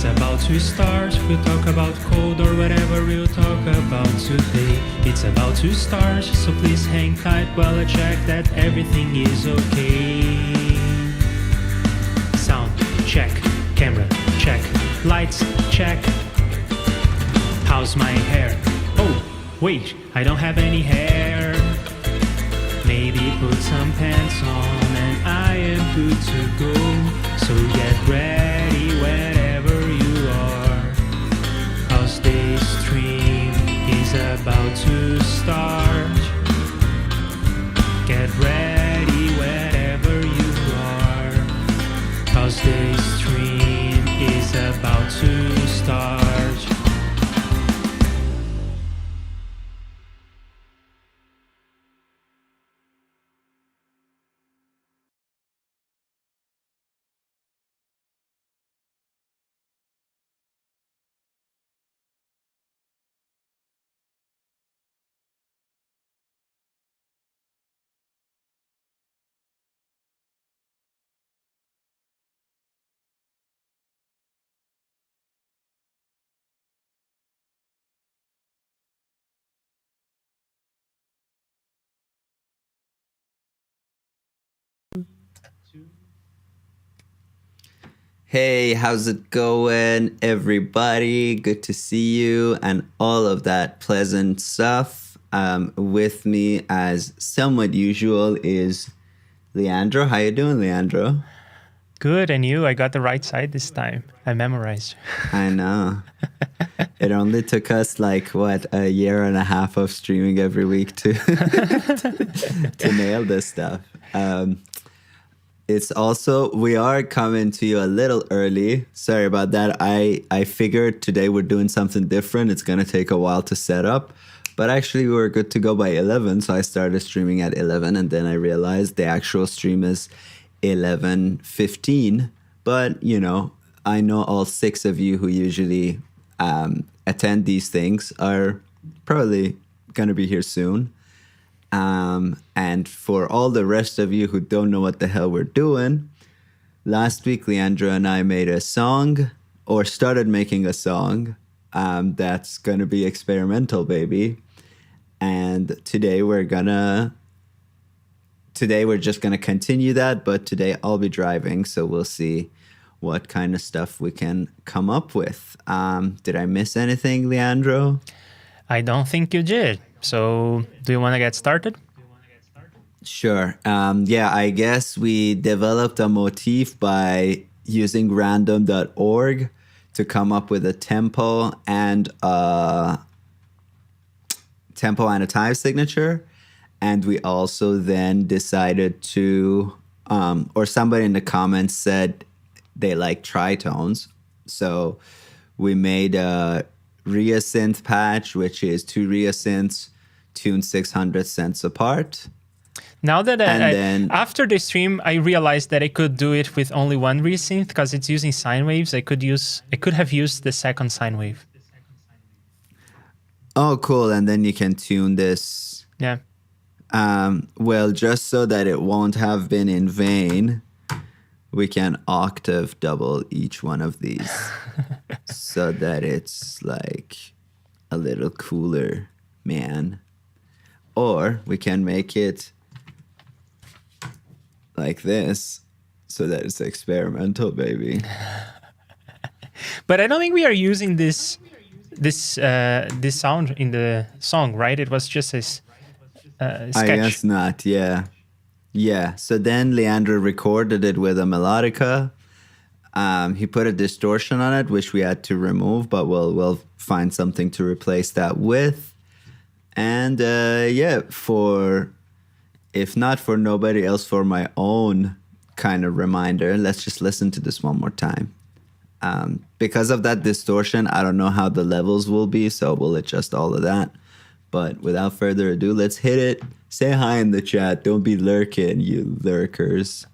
is about to start. We'll talk about code or whatever we'll talk about today. It's about to start, so please hang tight while I check that everything is okay. Sound check, camera check, lights check. How's my hair? Oh, wait, I don't have any hair. Maybe put some pants on and I am good to go. So get ready wherever you are, 'cause this stream is about to start. Get ready wherever you are, 'cause this stream is about to start. Hey, how's it going, everybody? Good to see you and all of that pleasant stuff. With me, as somewhat usual, is Leandro. How you doing, Leandro? Good, and you? I got the right side this time. I memorized. I know. It only took us a year and a half of streaming every week to to nail this stuff. It's also, we are coming to you a little early. Sorry about that. I figured today we're doing something different. It's going to take a while to set up. But actually, we were good to go by 11. So I started streaming at 11. And then I realized the actual stream is 11:15. But, you know, I know all 6 of you who usually attend these things are probably going to be here soon. And for all the rest of you who don't know what the hell we're doing, last week Leandro and I made a song, or started making a song, that's gonna be experimental, baby. And today we're just gonna continue that, but today I'll be driving, so we'll see what kind of stuff we can come up with. Did I miss anything, Leandro? I don't think you did. So, do you want to get started? Sure. I guess we developed a motif by using random.org to come up with a tempo and a time signature. And we also then decided to, or somebody in the comments said they like tritones. So we made a ReaSynth patch, which is 2 ReaSynths tuned 600 cents apart. Now that after the stream, I realized that I could do it with only one ReaSynth because it's using sine waves. I could have used the second sine wave. Oh, cool! And then you can tune this. Yeah. Well, just so that it won't have been in vain, we can octave double each one of these so that it's like a little cooler, man. Or we can make it like this so that it's experimental, baby. But I don't think we are using this sound in the song, right? It was just a sketch. I guess not, yeah. Yeah, so then Leandro recorded it with a melodica. He put a distortion on it, which we had to remove, but we'll find something to replace that with. And if not for nobody else, for my own kind of reminder, let's just listen to this one more time. Because of that distortion, I don't know how the levels will be, so we'll adjust all of that. But without further ado, let's hit it. Say hi in the chat. Don't be lurking, you lurkers.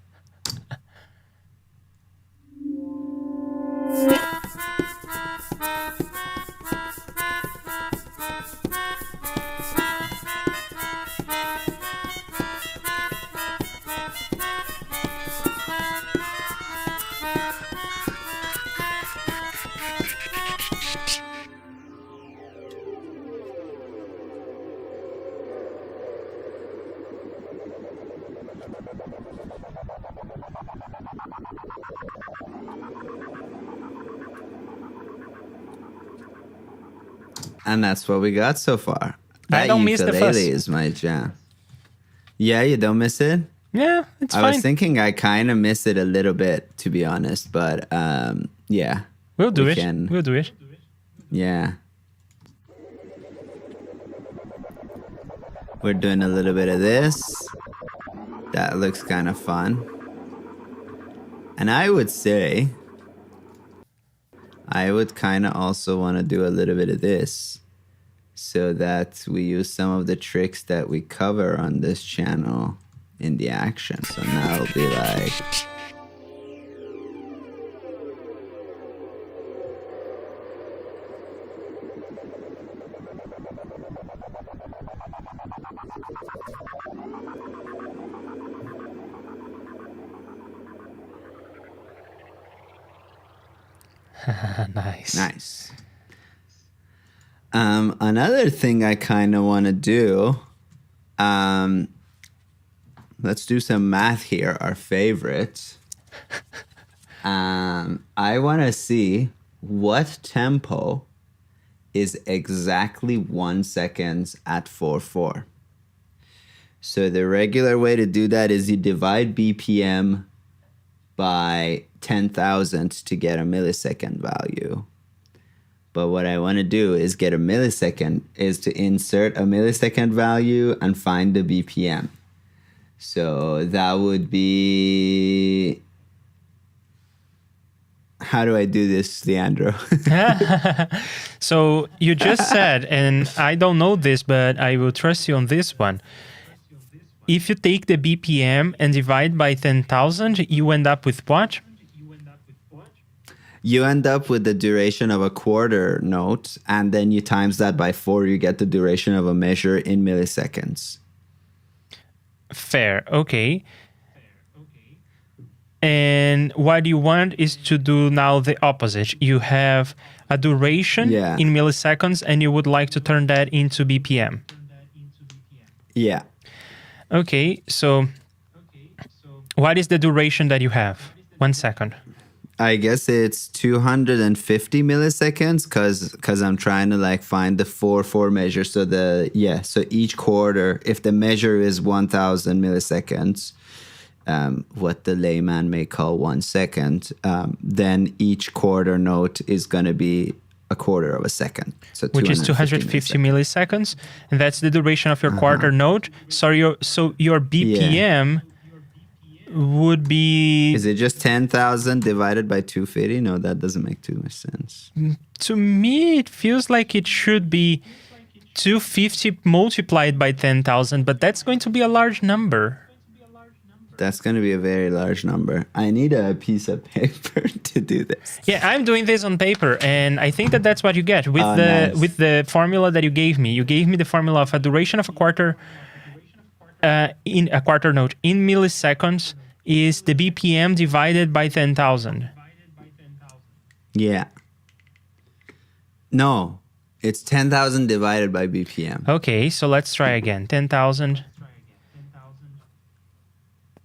And that's what we got so far. I don't miss the fuss. Ukulele is my jam. Yeah, you don't miss it? Yeah, it's I fine. was thinking I kind of miss it a little bit, to be honest. But yeah. We'll do we it. can- We'll do it. Yeah. We're doing a little bit of this. That looks kind of fun. And I would say I would kind of also want to do a little bit of this so that we use some of the tricks that we cover on this channel in the action. So now it'll be like... Nice. Nice. Another thing I kind of want to do, let's do some math here, our favorite. I want to see what tempo is exactly 1 second at 4/4. So the regular way to do that is you divide BPM by 10,000 to get a millisecond value. But what I want to do is get a millisecond, is to insert a millisecond value and find the BPM. So that would be... How do I do this, Leandro? So you just said, and I don't know this, but I will trust you on this one. If you take the BPM and divide by 10,000, you end up with what? You end up with the duration of a quarter note, and then you times that by 4, you get the duration of a measure in milliseconds. Fair, okay. And what you want is to do now the opposite. You have a duration in milliseconds, and you would like to turn that into BPM. Yeah. Okay, so what is the duration that you have? 1 second. I guess it's 250 milliseconds because I'm trying to like find the 4/4 measure. So so each quarter, if the measure is 1,000 milliseconds, what the layman may call 1 second, then each quarter note is going to be a quarter of a second. So which is 250 milliseconds. And that's the duration of your quarter note. So your BPM would be... Is it just 10,000 divided by 250? No, that doesn't make too much sense. To me, it feels like it should be 250 multiplied by 10,000, but that's going to be a large number. That's going to be a very large number. I need a piece of paper to do this. Yeah, I'm doing this on paper, and I think that that's what you get with with the formula that you gave me. You gave me the formula of a duration of a quarter in a quarter note in milliseconds is the BPM divided by 10,000. Yeah. No, it's 10,000 divided by BPM. Okay, so let's try again. 10,000.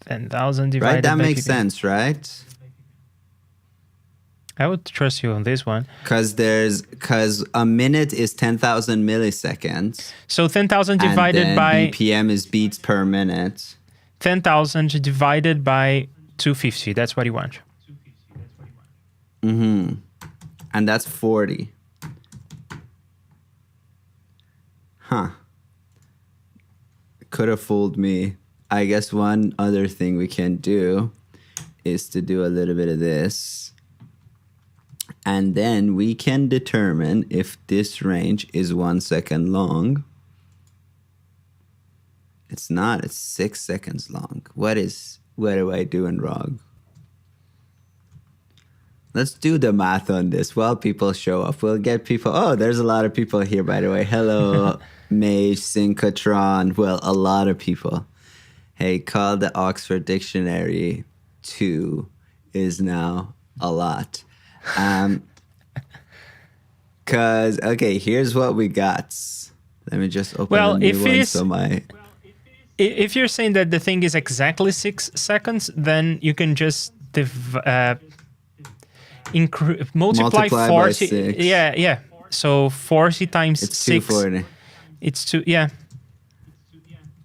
10,000 divided right, that by makes BPM. sense, right? I would trust you on this one. Because a minute is 10,000 milliseconds. So 10,000 divided and then by... BPM is beats per minute. 10,000 divided by 250. That's what you want. Mm-hmm. And that's 40. Huh. Could have fooled me. I guess one other thing we can do is to do a little bit of this. And then we can determine if this range is 1 second long. It's not, it's 6 seconds long. What am I doing wrong? Let's do the math on this while people show up. We'll get people. Oh, there's a lot of people here, by the way. Hello, Mage, Synchrotron. Well, a lot of people. Hey, call the Oxford Dictionary 2 is now a lot. Cause okay, here's what we got. Let me just open a new one. If you're saying that the thing is exactly 6 seconds, then you can just multiply 40. by 6. Yeah. So 40 times It's 6. 240. It's 2, yeah.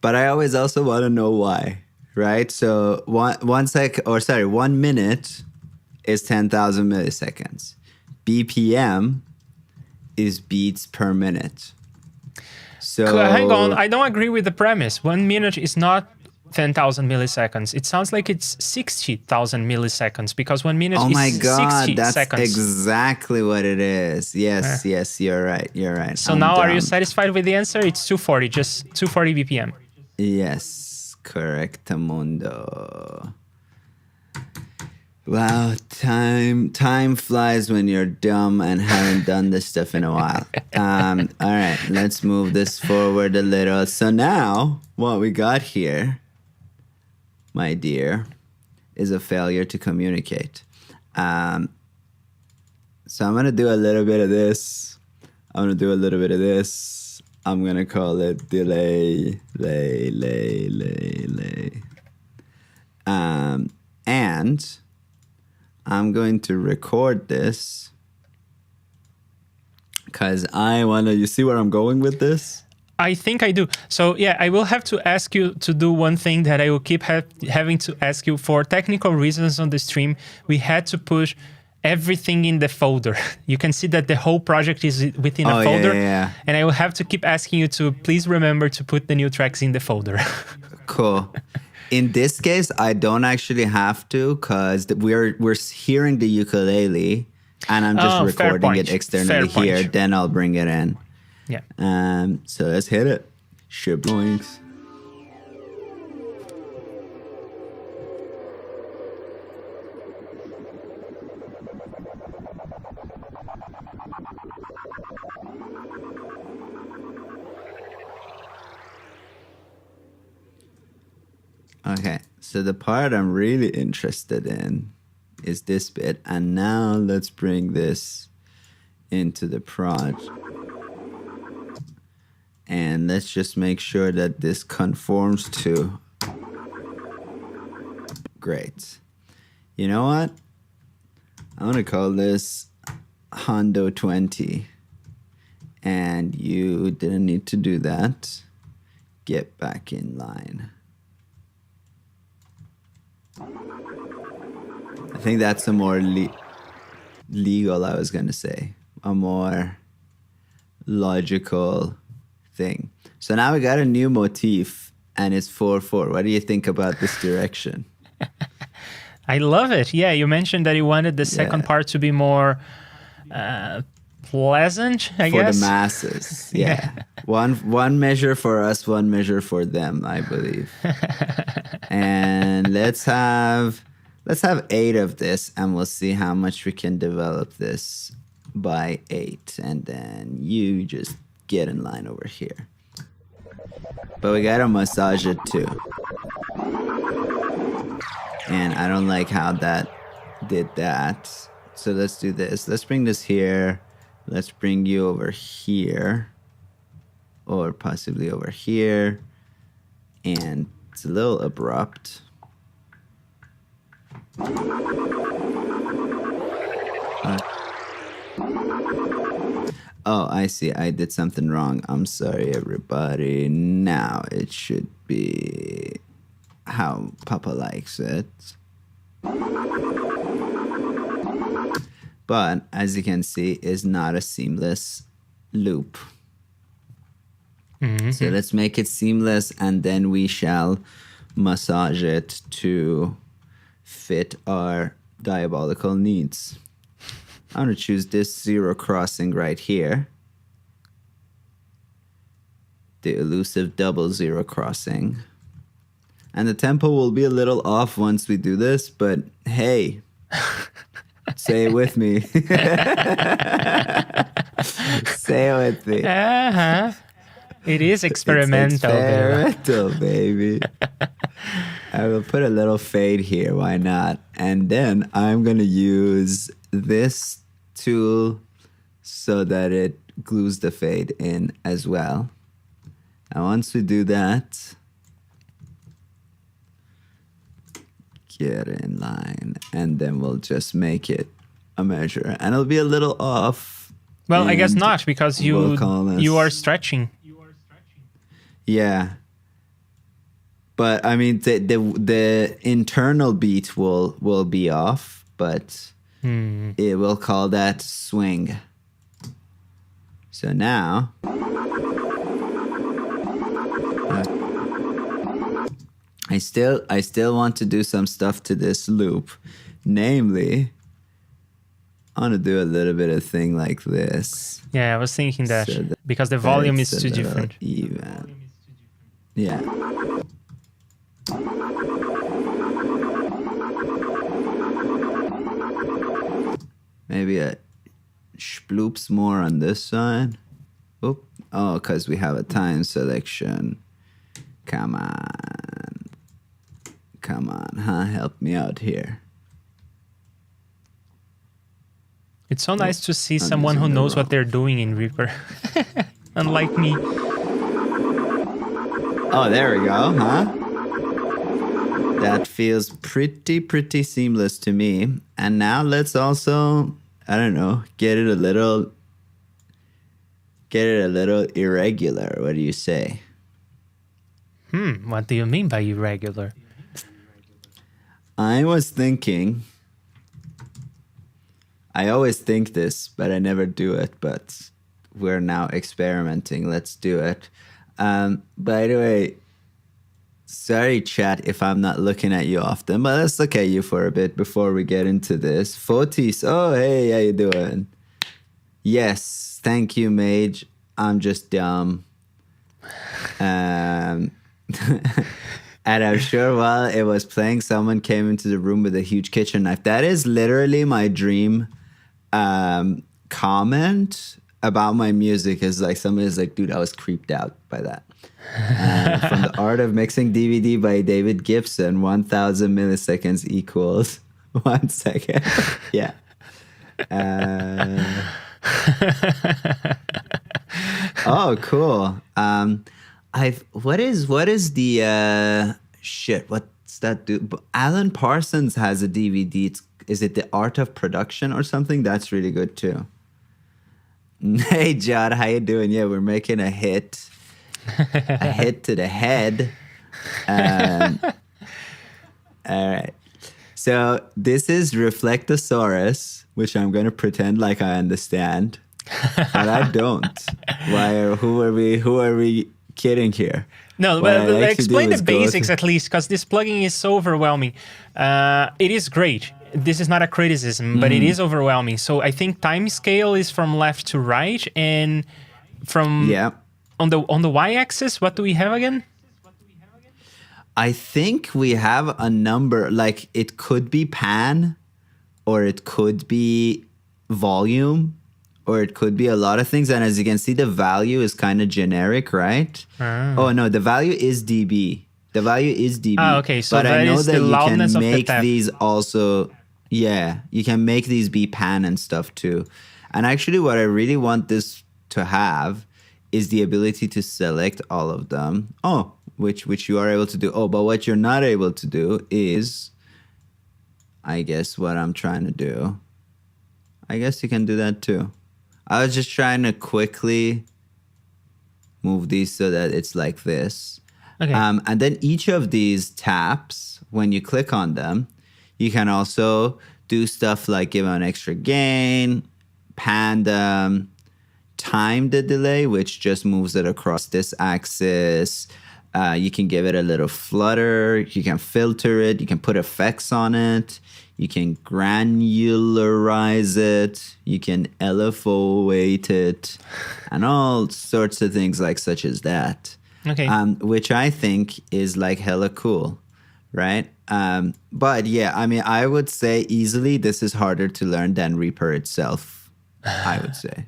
But I always also want to know why, right? So 1 minute is 10,000 milliseconds. BPM is beats per minute. So Hang on, I don't agree with the premise. 1 minute is not 10,000 milliseconds. It sounds like it's 60,000 milliseconds because 1 minute oh is my God, 60 that's seconds. exactly what it is. Yes, yes, you're right. You're right. So I'm now are you dumb. satisfied with the answer? It's 240, just 240 BPM. Yes, correctamundo. Wow, time flies when you're dumb and haven't done this stuff in a while. All right, let's move this forward a little. So now, what we got here, my dear, is a failure to communicate. So I'm gonna do a little bit of this. I'm gonna do a little bit of this. I'm gonna call it delay, lay. And I'm going to record this because I want to, you see where I'm going with this? I think I do. So yeah, I will have to ask you to do one thing that I will keep having to ask you for technical reasons on the stream. We had to push everything in the folder. You can see that the whole project is within a folder. Yeah. And I will have to keep asking you to please remember to put the new tracks in the folder. Cool. In this case, I don't actually have to because we're hearing the ukulele and I'm just recording it externally here. Then I'll bring it in. Yeah. So let's hit it. Shaboinks. Okay, so the part I'm really interested in is this bit. And now let's bring this into the prod. And let's just make sure that this conforms to. Great. You know what? I'm going to call this Hondo 20. And you didn't need to do that. Get back in line. I think that's a more legal, I was going to say. A more logical thing. So now we got a new motif and it's 4/4. What do you think about this direction? I love it. Yeah, you mentioned that you wanted the second part to be more pleasant, I guess. For the masses. Yeah. One measure for us, one measure for them, I believe. And let's have 8 of this and we'll see how much we can develop this by 8. And then you just get in line over here. But we gotta massage it too. And I don't like how that did that. So let's do this. Let's bring this here. Let's bring you over here. Or possibly over here. And it's a little abrupt. Oh, I see. I did something wrong. I'm sorry, everybody. Now it should be how Papa likes it. But as you can see, it's not a seamless loop. Mm-hmm. So let's make it seamless and then we shall massage it to fit our diabolical needs. I'm going to choose this 0 crossing right here. The elusive double 0 crossing. And the tempo will be a little off once we do this, but hey, say it with me. Say it with me. Uh-huh. It is experimental. It's experimental, baby. I will put a little fade here. Why not? And then I'm going to use this tool so that it glues the fade in as well. And once we do that, get in line. And then we'll just make it a measure. And it'll be a little off Well, I guess and not, because vocalness. you are stretching. Yeah. But I mean, the internal beat will be off, but it will call that swing. So now, I still want to do some stuff to this loop, namely, I want to do a little bit of thing like this. Yeah, I was thinking that, So that because the volume is it's a too little different. Even. Yeah. Maybe a sploops more on this side. Oop. Oh, because we have a time selection. Come on. Come on, huh? Help me out here. It's so nice to see I'm someone who using the knows what wrong- they're doing in Reaper. Unlike me. Oh, there we go, huh? That feels pretty seamless to me. And now let's also, I don't know, get it a little irregular. What do you say? What do you mean by irregular? I was thinking, I always think this, but I never do it, but we're now experimenting. Let's do it. By the way, sorry, chat, if I'm not looking at you often, but let's look at you for a bit before we get into this. Fotis, oh, hey, how you doing? Yes, thank you, Mage. I'm just dumb. And I'm sure while it was playing, someone came into the room with a huge kitchen knife. That is literally my dream comment about my music, is like somebody's like, dude, I was creeped out by that. From The Art of Mixing DVD by David Gibson, 1000 milliseconds equals 1 second. Yeah. Oh, cool. What is the shit? What's that dude? Alan Parsons has a DVD. Is it The Art of Production or something? That's really good too. Hey, John, how you doing? Yeah, we're making a hit. A hit to the head. All right. So this is Reflectosaurus, which I'm going to pretend like I understand, but I don't. Who are we kidding here? No, What I but like to explain do the is go basics through- at least, because this plugin is so overwhelming. It is great. This is not a criticism, but it is overwhelming. So I think time scale is from left to right, and from Yeah. on the y-axis, what do we have again? I think we have a number, like it could be pan, or it could be volume, or it could be a lot of things. And as you can see, the value is kind of generic, right? Oh, no, the value is dB. The value is dB. Ah, okay, so but that I know is that the you loudness can of the make tap. these also, yeah, you can make these be pan and stuff too. And actually what I really want this to have is the ability to select all of them. Oh, which you are able to do. Oh, but what you're not able to do is, I guess what I'm trying to do. I guess you can do that too. I was just trying to quickly move these so that it's like this. Okay. And then each of these taps, when you click on them, you can also do stuff like give an extra gain, pan them, time the delay, which just moves it across this axis. You can give it a little flutter. You can filter it. You can put effects on it. You can granularize it. You can LFO weight it, and all sorts of things like such as that. Okay. Which I think is like hella cool, right? But yeah, I mean, I would say easily this is harder to learn than Reaper itself, I would say.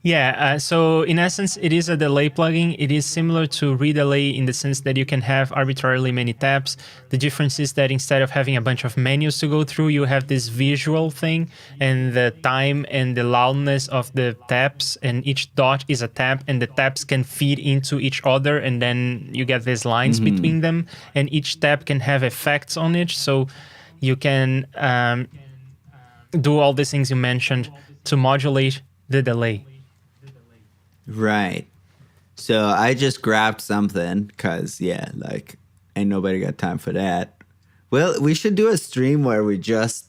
Yeah, so in essence, it is a delay plugin. It is similar to redelay in the sense that you can have arbitrarily many taps. The difference is that instead of having a bunch of menus to go through, you have this visual thing, and the time and the loudness of the taps, and each dot is a tap, and the taps can feed into each other, and then you get these lines between them, and each tap can have effects on it, so you can do all these things you mentioned to modulate the delay. Right. So I just grabbed something because, yeah, like, ain't nobody got time for that. Well, we should do a stream where we just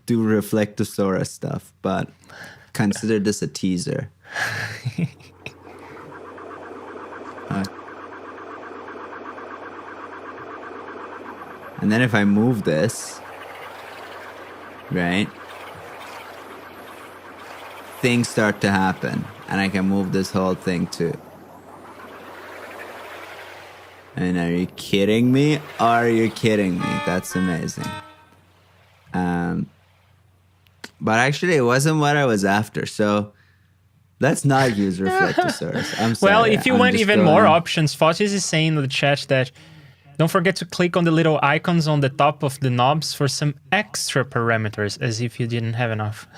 do Reflectosaurus stuff, but consider this a teaser. And then if I move this, right, things start to happen. And I can move this whole thing too. And are you kidding me? Are you kidding me? That's amazing. But actually, it wasn't what I was after. So let's not use Reflectosaurus. I'm sorry. Well, if you want even more options, Fotis is saying in the chat that don't forget to click on the little icons on the top of the knobs for some extra parameters, as if you didn't have enough.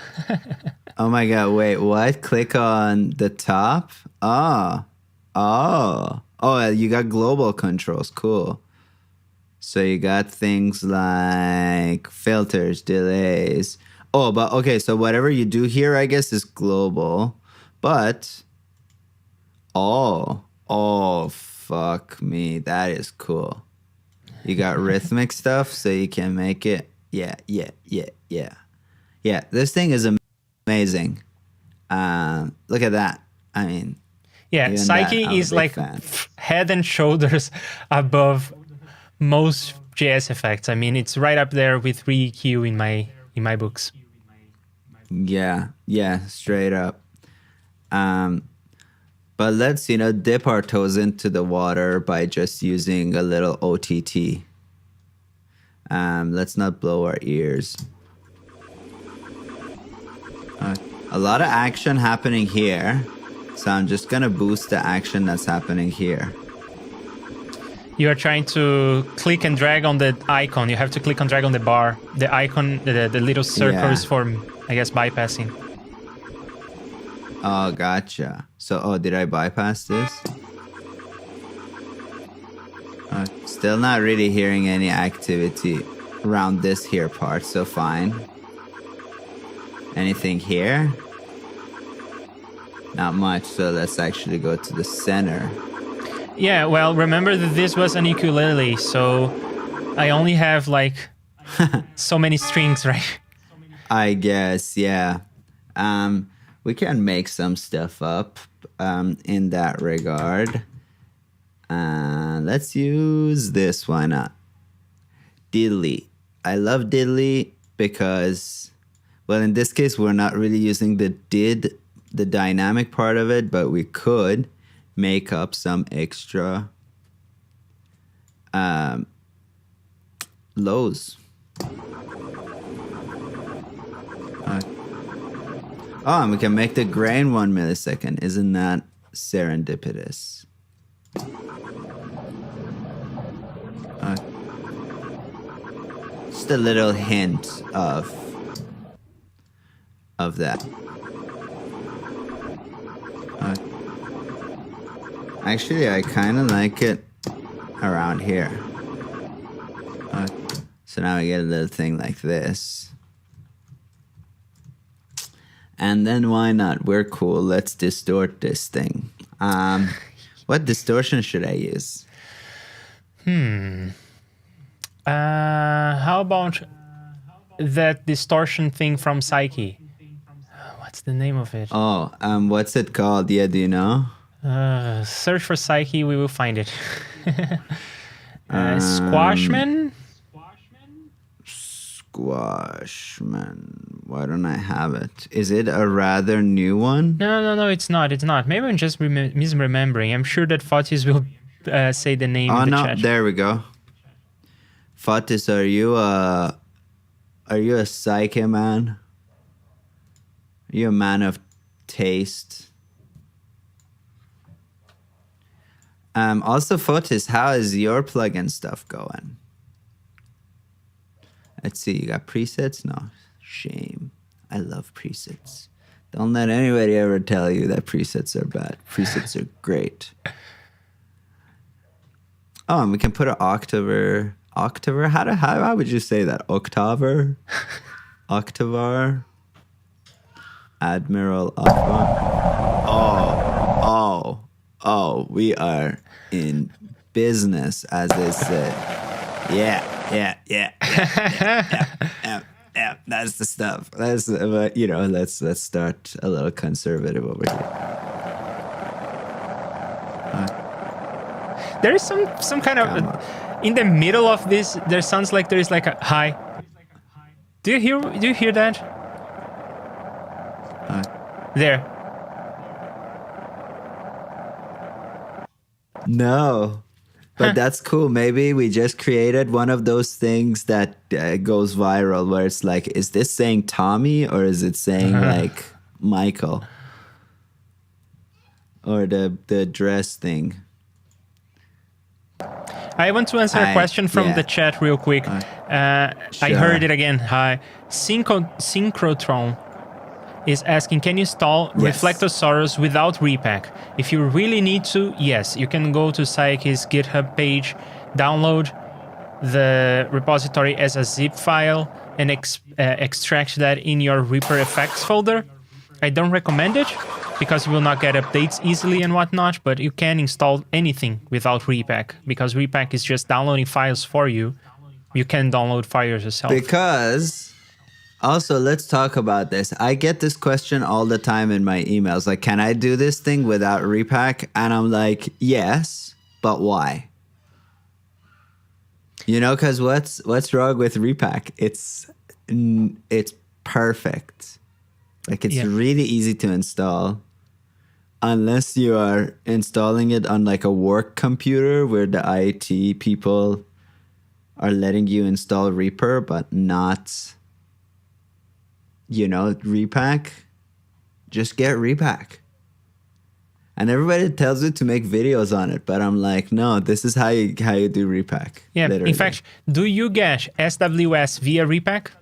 Oh my God, wait, what? Click on the top? Oh, you got global controls, cool. So you got things like filters, delays. Oh, but okay, so whatever you do here, I guess, is global. But, oh, fuck me, that is cool. You got rhythmic stuff, so you can make it, yeah. Yeah, this thing is amazing. Look at that. I mean, yeah, Psyche is like head and shoulders above most JS effects. I mean, it's right up there with ReEQ in my books. Yeah, straight up. But let's, dip our toes into the water by just using a little OTT. Let's not blow our ears. A lot of action happening here. So I'm just going to boost the action that's happening here. You are trying to click and drag on the icon. You have to click and drag on the bar. The icon, the little circles for, I guess, bypassing. Oh, gotcha. So, did I bypass this? Still not really hearing any activity around this here part, so fine. Anything here? Not much, so let's actually go to the center. Yeah, well, remember that this was an ukulele, so I only have, like, so many strings, right? I guess, yeah. We can make some stuff up in that regard. Let's use this, why not? Diddly. I love diddly because, well, in this case, we're not really using the dynamic part of it, but we could make up some extra lows. And we can make the grain 1 millisecond. Isn't that serendipitous? Just a little hint of that. Actually, I kind of like it around here. So now I get a little thing like this. And then why not? We're cool. Let's distort this thing. What distortion should I use? How about that distortion thing from Psyche? What's the name of it? Oh, what's it called? Yeah, do you know? Search for Psyche, we will find it. Squashman? Squashman. Why don't I have it? Is it a rather new one? No, it's not. It's not. Maybe I'm just misremembering. I'm sure that Fotis will say the name in the chat. There we go. Fotis, are you a psyche man? Are you a man of taste? Also, Fotis, how is your plugin stuff going? Let's see, you got presets? No, shame. I love presets. Don't let anybody ever tell you that presets are bad. Presets are great. Oh, and we can put an octaver. Octaver? How would you say that? Octaver? Octavar? Admiral Akbar. Oh, we are in business, as they say. Yeah. That's the stuff. Let's start a little conservative over here. There is some kind of in the middle of this. There sounds like there is like a hi. Do you hear that? There. No. But that's cool. Maybe we just created one of those things that goes viral where it's like, is this saying Tommy or is it saying like Michael? Or the dress thing. I want to answer a question from the chat real quick. Sure. I heard it again. Hi. Synchrotron is asking, can you install Reflectosaurus without repack? If you really need to, yes. You can go to Psyche's GitHub page, download the repository as a zip file, and extract that in your Reaper effects folder. I don't recommend it, because you will not get updates easily and whatnot, but you can install anything without repack, because repack is just downloading files for you. You can download files yourself. Because... Also, let's talk about this. I get this question all the time in my emails. Like, can I do this thing without repack? And I'm like, yes, but why? You know, because what's wrong with repack? It's perfect. Like, it's really easy to install. Unless you are installing it on like a work computer where the IT people are letting you install Reaper, but not... repack, just get repack. And everybody tells you to make videos on it, but I'm like, no, this is how you do repack. Yeah, literally. In fact, do you get SWS via repack?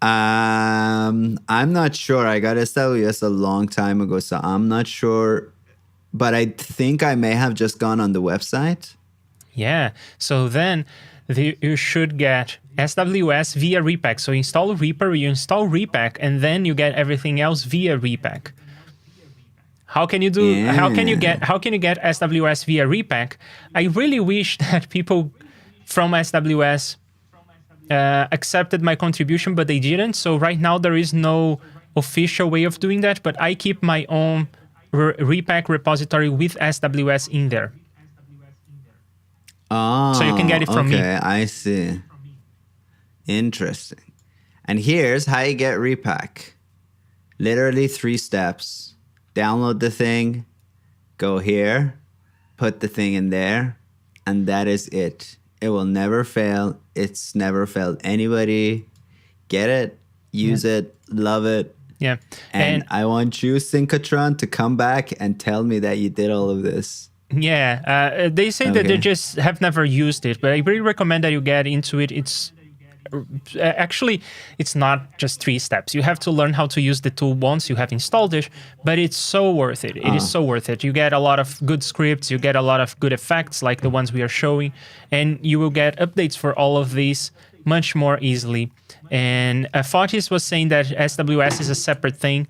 I'm not sure. I got SWS a long time ago, so I'm not sure. But I think I may have just gone on the website. Yeah, so then you should get SWS via repack. So install Reaper, you install repack, and then you get everything else via repack. How can you do? How can you get SWS via repack? I really wish that people from SWS accepted my contribution, but they didn't. So right now there is no official way of doing that. But I keep my own repack repository with SWS in there. Oh, so you can get it from me. Okay, I see. Interesting. And here's how you get repack. Literally 3 steps. Download the thing, go here, put the thing in there, and that is it. It will never fail. It's never failed anybody. Get it, use it, love it. Yeah. And I want you, Synchrotron, to come back and tell me that you did all of this. Yeah, they say that they just have never used it, but I really recommend that you get into it. It's actually, it's not just 3 steps. You have to learn how to use the tool once you have installed it, but it's so worth it. It is so worth it. You get a lot of good scripts, you get a lot of good effects like the ones we are showing, and you will get updates for all of these much more easily. And Fotis was saying that SWS is a separate thing.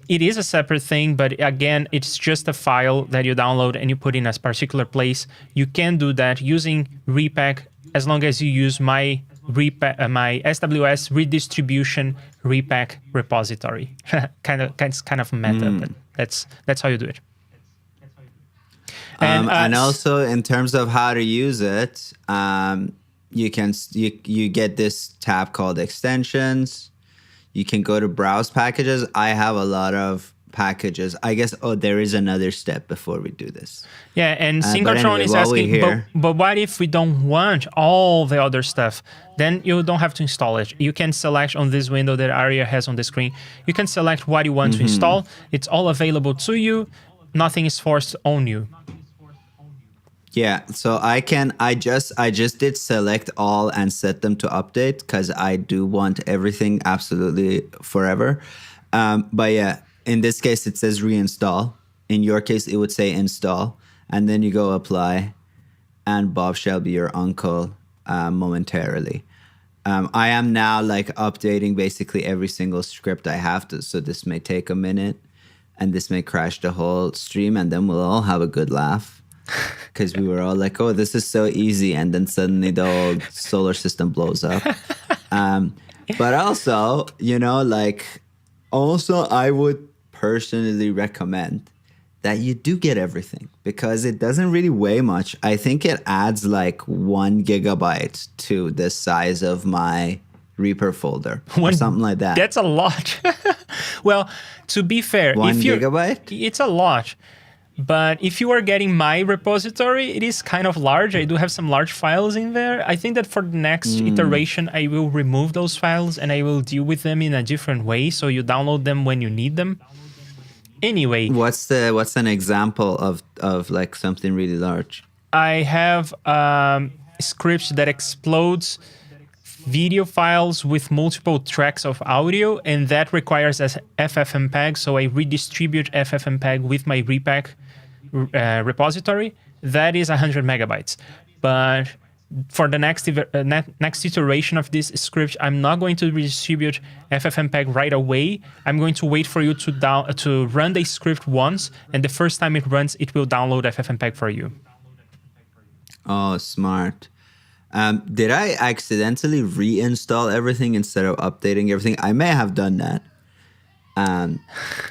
It is a separate thing, but again, it's just a file that you download and you put in a particular place. You can do that using repack as long as you use my SWS redistribution repack repository. kind of meta, but that's how you do it. And also in terms of how to use it, you get this tab called extensions. You can go to browse packages. I have a lot of packages. I guess, there is another step before we do this. Yeah, and Synchrotron is asking, but what if we don't want all the other stuff? Then you don't have to install it. You can select on this window that Aria has on the screen. You can select what you want to install. It's all available to you. Nothing is forced on you. Yeah, so I just did select all and set them to update because I do want everything absolutely forever. But yeah, in this case, it says reinstall. In your case, it would say install. And then you go apply, and Bob shall be your uncle momentarily. I am now like updating basically every single script I have to. So this may take a minute, and this may crash the whole stream, and then we'll all have a good laugh. Because we were all like, oh, this is so easy. And then suddenly the whole solar system blows up. But also, also I would personally recommend that you do get everything because it doesn't really weigh much. I think it adds like 1 gigabyte to the size of my Reaper folder or something like that. That's a lot. Well, to be fair, 1 gigabyte? It's a lot. But if you are getting my repository, it is kind of large. I do have some large files in there. I think that for the next iteration, I will remove those files and I will deal with them in a different way. So you download them when you need them. Anyway, what's an example of like something really large? I have scripts that explodes video files with multiple tracks of audio, and that requires as FFmpeg. So I redistribute FFmpeg with my repack repository. That is 100 megabytes. But for the next iteration of this script, I'm not going to redistribute FFmpeg right away. I'm going to wait for you to run the script once, and the first time it runs, it will download FFmpeg for you. Oh, smart. Did I accidentally reinstall everything instead of updating everything? I may have done that.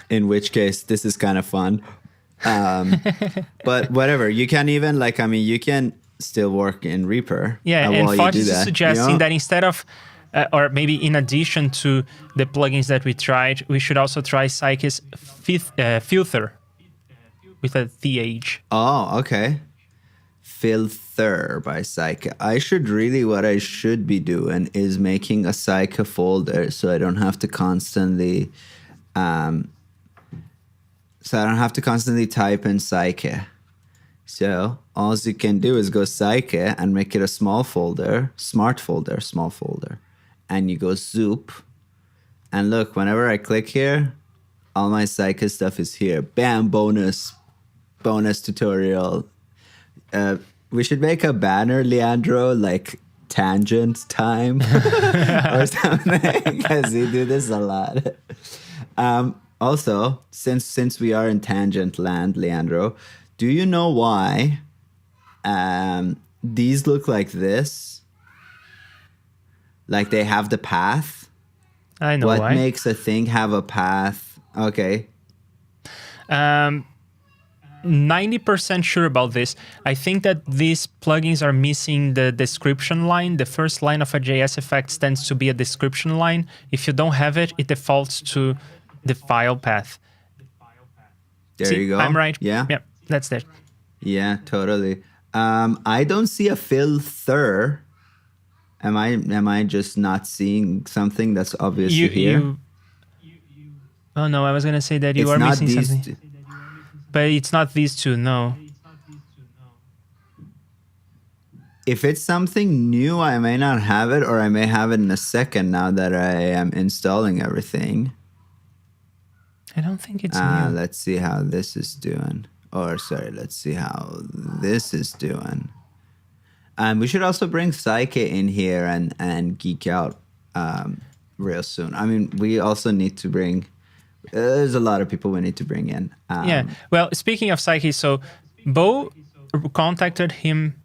In which case, this is kind of fun. But whatever. You can even, you can still work in Reaper. Yeah, and Fudge is suggesting that instead of, or maybe in addition to the plugins that we tried, we should also try Psyche's filter with a TH. Oh, okay. Filter by Psyche. What I should be doing is making a Psyche folder so I don't have to constantly type in Psyche. So all you can do is go Psyche and make it a small folder, small folder. And you go zoop. And look, whenever I click here, all my Psyche stuff is here. Bam, bonus tutorial. We should make a banner, Leandro, like tangent time or something, because we do this a lot. Also, since we are in tangent land, Leandro, do you know why these look like this? Like they have the path? I know why. What makes a thing have a path? Okay. 90% sure about this. I think that these plugins are missing the description line. The first line of a JS effect tends to be a description line. If you don't have it, it defaults to the file path. There you go. I'm right. Yeah. Yeah, that's it. Yeah, totally. I don't see a filter. Am I just not seeing something that's obviously here? Oh no, I was gonna say that you are missing something. But it's not these two, no. If it's something new, I may not have it, or I may have it in a second now that I am installing everything. I don't think it's new. Let's see how this is doing. Let's see how this is doing. We should also bring Psyche in here and geek out real soon. I mean, we also need to bring... There's a lot of people we need to bring in. Yeah. Well, speaking of Psyche, so Bo contacted him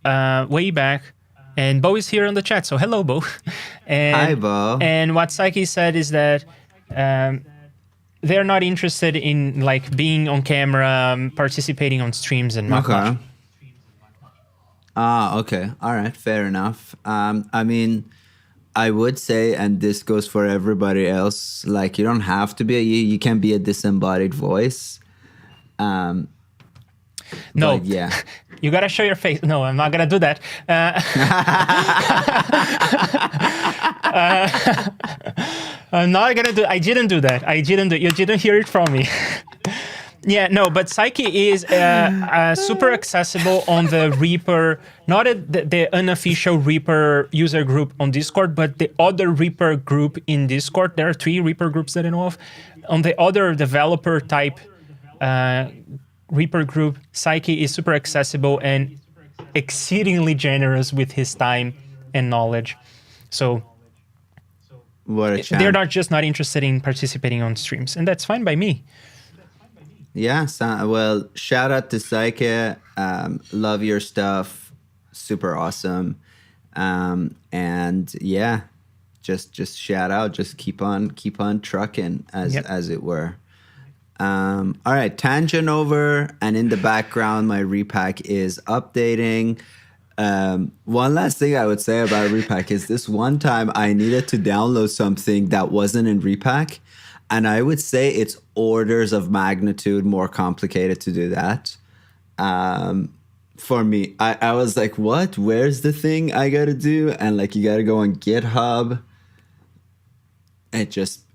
way back, and Bo is here on the chat. So hello, Bo. Hi, Bo. And what Psyche said is that they're not interested in like being on camera, participating on streams and whatnot. Okay. Okay. All right. Fair enough. I mean, I would say, and this goes for everybody else, like you don't have to be you can be a disembodied voice. No. Yeah. You gotta show your face. No, I'm not gonna do that. I'm not gonna do. I didn't do that. You didn't hear it from me. Yeah, no, but Psyche is super accessible on the Reaper, not the unofficial Reaper user group on Discord, but the other Reaper group in Discord. There are 3 Reaper groups that I know of. On the other developer type Reaper group, Psyche is super accessible and exceedingly generous with his time and knowledge. So What a champ. they're not just not interested in participating on streams, and that's fine by me. Yeah, well, shout out to Psyche. Love your stuff. Super awesome. And yeah, just shout out. Just keep on trucking, as it were. All right, tangent over, and in the background, my repack is updating. One last thing I would say about repack is this one time I needed to download something that wasn't in repack, and I would say it's orders of magnitude more complicated to do that. For me, I was like, what? Where's the thing I gotta do? And like, you gotta go on GitHub. It just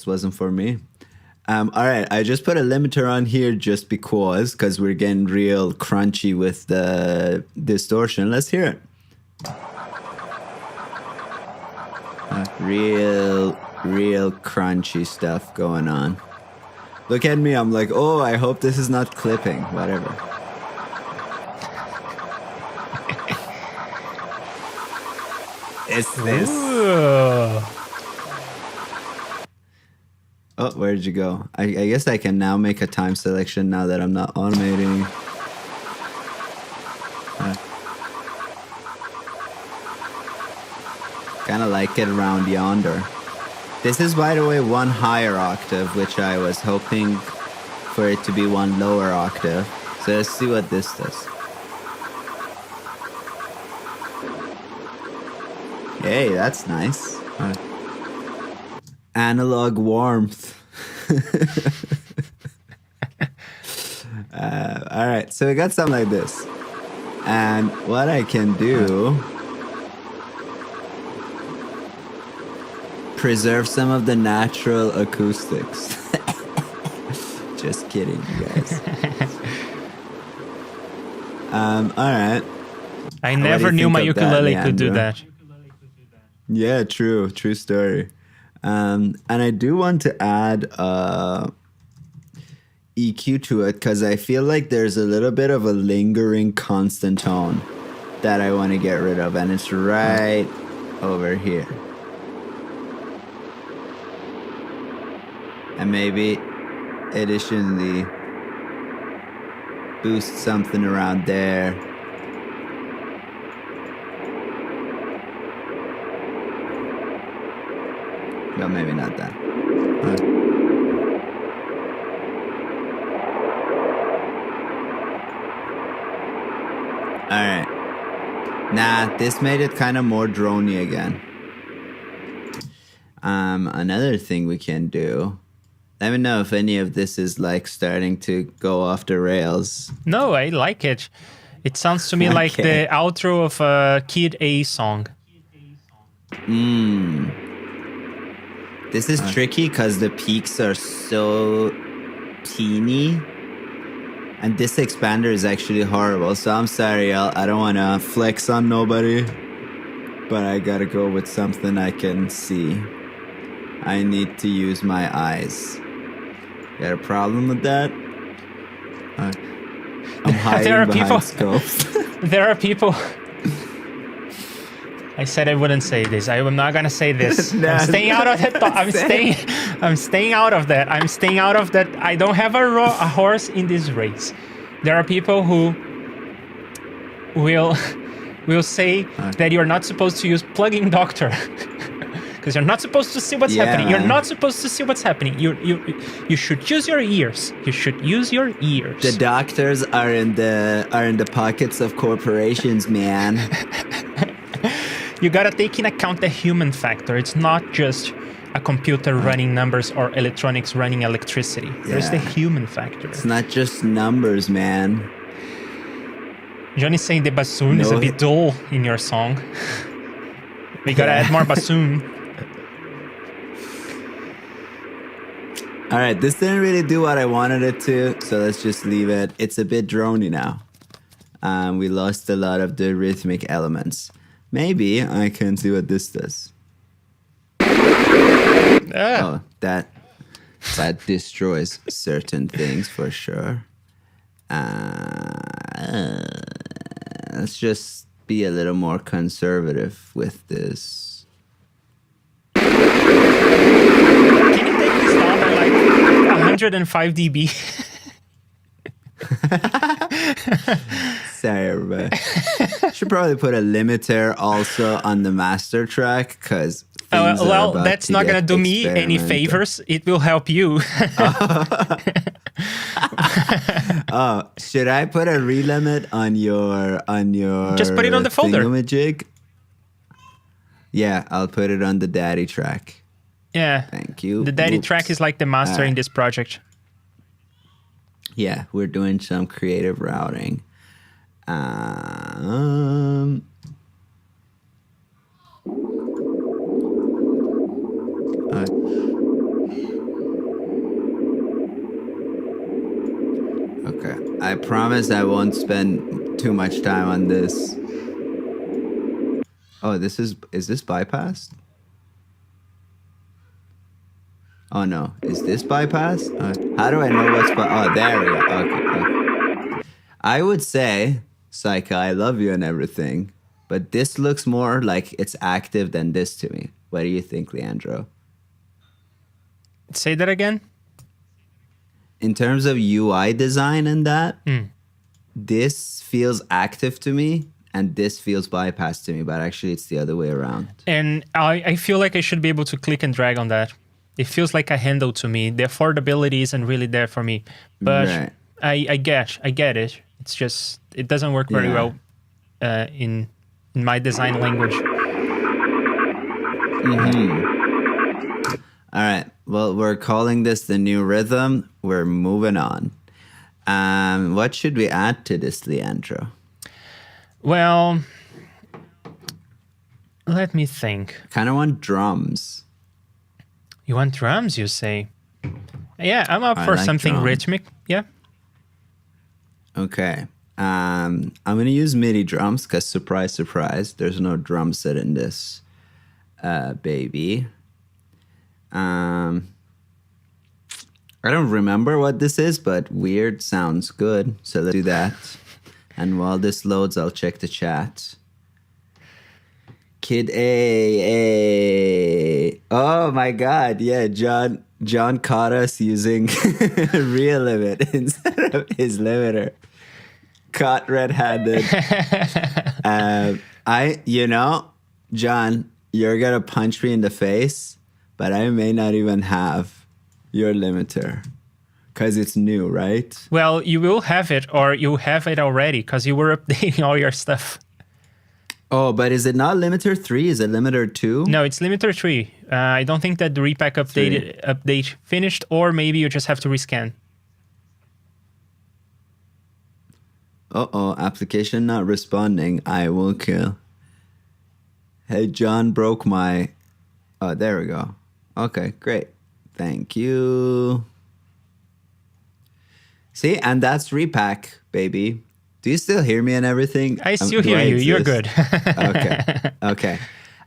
wasn't for me. All right, I just put a limiter on here just because we're getting real crunchy with the distortion. Let's hear it. Real crunchy stuff going on. Look at me, I'm like, oh, I hope this is not clipping, whatever. It's this. Ooh. Oh, where'd you go? I guess I can now make a time selection now that I'm not automating. Kind of like it around yonder. This is, by the way, one higher octave, which I was hoping for it to be one lower octave. So let's see what this does. Hey, that's nice. Analog warmth. All right, so we got something like this. And what I can do, preserve some of the natural acoustics. Just kidding, you guys. All right. I never knew my ukulele could do that. Yeah, true story. And I do want to add EQ to it because I feel like there's a little bit of a lingering constant tone that I want to get rid of, and it's right over here. And maybe additionally boost something around there. Well, maybe not that. Alright. Nah, this made it kind of more droney again. Another thing we can do. Let me know if any of this is like starting to go off the rails. No, I like it. It sounds to me like the outro of a Kid A song. This is tricky because the peaks are so teeny. And this expander is actually horrible. So I'm sorry, I don't want to flex on nobody. But I gotta go with something I can see. I need to use my eyes. Got a problem with that? I'm hiding behind scopes. There are people... I said I wouldn't say this. I am not gonna say this. No, I'm staying out of that. I'm staying out of that. I'm staying out of that. I don't have a horse in this race. There are people who will say that you're not supposed to use plugin doctor because you're not supposed to see what's happening. You're not supposed to see what's happening. You should use your ears. You should use your ears. The doctors are in the pockets of corporations, man. You gotta take in account the human factor. It's not just a computer running numbers or electronics running electricity. There's the human factor. It's not just numbers, man. Johnny's saying the bassoon is a bit dull in your song. We gotta add more bassoon. All right, this didn't really do what I wanted it to, so let's just leave it. It's a bit droney now. We lost a lot of the rhythmic elements. Maybe I can see what this does. Oh, that destroys certain things for sure. Let's just be a little more conservative with this. Can you take this down by like 105 dB? Sorry, everybody. Should probably put a limiter also on the master track because well, that's not gonna do me any favors. It will help you. Oh, should I put a relimit on your Just put it on the folder. thingamajig? Yeah, I'll put it on the daddy track. Yeah. Thank you. The daddy Oops. track is like the master in this project. Yeah, we're doing some creative routing. Okay, I promise I won't spend too much time on this. Oh, is this bypassed? Oh no, is this bypassed? How do I know what's oh, there we go. Okay. I would say, Psycho, I love you and everything, but this looks more like it's active than this to me. What do you think, Leandro? Say that again. In terms of UI design and that, this feels active to me, and this feels bypassed to me, but actually it's the other way around. And I feel like I should be able to click and drag on that. It feels like a handle to me. The affordability isn't really there for me. But Right. I get it. It's just, it doesn't work very well in my design language. All right. Well, we're calling this the new rhythm. We're moving on. What should we add to this, Leandro? Well, let me think. Kind of want drums. You want drums, you say? Yeah, I'm up for like something drums. rhythmic. Yeah. Okay. I'm going to use MIDI drums because, surprise, surprise, there's no drum set in this baby. I don't remember what this is, but weird sounds good. So let's do that. And while this loads, I'll check the chat. Kid A. Oh my God. Yeah, John caught us using real limit instead of his limiter. Caught red-handed. John, you're going to punch me in the face, but I may not even have your limiter because it's new, right? Well, you will have it, or you have it already because you were updating all your stuff. Oh, but is it not limiter 3? Is it limiter 2? No, it's limiter 3. I don't think that the repack update finished, or maybe you just have to rescan. Uh-oh, application not responding. I will kill. Hey, John broke my... Oh, there we go. Okay, great. Thank you. See, and that's repack, baby. Do you still hear me and everything? I still hear you. You're good. Okay.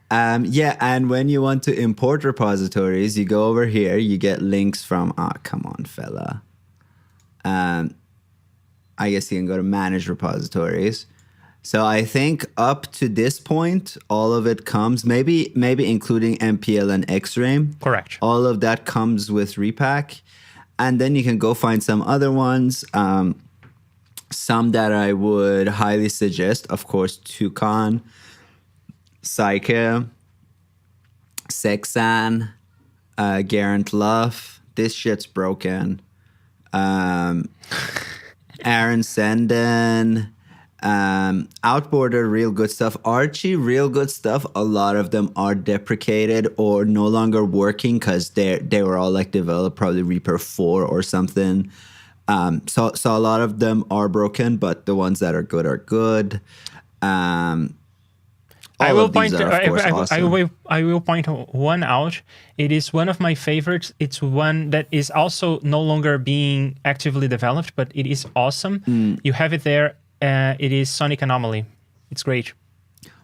Yeah, and when you want to import repositories, you go over here. You get links from... Oh, come on, fella. I guess you can go to manage repositories. So I think up to this point, all of it comes, maybe including MPL and Xray. Correct. All of that comes with repack. And then you can go find some other ones. Some that I would highly suggest, of course, Toucan, Psyche, Sexan, Garant Luff. This shit's broken. Aaron Senden, Outboarder, real good stuff. Archie, real good stuff. A lot of them are deprecated or no longer working because they were all like developed probably Reaper 4 or something. So a lot of them are broken, but the ones that are good are good. I will point one out. It is one of my favorites. It's one that is also no longer being actively developed, but it is awesome. You have it there. It is Sonic Anomaly. It's great.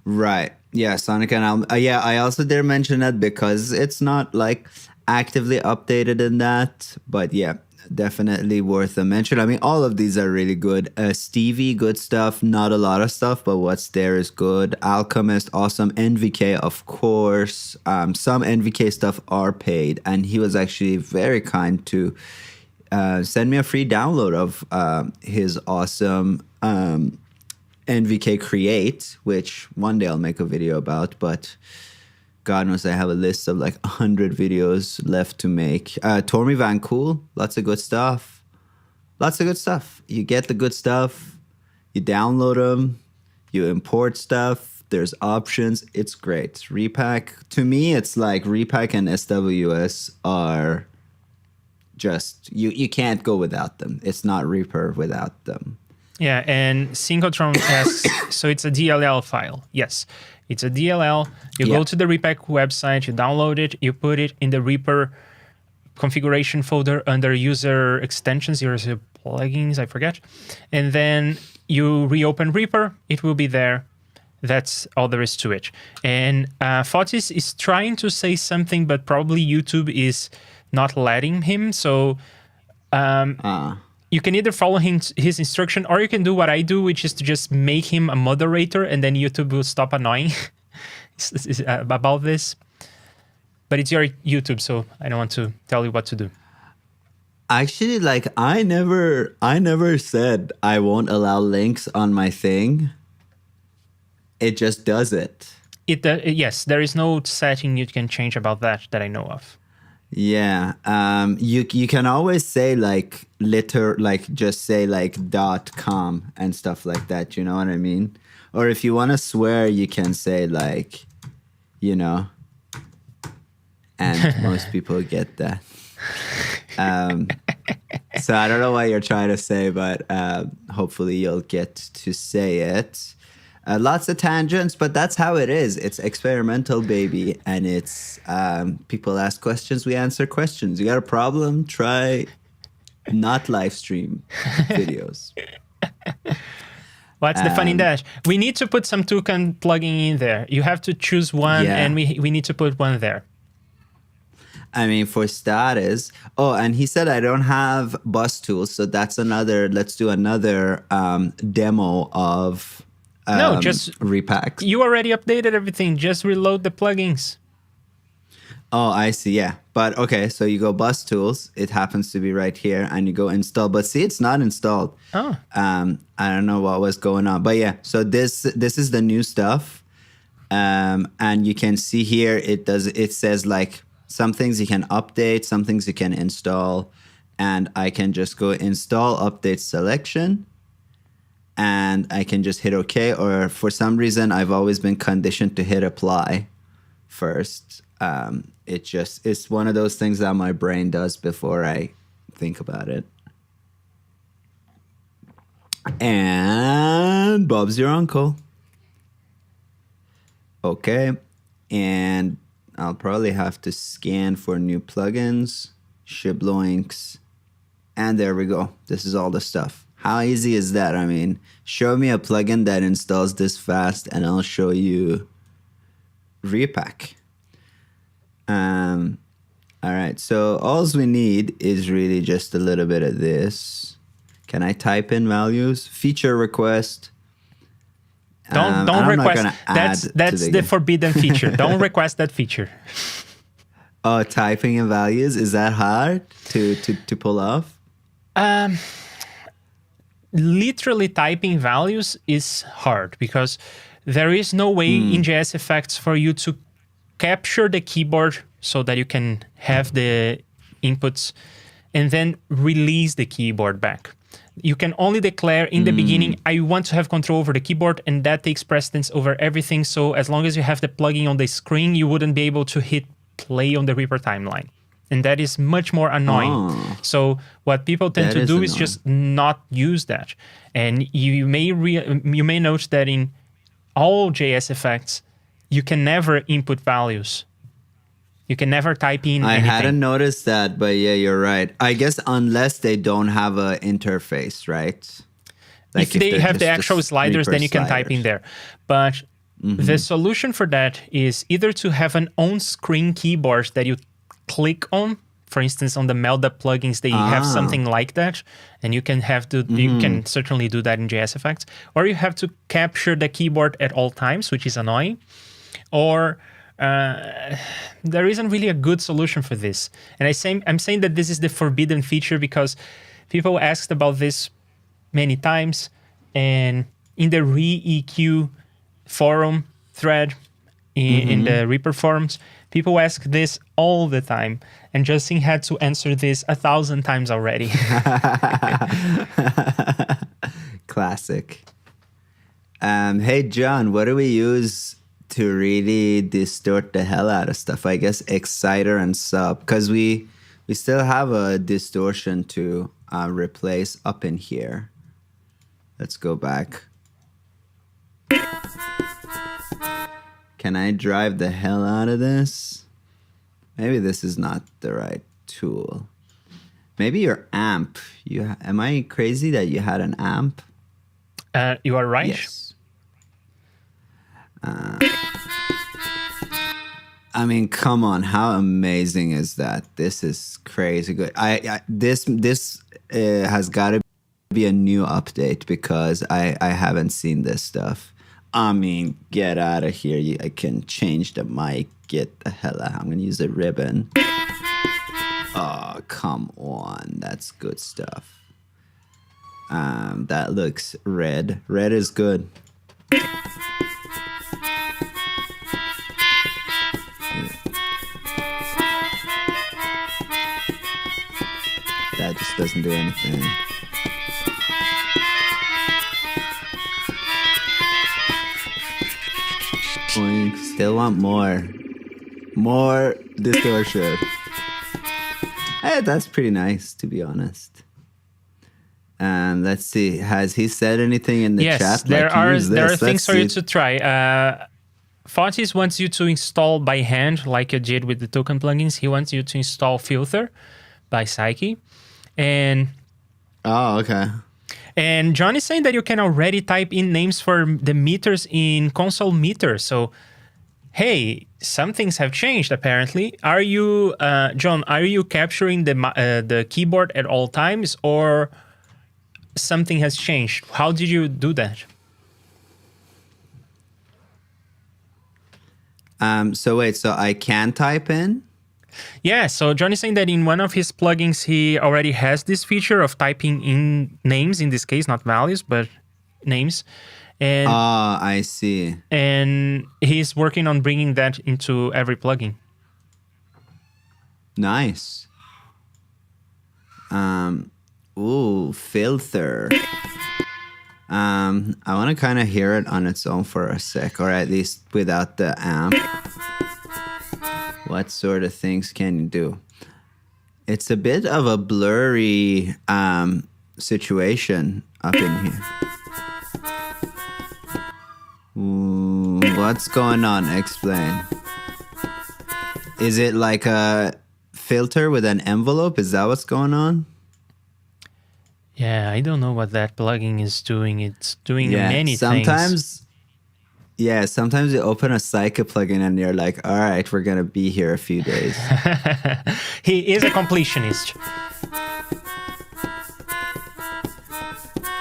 Right. Yeah, Sonic Anomaly. Yeah, I also did mention that because it's not like actively updated in that. But yeah, definitely worth a mention. I mean, all of these are really good. Stevie, good stuff. Not a lot of stuff, but what's there is good. Alchemist, awesome. NVK, of course. Some NVK stuff are paid, and he was actually very kind to send me a free download of his awesome NVK Create, which one day I'll make a video about, but God knows I have a list of like 100 videos left to make. Tormy Van Cool, lots of good stuff. Lots of good stuff. You get the good stuff, you download them, you import stuff, there's options. It's great. Repack, to me, it's like Repack and SWS are just, you can't go without them. It's not Reaper without them. Yeah, and Synchrotron asks, so it's a DLL file. Yes, it's a DLL. You go to the Repack website, you download it, you put it in the Reaper configuration folder under user extensions, user plugins, I forget. And then you reopen Reaper, it will be there. That's all there is to it. And Fotis is trying to say something, but probably YouTube is not letting him. So you can either follow his instruction, or you can do what I do, which is to just make him a moderator, and then YouTube will stop annoying about this. But it's your YouTube, so I don't want to tell you what to do. Actually, like I never said I won't allow links on my thing. It just does it. Yes, there is no setting you can change about that I know of. Yeah, you can always say like just say like .com and stuff like that. You know what I mean? Or if you want to swear, you can say like, you know. And most people get that. So I don't know what you're trying to say, but hopefully you'll get to say it. Lots of tangents, but that's how it is. It's experimental, baby. And it's people ask questions, we answer questions. You got a problem? Try not live stream videos. What's the fun in that? We need to put some Toucan plugin in there. You have to choose one, and we need to put one there. I mean, for status. Oh, and he said I don't have bus tools, so that's another. Let's do another demo of. No, just Repack. You already updated everything. Just reload the plugins. Oh, I see. Yeah. But okay, so you go bus tools. It happens to be right here, and you go install. But see, it's not installed. Oh. I don't know what was going on. But yeah, so this is the new stuff. And you can see here it says like some things you can update, some things you can install, and I can just go install update selection. And I can just hit OK, or for some reason, I've always been conditioned to hit apply first. It's one of those things that my brain does before I think about it. And Bob's your uncle. Okay. And I'll probably have to scan for new plugins, Shibloinks, and there we go. This is all the stuff. How easy is that? I mean, show me a plugin that installs this fast and I'll show you Repack. All right, so all we need is really just a little bit of this. Can I type in values? Feature request. Don't request. That's the forbidden feature. Don't request that feature. Oh, typing in values, is that hard to pull off? Literally typing values is hard because there is no way in JS Effects for you to capture the keyboard so that you can have the inputs and then release the keyboard back. You can only declare in the beginning, I want to have control over the keyboard, and that takes precedence over everything. So as long as you have the plugin on the screen, you wouldn't be able to hit play on the Reaper timeline. And that is much more annoying. Oh, so what people tend to do is just not use that. And you may note that in all JS effects, you can never input values. You can never type in anything. I hadn't noticed that, but yeah, you're right. I guess unless they don't have an interface, right? Like if they have the actual sliders, then you can type in there. But the solution for that is either to have an on-screen keyboard that you click on For instance, on the Melda plugins, they have something like that, and you can you can certainly do that in JS Effects. Or you have to capture the keyboard at all times, which is annoying. Or there isn't really a good solution for this. And I'm saying that this is the forbidden feature because people asked about this many times, and in the re-EQ forum thread, in the Reaper forums, people ask this all the time, and Justin had to answer this 1,000 times already. Classic. Hey, John, what do we use to really distort the hell out of stuff? I guess Exciter and Sub, because we still have a distortion to replace up in here. Let's go back. Can I drive the hell out of this? Maybe this is not the right tool. Maybe your amp. Am I crazy that you had an amp? You are right. Yes. I mean, come on! How amazing is that? This is crazy good. This has got to be a new update because I haven't seen this stuff. I mean, get out of here! I can change the mic. Get the hell out! I'm gonna use a ribbon. Oh, come on! That's good stuff. That looks red. Red is good. That just doesn't do anything. Boink. Still want more. More distortion. Hey, that's pretty nice, to be honest. Let's see. Has he said anything in the chat? Yes, there are things for you to try. Fotis wants you to install by hand, like you did with the token plugins. He wants you to install Filter by Psyche. And okay. And John is saying that you can already type in names for the meters in console meter. So, hey, some things have changed apparently. Are you, John? Are you capturing the keyboard at all times, or something has changed? How did you do that? So wait. So I can type in. Yeah, so John is saying that in one of his plugins, he already has this feature of typing in names, in this case, not values, but names. And I see. And he's working on bringing that into every plugin. Nice. Ooh, Filter. I want to kind of hear it on its own for a sec, or at least without the amp. What sort of things can you do? It's a bit of a blurry situation up in here. Ooh, what's going on? Explain. Is it like a filter with an envelope? Is that what's going on? Yeah, I don't know what that plugin is doing. It's doing many things. Yeah, sometimes you open a Psyche plugin and you're like, all right, we're going to be here a few days. He is a completionist.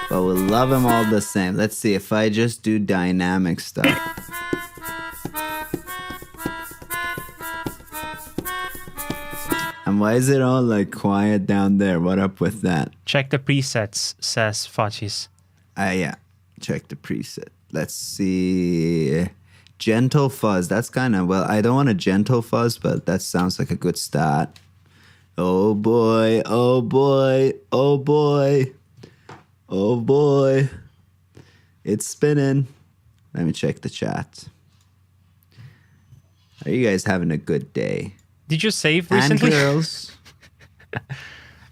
But we'll love him all the same. Let's see if I just do dynamic stuff. And why is it all like quiet down there? What up with that? Check the presets, says Fotis. Yeah, check the preset. Let's see. Gentle fuzz. That's kind of, well, I don't want a gentle fuzz, but that sounds like a good start. Oh boy, oh boy, oh boy. Oh boy. It's spinning. Let me check the chat. Are you guys having a good day? Did you save recently? And girls.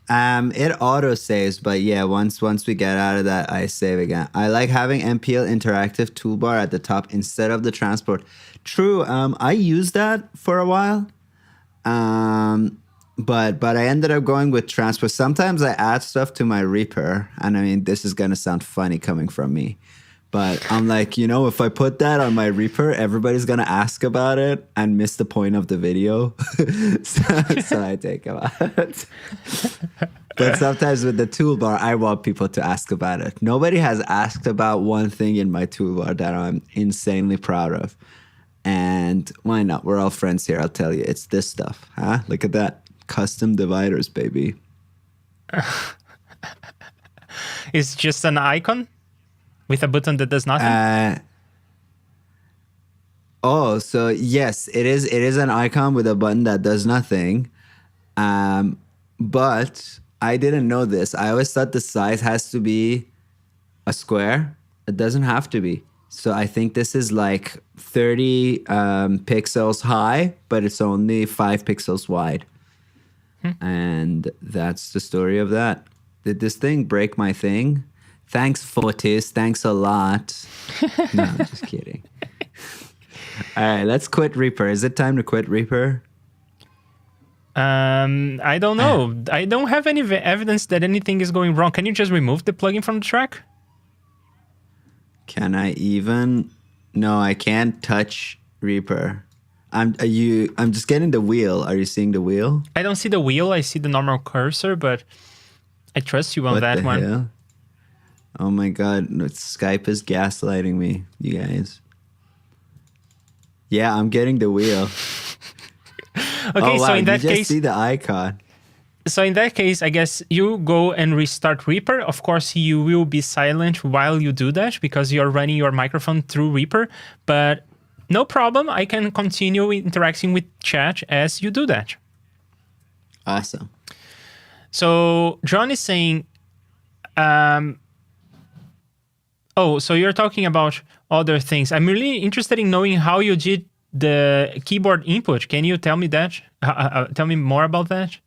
It auto saves, but yeah, once we get out of that, I save again. I like having MPL interactive toolbar at the top instead of the transport. True. I used that for a while. But I ended up going with transport. Sometimes I add stuff to my Reaper, and I mean, this is gonna sound funny coming from me, But I'm like, if I put that on my Reaper, everybody's going to ask about it and miss the point of the video. so I take about it. But sometimes with the toolbar, I want people to ask about it. Nobody has asked about one thing in my toolbar that I'm insanely proud of. And why not? We're all friends here. I'll tell you. It's this stuff. Huh? Look at that. Custom dividers, baby. It's just an icon with a button that does nothing? So yes, it is an icon with a button that does nothing. But I didn't know this. I always thought the size has to be a square. It doesn't have to be. So I think this is like 30 pixels high, but it's only 5 pixels wide. And that's the story of that. Did this thing break my thing? Thanks, Fotis. Thanks a lot. No, I'm just kidding. All right, let's quit Reaper. Is it time to quit Reaper? I don't know. I don't have any evidence that anything is going wrong. Can you just remove the plugin from the track? Can I even? No, I can't touch Reaper. I'm just getting the wheel. Are you seeing the wheel? I don't see the wheel. I see the normal cursor, but I trust you on that one. Hell? Oh my God, Skype is gaslighting me, you guys. Yeah, I'm getting the wheel. Okay, wow, so in that you just case, see the icon. So in that case, I guess you go and restart Reaper. Of course, you will be silent while you do that because you're running your microphone through Reaper. But no problem. I can continue interacting with chat as you do that. Awesome. So John is saying, so you're talking about other things. I'm really interested in knowing how you did the keyboard input. Can you tell me that? Tell me more about that?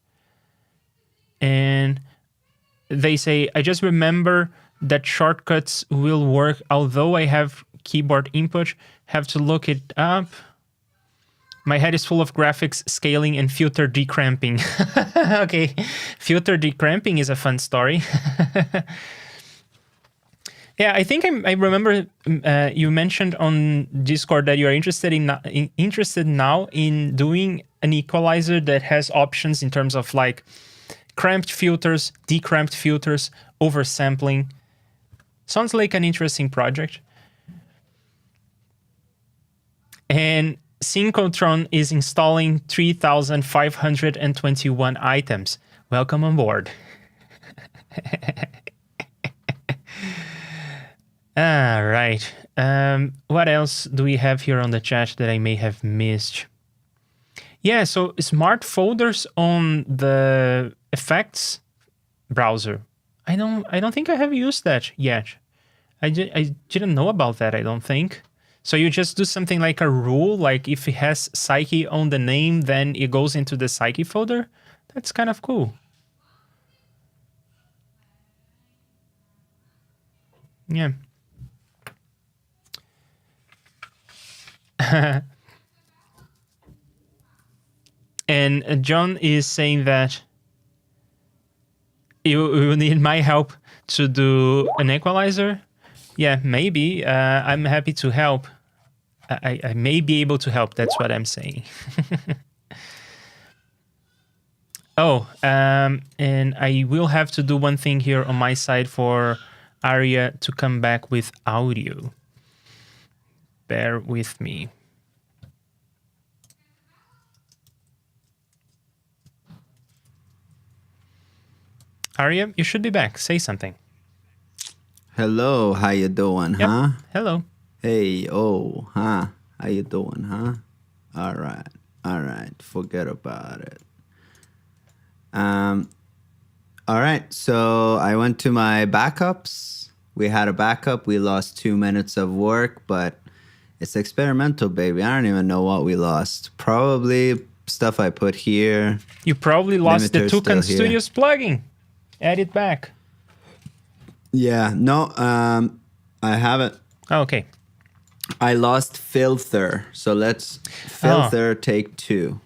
And they say, I just remember that shortcuts will work, although I have keyboard input. Have to look it up. My head is full of graphics, scaling, and filter decramping. Okay, filter decramping is a fun story. Yeah, I think I remember you mentioned on Discord that you are interested now in doing an equalizer that has options in terms of like cramped filters, decramped filters, oversampling. Sounds like an interesting project. And Synchrotron is installing 3,521 items. Welcome on board. All right. What else do we have here on the chat that I may have missed? Yeah, so smart folders on the effects browser. I don't think I have used that yet. I didn't know about that, I don't think. So you just do something like a rule, like if it has Psyche on the name, then it goes into the Psyche folder. That's kind of cool. Yeah. And John is saying that you need my help to do an equalizer. Yeah, maybe. I'm happy to help. I may be able to help. That's what I'm saying. And I will have to do one thing here on my side for Aria to come back with audio. Bear with me. Aria, you should be back. Say something. Hello, how you doing, Yep. huh? Hello. Hey, huh? How you doing, huh? All right. Forget about it. All right. So I went to my backups. We had a backup. We lost 2 minutes of work, but it's experimental, baby. I don't even know what we lost. Probably stuff I put here. You probably lost the Limiter's Toucan still here. Studios plugin. Add it back. Yeah. No. I haven't. Oh, okay. I lost filter. So let's filter take 2.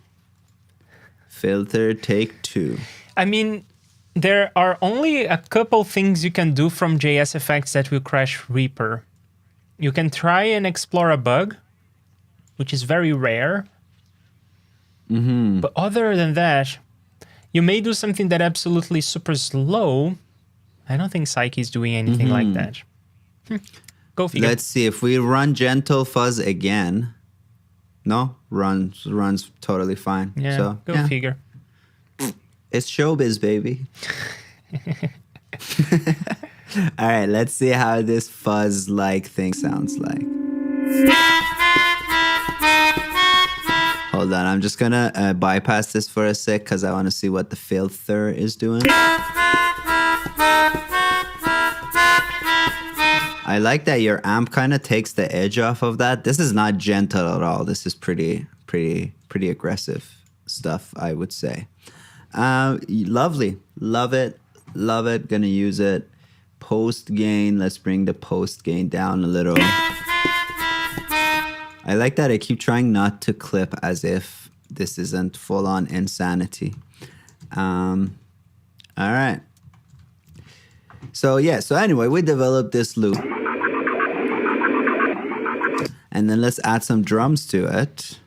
Filter take 2. I mean, there are only a couple things you can do from JS Effects that will crash Reaper. you can try and explore a bug, which is very rare. But other than that, you may do something that absolutely super slow. I don't think Psyche is doing anything like that. Go figure. Let's see if we run Gentle Fuzz again. No, runs totally fine. Yeah, so, go figure. It's showbiz, baby. All right, let's see how this fuzz-like thing sounds like. Hold on, I'm just gonna bypass this for a sec because I want to see what the filter is doing. I like that your amp kind of takes the edge off of that. This is not gentle at all. This is pretty aggressive stuff, I would say. Lovely. Love it. Gonna use it. Post gain. Let's bring the post gain down a little. I like that I keep trying not to clip as if this isn't full on insanity. All right. So anyway, we developed this loop. And then let's add some drums to it.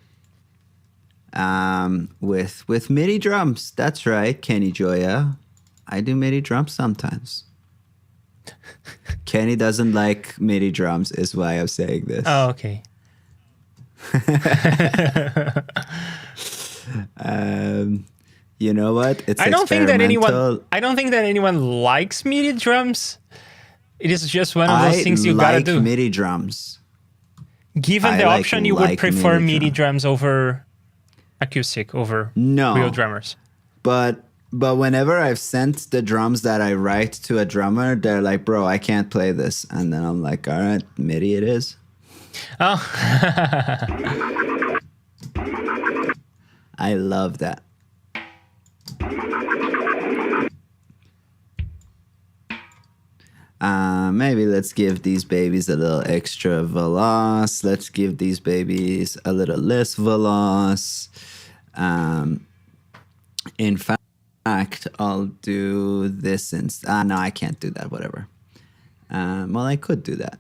With MIDI drums. That's right, Kenny Joya. I do MIDI drums sometimes. Kenny doesn't like MIDI drums is why I'm saying this. Oh, okay. You know what? It's I don't think that anyone likes MIDI drums. It is just one of those things you gotta do. I like MIDI drums. Given the option, you would prefer MIDI drums over acoustic, over real drummers. But whenever I've sent the drums that I write to a drummer, they're like, bro, I can't play this. And then I'm like, all right, MIDI it is. Oh. I love that. Maybe let's give these babies a little extra veloz. Let's give these babies a little less veloz. In fact, I'll do this no, I can't do that, whatever. Well, I could do that.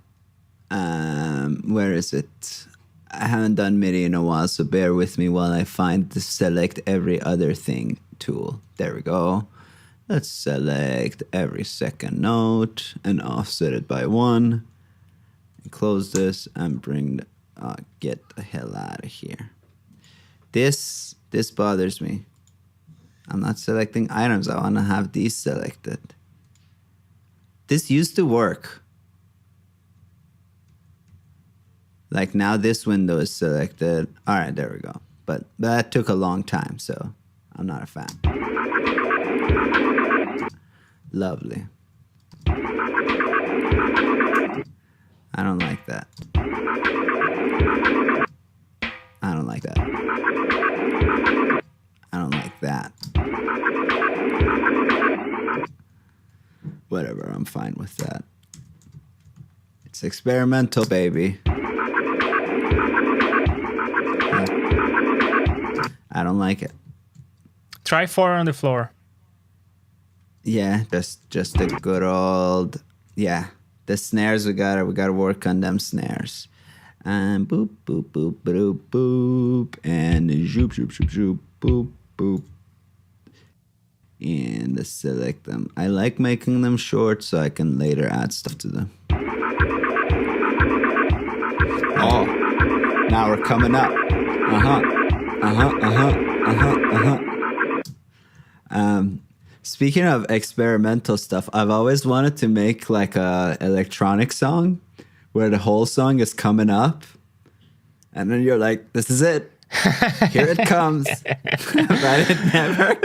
Where is it? I haven't done MIDI in a while, so bear with me while I find the select every other thing tool. There we go. Let's select every second note and offset it by 1. And close this and bring get the hell out of here. This bothers me. I'm not selecting items. I want to have these selected. This used to work. Like now this window is selected. All right, there we go. But that took a long time, so I'm not a fan. Lovely. I don't like that. I don't like that. I don't like that. Whatever, I'm fine with that. It's experimental, baby. I don't like it. Try 4 on the floor. Yeah, that's just a good old, the snares we gotta work on them snares. And boop, boop, boop, boop, boop, and zoop, zoop, zoop, zoop, boop, boop. And select them. I like making them short so I can later add stuff to them. Oh, now we're coming up. Speaking of experimental stuff, I've always wanted to make like a electronic song where the whole song is coming up and then you're like, this is it. Here it comes. But it never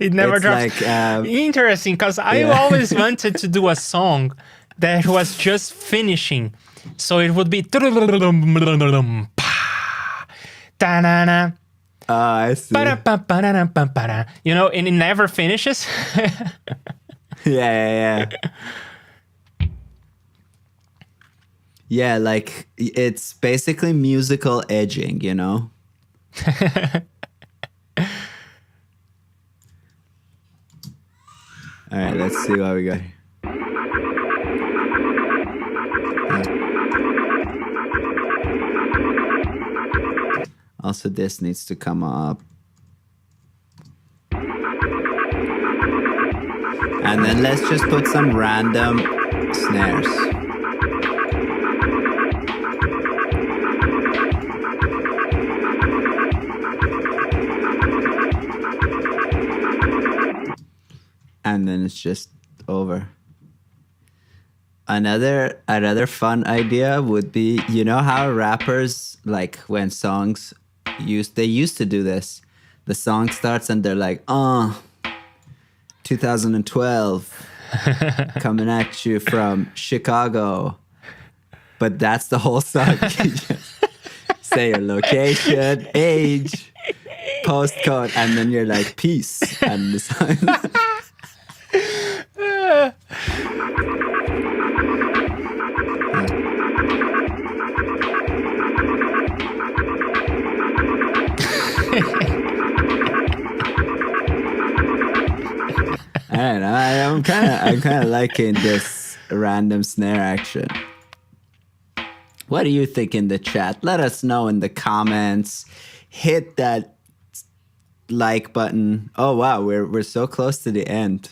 It never it's drops. Like, interesting, because I always wanted to do a song that was just finishing. So it would be ta-na-na. I see. You know, and it never finishes. Yeah. Yeah, like it's basically musical edging, you know? All right, let's see what we got here. Also, this needs to come up. And then let's just put some random snares. And then it's just over. Another fun idea would be, you know how rappers, like when songs they used to do this. The song starts and they're like, 2012, coming at you from Chicago. But that's the whole song. You just say your location, age, postcode, and then you're like, peace. And the song. I don't know. I'm kind of liking this random snare action. What do you think in the chat? Let us know in the comments. Hit that like button. Oh wow, we're so close to the end.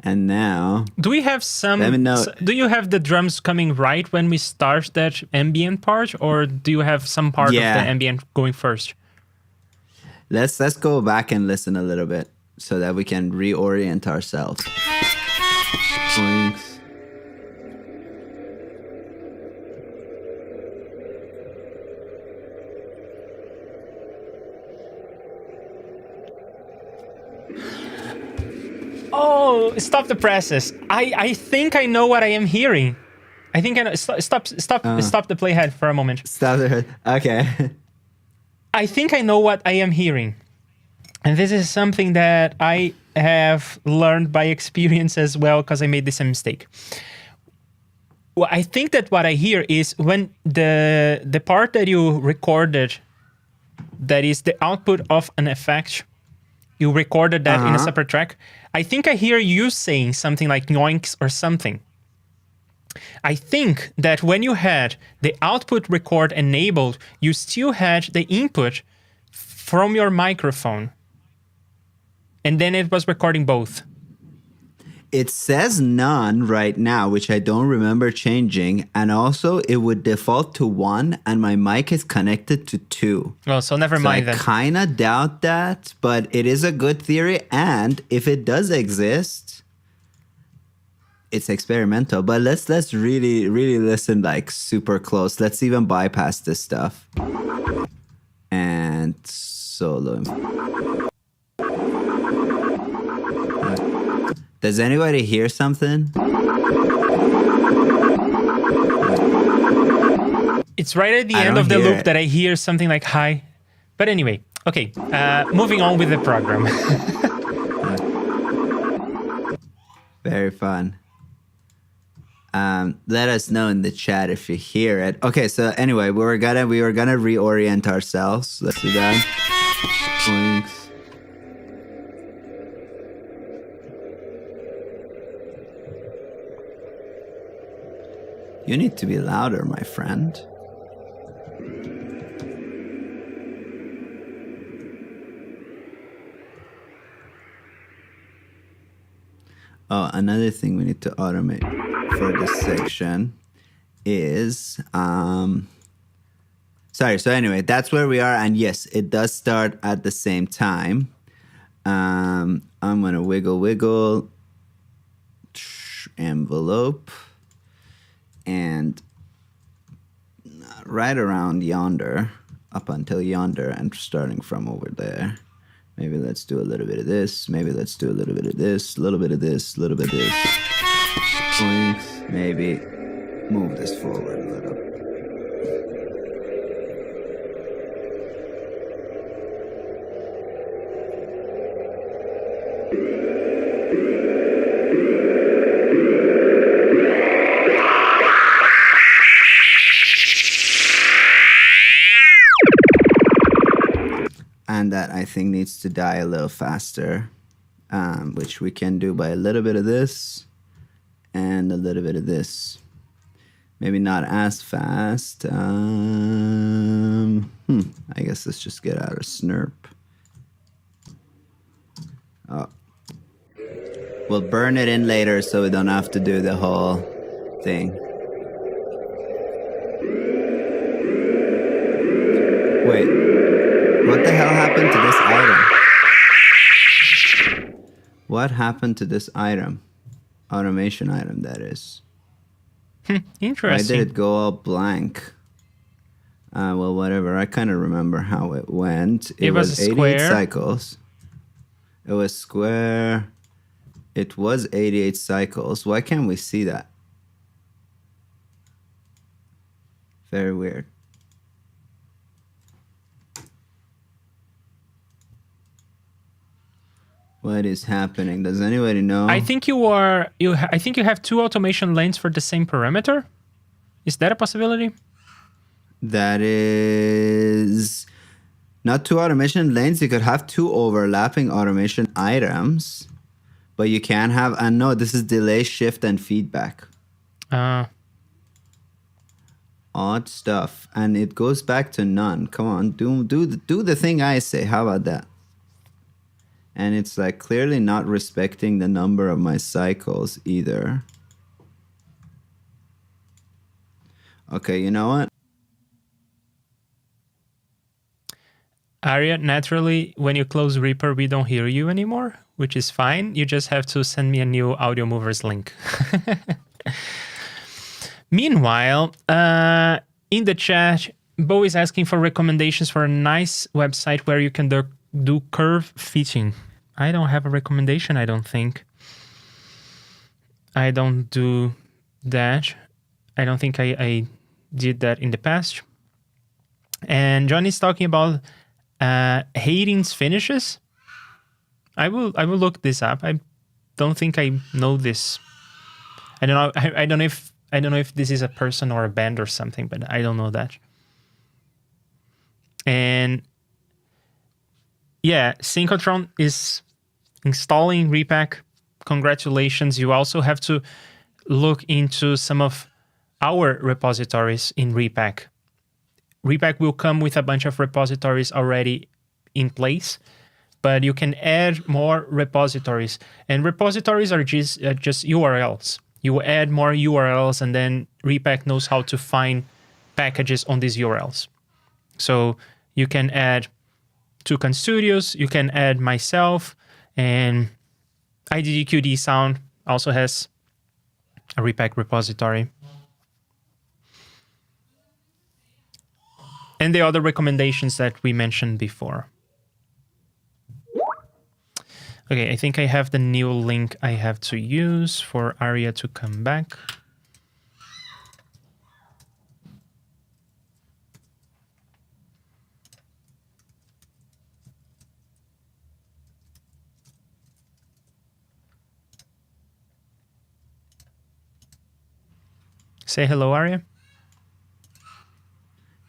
And now, do we have some? Let me know. Do you have the drums coming right when we start that ambient part, or do you have some part of the ambient going first? Let's go back and listen a little bit so that we can reorient ourselves. Thanks. Oh, stop the presses. I think I know what I am hearing. I think I know. Stop the playhead for a moment. Stop the okay. I think I know what I am hearing. And this is something that I have learned by experience as well, because I made the same mistake. Well, I think that what I hear is when the part that you recorded, that is the output of an effect, you recorded that in a separate track. I think I hear you saying something like yoinks or something. I think that when you had the output record enabled, you still had the input from your microphone. And then it was recording both. It says none right now, which I don't remember changing. And also it would default to 1 and my mic is connected to 2. Well, so never mind then. I kind of doubt that, but it is a good theory. And if it does exist, it's experimental. But let's really, really listen like super close. Let's even bypass this stuff. And solo. Does anybody hear something? It's right at the end of the loop that I hear something like hi. But anyway, okay, moving on with the program. Very fun. Let us know in the chat if you hear it. Okay, so anyway, we were gonna reorient ourselves. Let's do that. Thanks. You need to be louder, my friend. Oh, another thing we need to automate for this section is sorry, so anyway, that's where we are, and yes, it does start at the same time. I'm gonna wiggle envelope. And right around yonder, up until yonder, and starting from over there. Maybe let's do a little bit of this. Maybe let's do a little bit of this, a little bit of this, a little bit of this. Maybe move this forward a little. And that I think needs to die a little faster, which we can do by a little bit of this and a little bit of this. Maybe not as fast. I guess let's just get out of Snurp. Oh. We'll burn it in later so we don't have to do the whole thing. Wait. What the hell happened to this item? What happened to this item? Automation item, that is. Interesting. Why did it go all blank? Well, whatever. I kind of remember how it went. It was 88 square. cycles. It was square. It was 88 cycles. Why can't we see that? Very weird. What is happening? Does anybody know? I think I think you have two automation lanes for the same parameter. Is that a possibility? That is not two automation lanes. You could have two overlapping automation items, but you can have. And no, this is delay, shift, and feedback. Odd stuff, and it goes back to none. Come on, do the thing I say. How about that? And it's like clearly not respecting the number of my cycles either. Okay, you know what? Aria, naturally, when you close Reaper, we don't hear you anymore, which is fine. You just have to send me a new Audio Movers link. Meanwhile, in the chat, Bo is asking for recommendations for a nice website where you can do curve fitting. I don't have a recommendation, I don't think. I don't do that. I don't think I did that in the past. And John is talking about Hayden's finishes. I will look this up. I don't think I know this. I don't know. I don't know if this is a person or a band or something, but I don't know that. And yeah, Synchrotron is installing Repack. Congratulations. You also have to look into some of our repositories in Repack. Repack will come with a bunch of repositories already in place, but you can add more repositories. And repositories are just URLs. You add more URLs, and then Repack knows how to find packages on these URLs. So you can add Toucan Studios, you can add myself, and IDDQD Sound also has a Repack repository. And the other recommendations that we mentioned before. Okay, I think I have the new link I have to use for Aria to come back. Say hello, Aria.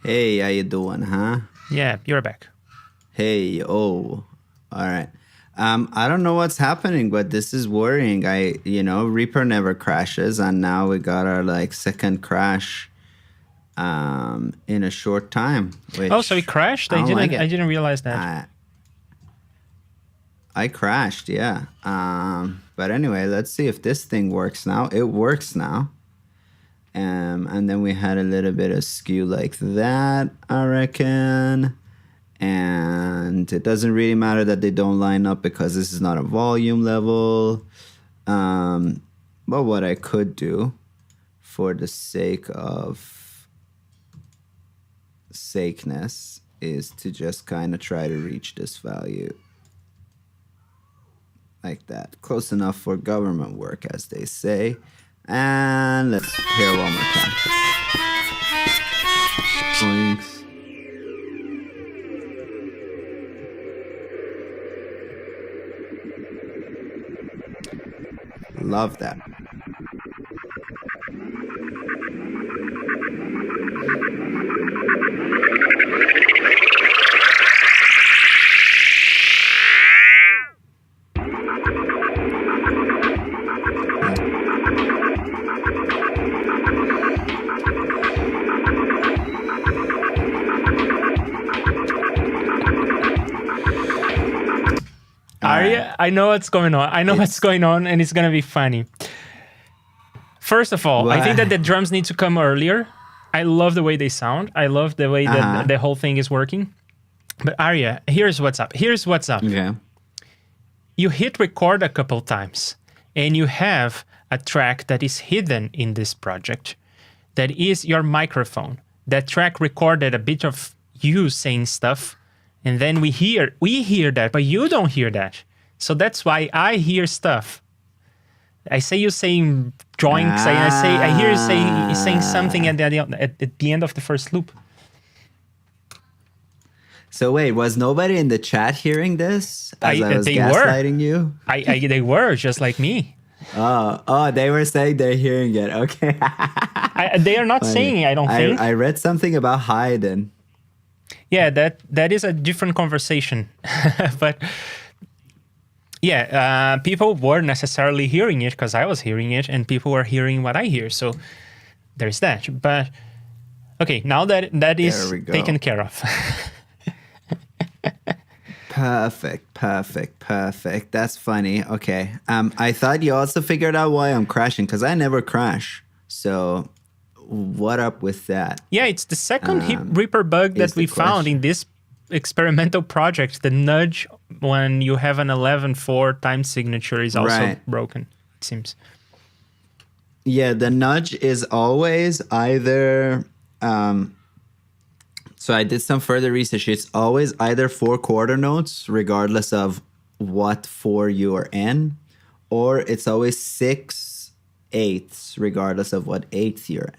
Hey, how you doing, huh? Yeah, you're back. Hey, oh, all right. I don't know what's happening, but this is worrying. Reaper never crashes, and now we got our second crash in a short time. Oh, so it crashed? I didn't realize that. I crashed, yeah. But anyway, let's see if this thing works now. It works now. And then we had a little bit of skew like that, I reckon. And it doesn't really matter that they don't line up because this is not a volume level. But what I could do for the sake of sakeness is to just kind of try to reach this value like that. Close enough for government work, as they say. And let's hear one more time. Thanks. Love that. Arya, I know what's going on. I know what's going on, and it's gonna be funny. First of all, I think that the drums need to come earlier. I love the way they sound. I love the way that the whole thing is working. But Arya, here's what's up. Okay. You hit record a couple times, and you have a track that is hidden in this project. That is your microphone. That track recorded a bit of you saying stuff, and then we hear that, but you don't hear that. So that's why I hear stuff. I say you saying drawings. I hear you saying something at the end of the first loop. So wait, was nobody in the chat hearing this as I was gaslighting you? They were just like me. Oh, they were saying they're hearing it. Okay. They are not saying. I don't think. I read something about Haydn. Yeah, that is a different conversation, but. Yeah, people weren't necessarily hearing it because I was hearing it, and people were hearing what I hear. So there's that. But okay, now that is taken care of. Perfect. That's funny. Okay. I thought you also figured out why I'm crashing because I never crash. So what up with that? Yeah, it's the second Hip Reaper bug that we found in this experimental project. The nudge when you have an 11/4 time signature is also broken, it seems. Yeah, the nudge is always either so I did some further research. It's always either 4 quarter notes regardless of what 4 you are in, or it's always 6/8 regardless of what 8th you're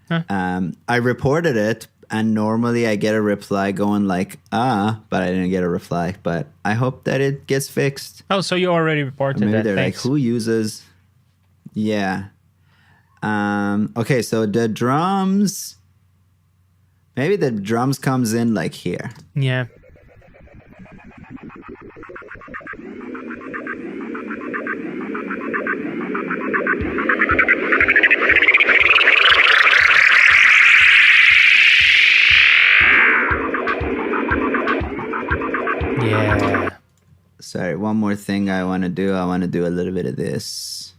in. I reported it. And normally I get a reply going like, but I didn't get a reply. But I hope that it gets fixed. Oh, so you already reported maybe that. They're Thanks. like, who uses? Yeah. Okay, so the drums. Maybe the drums comes in like here. Yeah. Yeah. Sorry, one more thing I want to do. I want to do a little bit of this.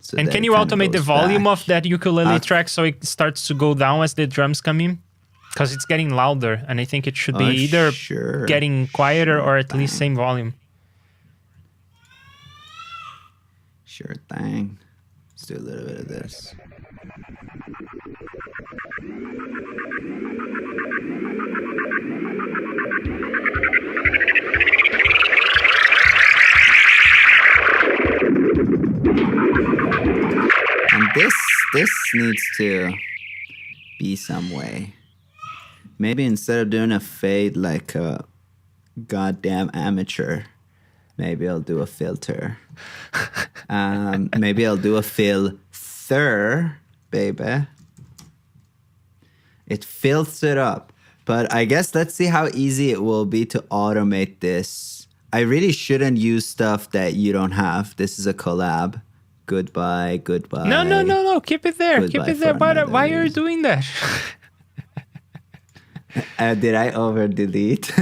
So and can you automate the volume of that ukulele track so it starts to go down as the drums come in? Because it's getting louder, and I think it should be either getting quieter or at least same volume. Sure thing. Let's do a little bit of this. And this needs to be some way. Maybe instead of doing a fade like a goddamn amateur, maybe I'll do a filter. Maybe I'll do a filter, baby. It fills it up. But I guess let's see how easy it will be to automate this. I really shouldn't use stuff that you don't have. This is a collab. Goodbye. No. Keep it there. Keep it there. Why are you doing that? Did I over delete?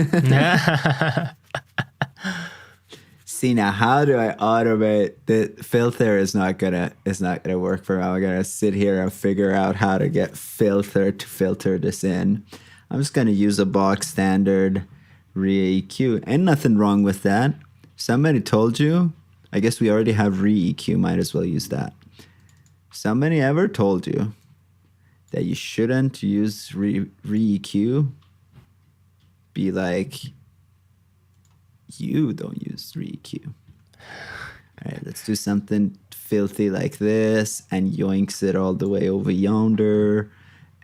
See, now how do I automate the filter? Is not gonna work for me. I'm gonna sit here and figure out how to get filter to filter this in. I'm just gonna use a box standard re-EQ. Ain't nothing wrong with that. Somebody told you. I guess we already have re-EQ. Might as well use that. Somebody ever told you that you shouldn't use re-EQ? Be like, you don't use re-EQ. All right, let's do something filthy like this and yoinks it all the way over yonder.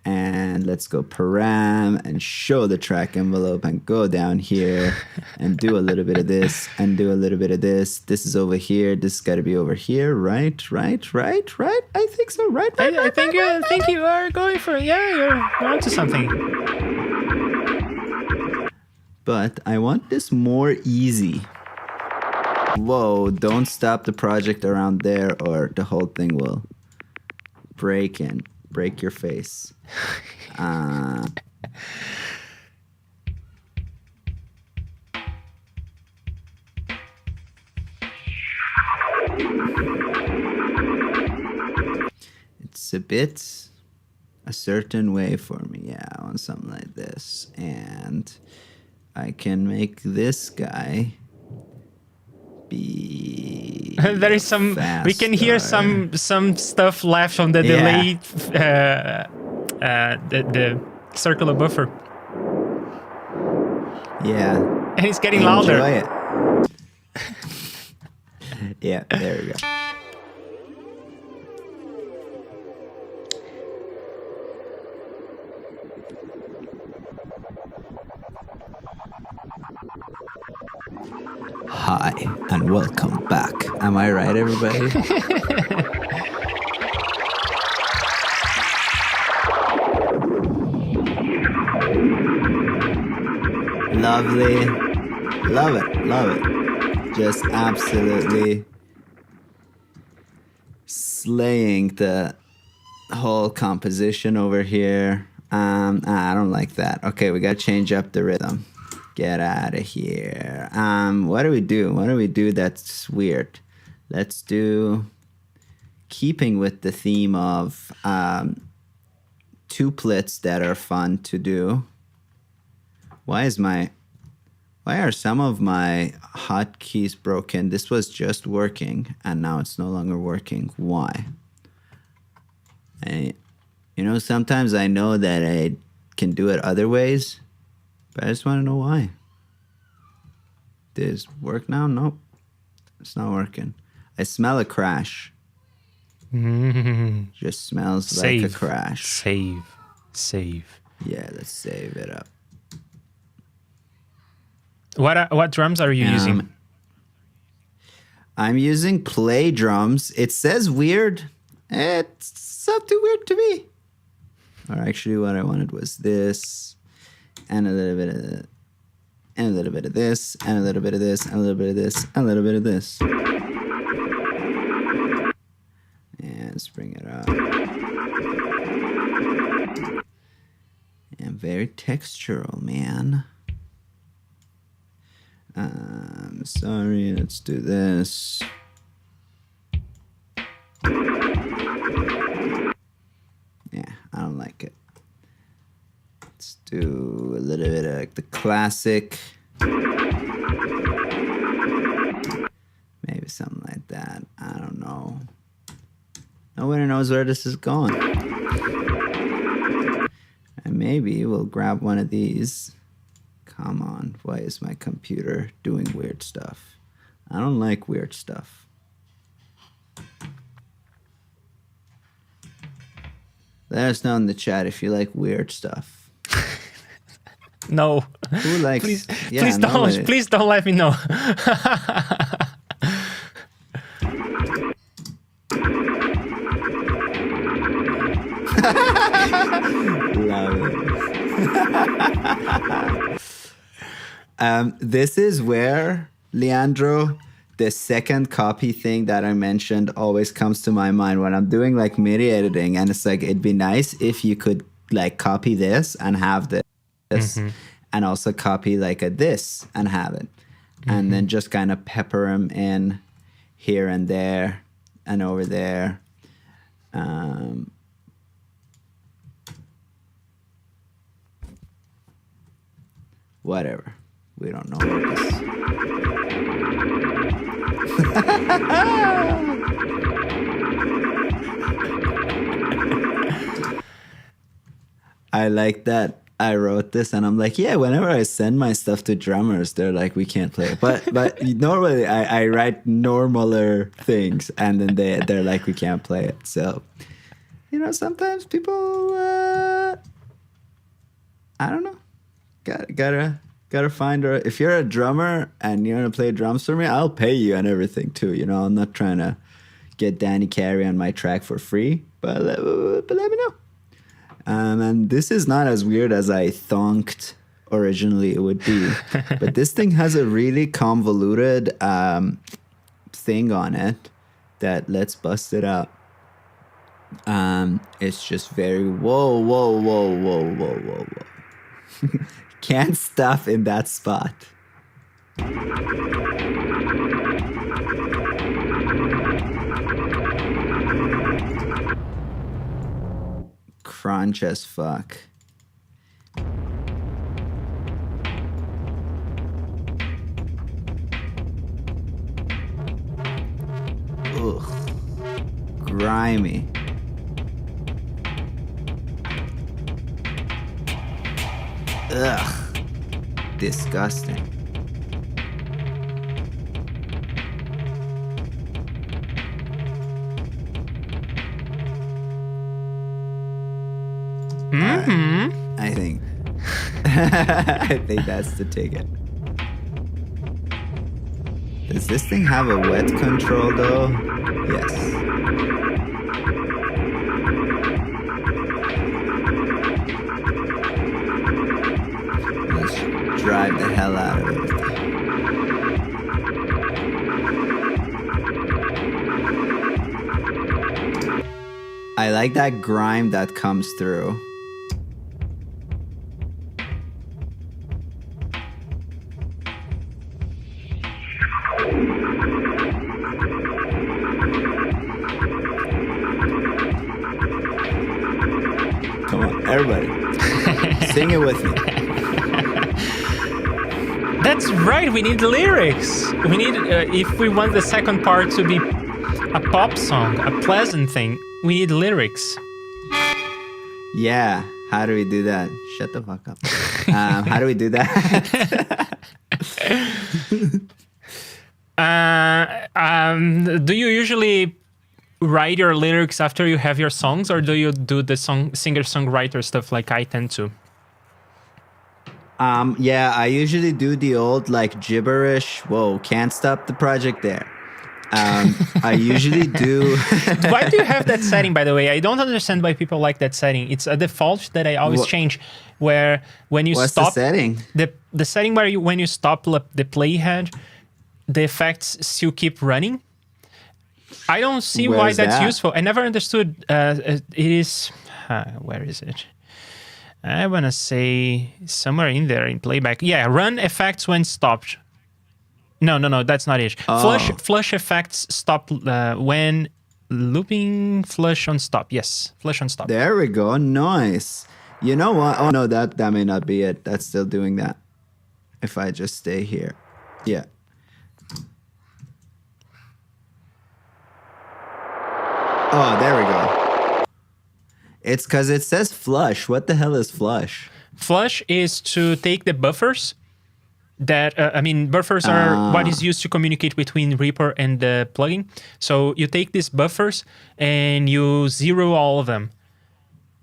And let's go param and show the track envelope and go down here and do a little bit of this and do a little bit of this. This is over here. This has got to be over here. Right. I think so. Right. I think you are going for it. Yeah, you're onto something. But I want this more easy. Whoa, don't stop the project around there or the whole thing will break your face. it's a bit a certain way for me. Yeah, I want something like this. And I can make this guy be There is some. We can hear some stuff left on the delay. The circular buffer. Yeah. And it's getting Enjoy louder. it. Yeah, there we go. Hi, and welcome back. Am I right, everybody? Lovely. Love it. Love it. Just absolutely slaying the whole composition over here. I don't like that. Okay, we gotta change up the rhythm. Get out of here. What do we do? What do we do that's weird? Let's do, keeping with the theme of tuplets that are fun to do. Why are some of my hotkeys broken? This was just working, and now it's no longer working. Why? Sometimes I know that I can do it other ways, but I just want to know why. Does it work now? Nope. It's not working. I smell a crash. Just smells like a crash. Save. Yeah, let's save it up. What drums are you using? I'm using play drums. It says weird. It's not too weird to me. Or actually, what I wanted was this, and a little bit of that, and a little bit of this, and a little bit of this, and a little bit of this, and a little bit of this. And let's bring it up. And very textural, man. Sorry, let's do this. Yeah, I don't like it. Let's do a little bit of like the classic. Maybe something like that. I don't know. Nobody knows where this is going. And maybe we'll grab one of these. Come on, why is my computer doing weird stuff? I don't like weird stuff. Let us know in the chat if you like weird stuff. No. Who likes? Please don't let me know. Love it. This is where, Leandro, the second copy thing that I mentioned always comes to my mind when I'm doing like MIDI editing, and it's like, it'd be nice if you could like copy this and have this, and also copy like a this and have it, and then just kind of pepper them in here and there and over there. Whatever. We don't know what this is. I like that I wrote this and I'm like, yeah, whenever I send my stuff to drummers, they're like, we can't play it. But normally I write normaler things and then they're like, we can't play it. So, sometimes people, I don't know. Gotta find her. If you're a drummer and you want to play drums for me, I'll pay you and everything too. I'm not trying to get Danny Carey on my track for free, but let me know. And this is not as weird as I thought originally it would be, but this thing has a really convoluted thing on it that let's bust it out. It's just very whoa. Can't stop in that spot. crunch as fuck. Ugh. Grimy. Ugh. Disgusting. I think I think that's the ticket. Does this thing have a wet control though? Yes. Let's drive the hell out of it. I like that grime that comes through. Come on, everybody. Sing it with me. That's right, we need the lyrics. We need, if we want the second part to be a pop song, a pleasant thing, we need lyrics. Yeah, how do we do that? Shut the fuck up. How do we do that? Do you usually write your lyrics after you have your songs, or do you do the singer-songwriter stuff like I tend to? Yeah, I usually do the old like gibberish. Whoa, can't stop the project there. I usually do. Why do you have that setting, by the way? I don't understand why people like that setting. It's a default that I always change, where when you What's stop the setting? The setting where when you stop the playhead, the effects still keep running. I don't see why that's useful. I never understood. It is where is it? I want to say somewhere in there in playback. Yeah, run effects when stopped. No, that's not it. Oh. Flush effects stop when looping flush on stop. Yes, flush on stop. There we go. Nice. You know what? Oh no, that may not be it. That's still doing that. If I just stay here. Yeah. Oh, there we go. It's because it says flush. What the hell is flush? Flush is to take the buffers that, buffers are what is used to communicate between Reaper and the plugin. So you take these buffers and you zero all of them.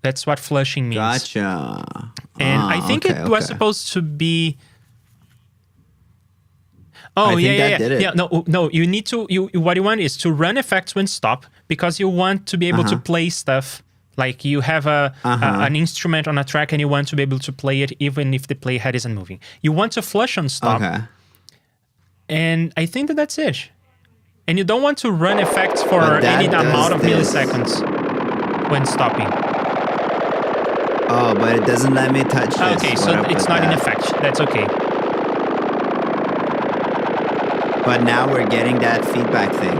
That's what flushing means. Gotcha. And I think it was supposed to be... Oh, yeah. Did it. Yeah, no. You need to. What you want is to run effects when stop, because you want to be able to play stuff. Like you have an instrument on a track and you want to be able to play it even if the playhead isn't moving. You want to flush on stop. Okay. And I think that's it. And you don't want to run effects for any amount of milliseconds when stopping. Oh, but it doesn't let me touch this. Okay, so it's not in effect. That's okay. But now we're getting that feedback thing.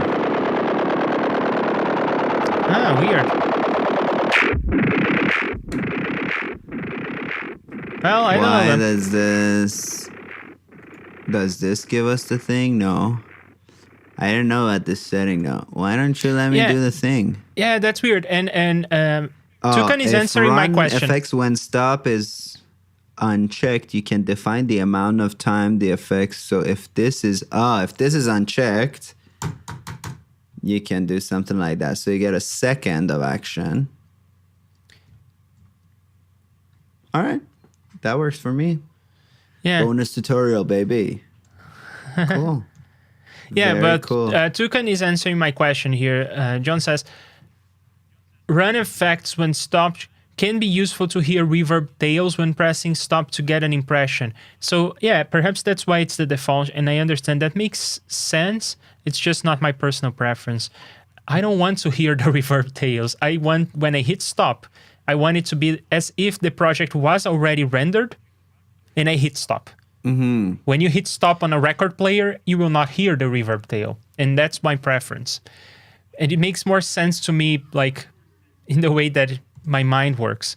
Ah, weird. Well, I don't know. Why does this give us the thing? No. I don't know about this setting though. Why don't you let me do the thing? Yeah, that's weird. And Tukan is answering my question. Effects when stop is unchecked, you can define the amount of time the effects. So if this is unchecked, you can do something like that. So you get a second of action. All right, that works for me. Yeah. Bonus tutorial, baby. Cool. Yeah, Very but cool. Tukan is answering my question here. John says, run effects when stopped can be useful to hear reverb tails when pressing stop to get an impression. So yeah, perhaps that's why it's the default, and I understand that makes sense. It's just not my personal preference. I don't want to hear the reverb tails. I want, when I hit stop, I want it to be as if the project was already rendered and I hit stop. Mm-hmm. When you hit stop on a record player, you will not hear the reverb tail, and that's my preference. And it makes more sense to me, like in the way that my mind works.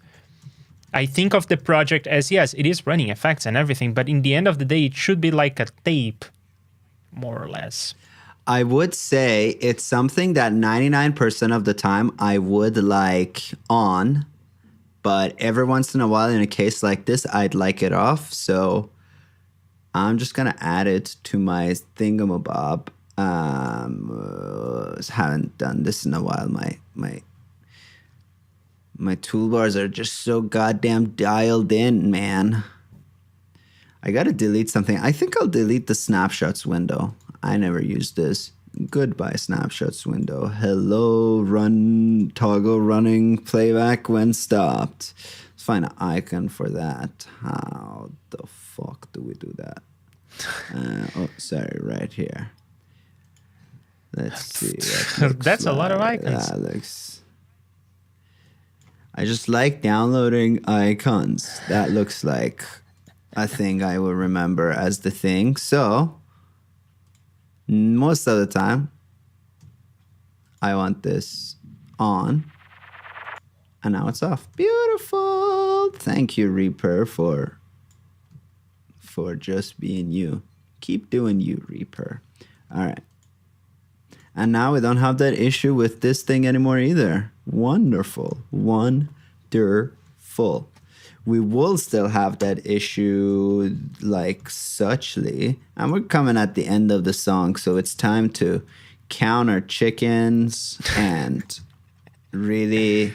I think of the project as, yes, it is running effects and everything, but in the end of the day, it should be like a tape, more or less. I would say it's something that 99% of the time I would like on, but every once in a while in a case like this, I'd like it off. So I'm just going to add it to my thingamabob. Haven't done this in a while. My toolbars are just so goddamn dialed in, man. I gotta delete something. I think I'll delete the snapshots window. I never used this. Goodbye, snapshots window. Hello, run, toggle running, playback when stopped. Let's find an icon for that. How the fuck do we do that? Oh, sorry, right here. Let's see. That's a lot of icons. That looks... I just like downloading icons. That looks like a thing I will remember as the thing. So most of the time, I want this on. And now it's off. Beautiful. Thank you, Reaper, for just being you. Keep doing you, Reaper. All right. And now we don't have that issue with this thing anymore either. Wonderful. Wonderful. We will still have that issue like suchly. And we're coming at the end of the song, so it's time to count our chickens and really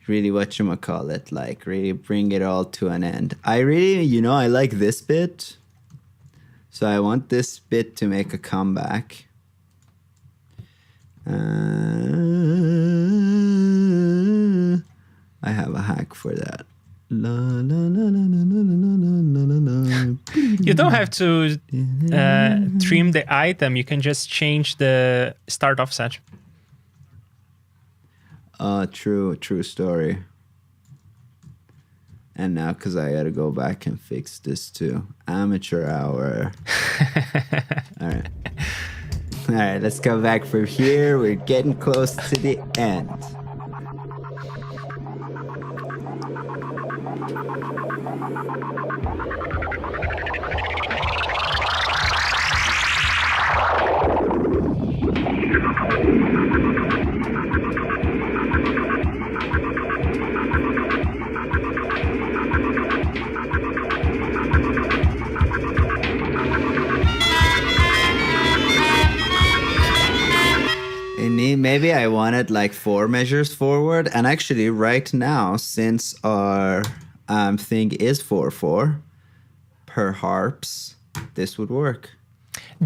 whatchamacallit, like really bring it all to an end. I really, I like this bit. So I want this bit to make a comeback. I have a hack for that. La, la, la, la, la, la, la, la. You don't have to trim the item. You can just change the start offset. True story. And now, because I got to go back and fix this too. Amateur hour. All right. All right, let's go back from here. We're getting close to the end. Maybe I wanted like 4 measures forward, and actually right now, since our thing is 4/4 per harps, this would work.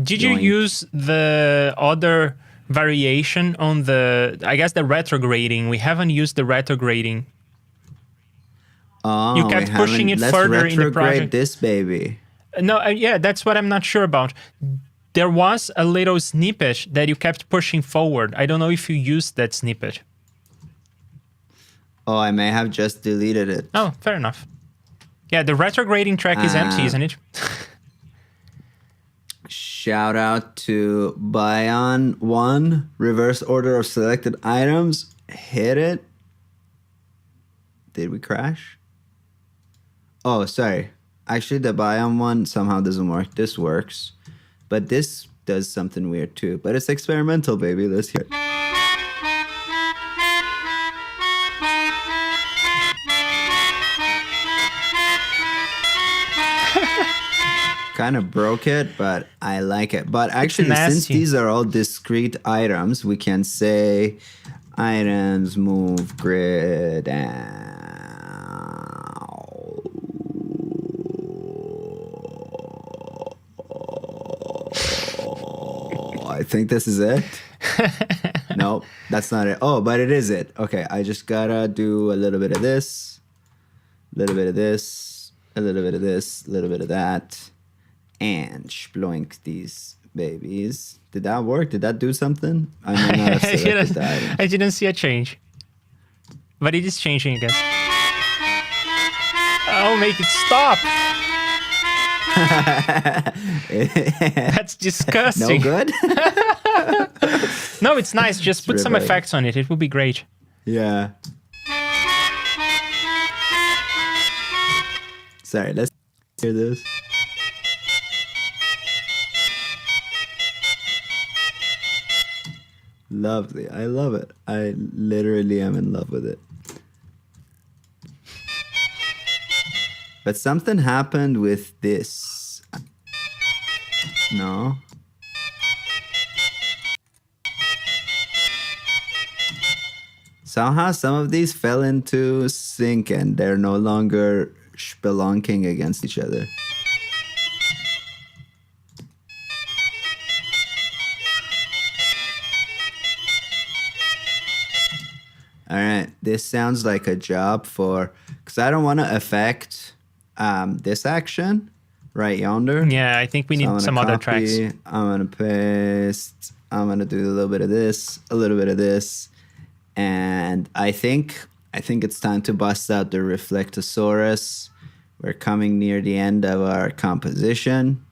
Did you use the other variation on I guess the retrograding? We haven't used the retrograding. Oh, you kept pushing it further in the project. Let's retrograde this baby. No, yeah, that's what I'm not sure about. There was a little snippet that you kept pushing forward. I don't know if you used that snippet. Oh, I may have just deleted it. Oh, fair enough. Yeah, the retrograding track is empty, isn't it? Shout out to Bion1, reverse order of selected items. Hit it. Did we crash? Oh, sorry. Actually, the Bion one somehow doesn't work. This works. But this does something weird too. But it's experimental, baby. Let's hear it. Kind of broke it, but I like it. But actually, since these are all discrete items, we can say items move grid and I think this is it. No, that's not it. Oh, but it is it. Okay, I just gotta do a little bit of this, a little bit of this, a little bit of this, a little bit of that, and sploink these babies. Did that work? Did that do something? I may not have selected that. I didn't see a change. But it is changing, I guess. Oh, make it stop! That's disgusting. No good? No, it's nice. Just put some effects on it. It would be great. Yeah. Sorry, let's hear this. Lovely. I love it. I literally am in love with it. But something happened with this. No. Somehow some of these fell into sync and they're no longer spelunking against each other. All right, this sounds like a job for, because I don't want to affect this action right yonder. Yeah, I think we need some other tracks. I'm going to paste. I'm going to do a little bit of this, a little bit of this. And I think it's time to bust out the Reflectosaurus. We're coming near the end of our composition.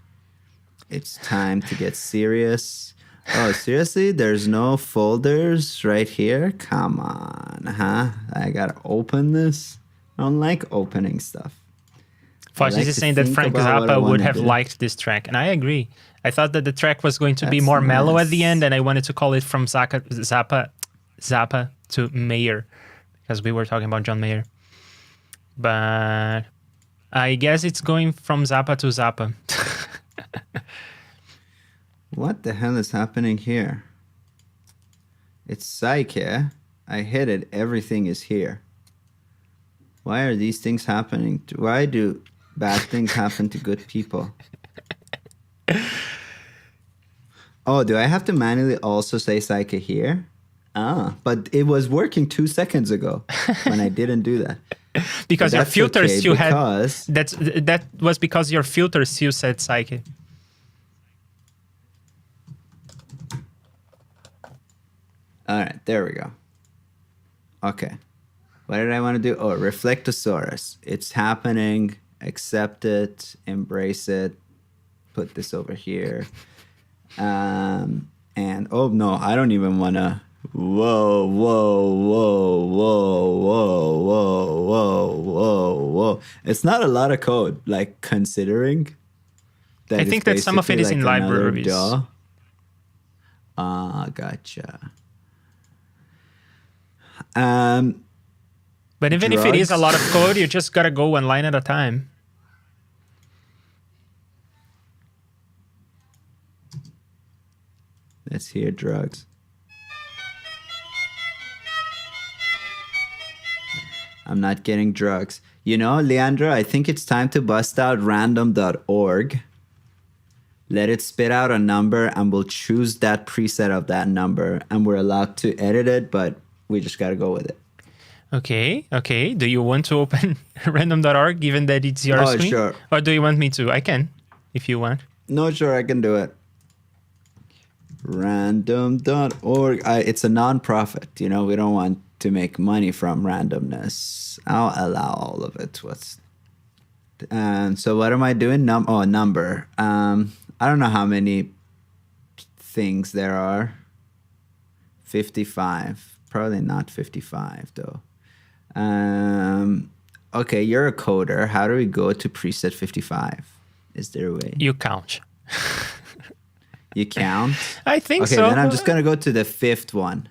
It's time to get serious. Oh, seriously? There's no folders right here? Come on, huh? I gotta open this? I don't like opening stuff. Fosh is saying that Frank Zappa would have liked this track, and I agree. I thought that the track was going to be more mellow at the end, and I wanted to call it from Zappa to Mayer, because we were talking about John Mayer. But I guess it's going from Zappa to Zappa. What the hell is happening here? It's Psyche. I hit it. Everything is here. Why are these things happening? Why do bad things happen to good people? Oh, do I have to manually also say Psyche here? Ah, but it was working 2 seconds ago when I didn't do that. Because your filter okay, still because... had... That was because your filter still said Psyche. All right, there we go. Okay. What did I want to do? Oh, Reflectosaurus. It's happening. Accept it. Embrace it. Put this over here. And, oh, no, I don't even want to... Whoa, whoa, whoa, whoa, whoa, whoa, whoa, whoa, whoa. It's not a lot of code, like, considering that I think that some of it is in libraries. Ah, gotcha. But even if it is a lot of code, you just gotta go one line at a time. Let's hear drugs. I'm not getting drugs. You know, Leandro, I think it's time to bust out random.org. Let it spit out a number and we'll choose that preset of that number. And we're allowed to edit it, but we just got to go with it. Okay. Do you want to open random.org given that it's your screen? Sure. Or do you want me to? I can, if you want. No, sure, I can do it. Random.org. It's a non-profit. You know, we don't want to make money from randomness. I'll allow all of it. So what am I doing? Number. I don't know how many things there are. 55. Probably not 55 though. Okay, you're a coder. How do we go to preset 55? Is there a way? You count. You count? I think so. Okay, then I'm just going to go to the fifth one.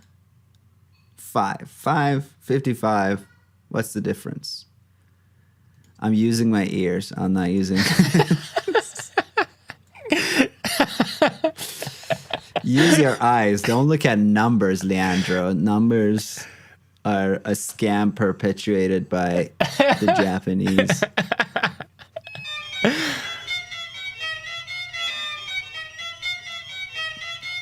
55. What's the difference? I'm using my ears. I'm not using... Use your eyes. Don't look at numbers, Leandro. Numbers are a scam perpetuated by the Japanese.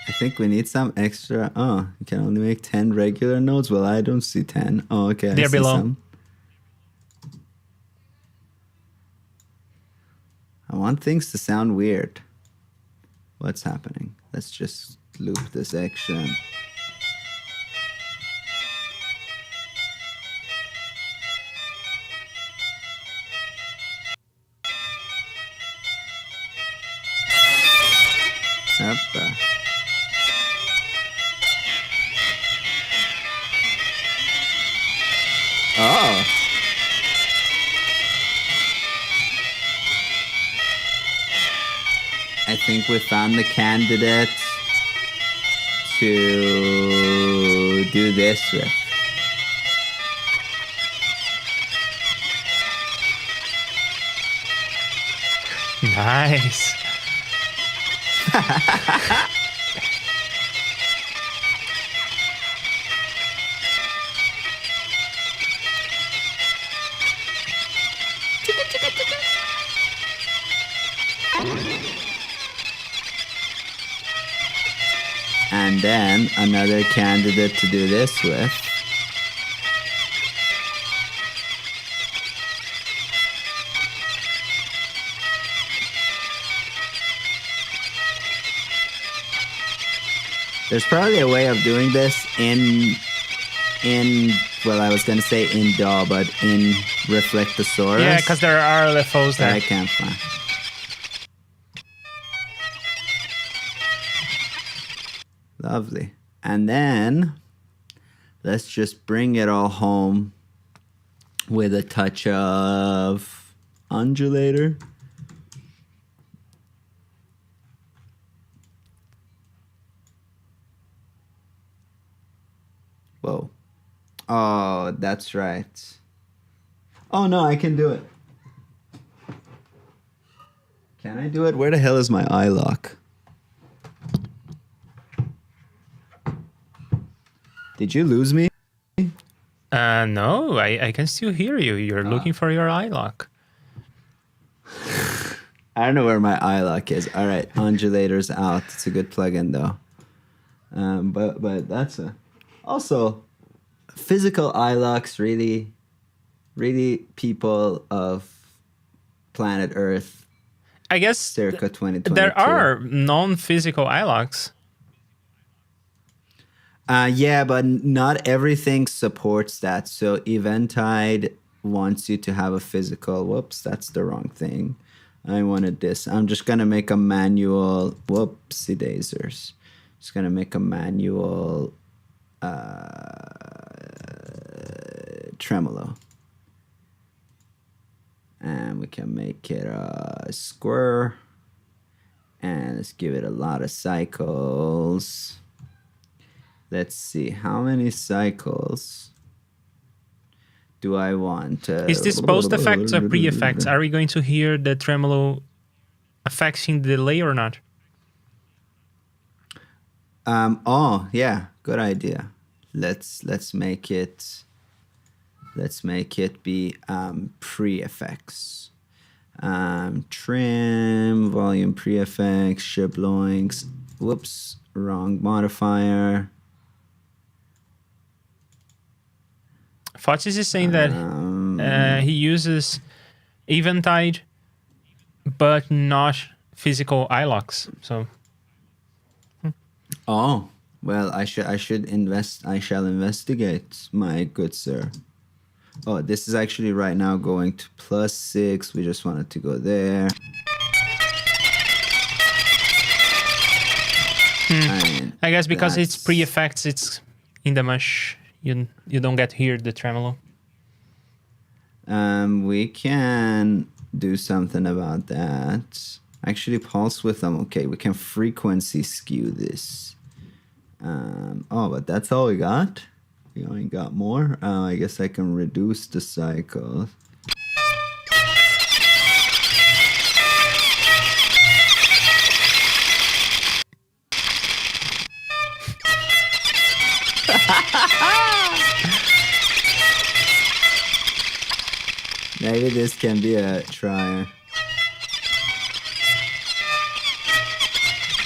I think we need some extra. Oh, you can only make 10 regular notes. Well, I don't see 10. Oh, okay. They're below. Some. I want things to sound weird. What's happening? Let's just loop this action. Hoppa. Oh. I think we found the candidate to do this with. Nice. And then another candidate to do this with. There's probably a way of doing this in well, I was gonna say in DAW, but in Reflectosaurus. Yeah, because there are LFOs that there. I can't find. Lovely. And then let's just bring it all home with a touch of undulator. Whoa. Oh, that's right. Oh, no, I can do it. Can I do it? Where the hell is my eye lock? Did you lose me? No, I can still hear you. You're looking for your eye lock. I don't know where my eye lock is. All right, undulator's out. It's a good plugin though. But that's also physical eye locks. Really people of planet Earth. I guess Circa 2022. there are non-physical eye locks. Yeah, but not everything supports that. So Eventide wants you to have a physical. Whoops, that's the wrong thing. I wanted this. I'm just gonna make a manual. Whoopsie daisers. Just gonna make a manual tremolo, and we can make it a square. And let's give it a lot of cycles. Let's see, how many cycles do I want? Is this post effects or pre effects? Are we going to hear the tremolo effects in the delay or not? Oh yeah, good idea. Let's make it be pre effects. Trim, volume pre effects, shibloings. Whoops, wrong modifier. Fotis is saying that he uses Eventide, but not physical eye locks. So, Oh well, I should invest. I shall investigate, my good sir. Oh, this is actually right now going to +6. We just wanted to go there. I guess because it's pre-effects, it's in the mush. You don't get to hear the tremolo. We can do something about that. Actually, pulse width. Okay. We can frequency skew this. Oh, but that's all we got. We only got more. I guess I can reduce the cycle. Maybe this can be a trier.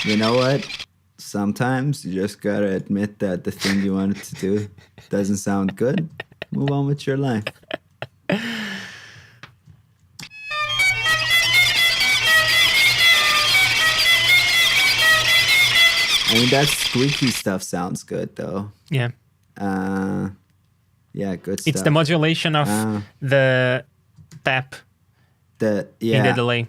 You know what? Sometimes you just gotta admit that the thing you wanted to do doesn't sound good. Move on with your life. I mean, that squeaky stuff sounds good, though. Yeah. Yeah, good stuff. It's the modulation of the tap in the delay.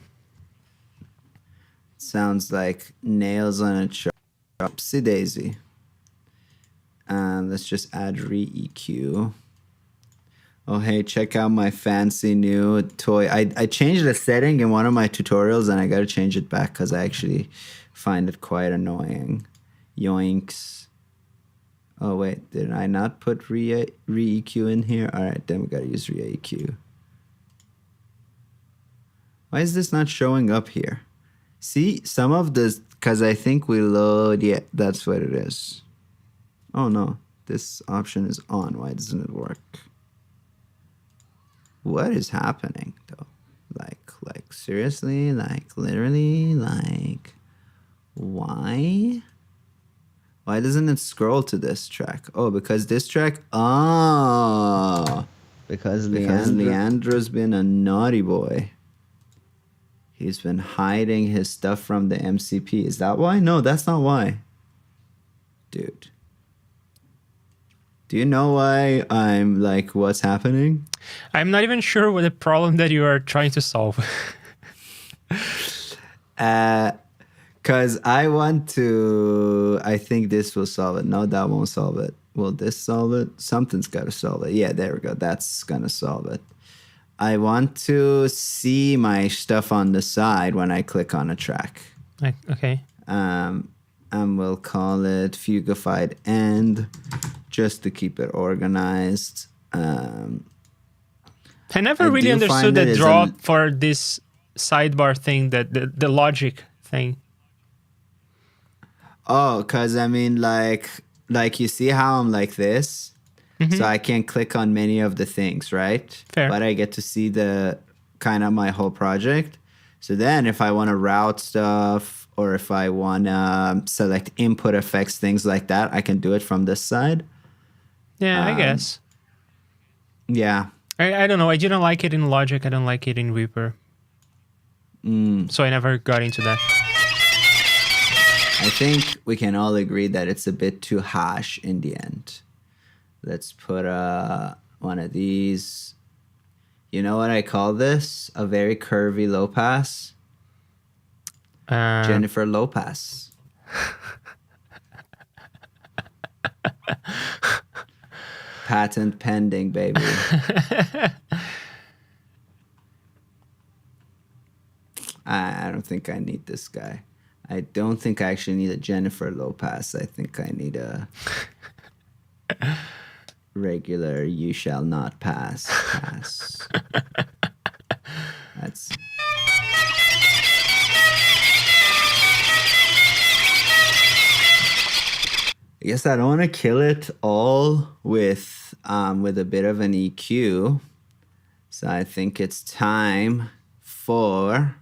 Sounds like nails on a chopsy daisy. Let's just add re-EQ. Oh, hey, check out my fancy new toy. I changed the setting in one of my tutorials and I got to change it back because I actually find it quite annoying. Yoinks. Oh, wait, did I not put re-EQ in here? All right, then we got to use re-EQ. Why is this not showing up here? See, some of this, because I think we load, yeah, that's what it is. Oh, no, this option is on. Why doesn't it work? What is happening though? Like seriously? Like literally? Like why? Why doesn't it scroll to this track? Oh, because this track. Oh, because Leandro's been a naughty boy. He's been hiding his stuff from the MCP. Is that why? No, that's not why. Dude. Do you know why I'm like, what's happening? I'm not even sure what the problem that you are trying to solve. Because I want to, I think this will solve it. No, that won't solve it. Will this solve it? Something's got to solve it. Yeah, there we go. That's going to solve it. I want to see my stuff on the side when I click on a track. Okay. And we'll call it Fugified End, just to keep it organized. I never really understood the draw for this sidebar thing, that the logic thing. Oh, because I mean, like you see how I'm like this? Mm-hmm. So I can't click on many of the things, right? Fair. But I get to see the kind of my whole project. So then if I want to route stuff or if I want to select input effects, things like that, I can do it from this side. Yeah, I guess. Yeah. I don't know. I didn't like it in Logic. I don't like it in Reaper. So I never got into that. I think we can all agree that it's a bit too harsh in the end. Let's put one of these. You know what I call this? A very curvy low pass. Jennifer Lopez. Patent pending, baby. I don't think I need this guy. I don't think I actually need a Jennifer Lopez. I think I need a regular you shall not pass. That's... I guess I don't want to kill it all with a bit of an EQ. So I think it's time for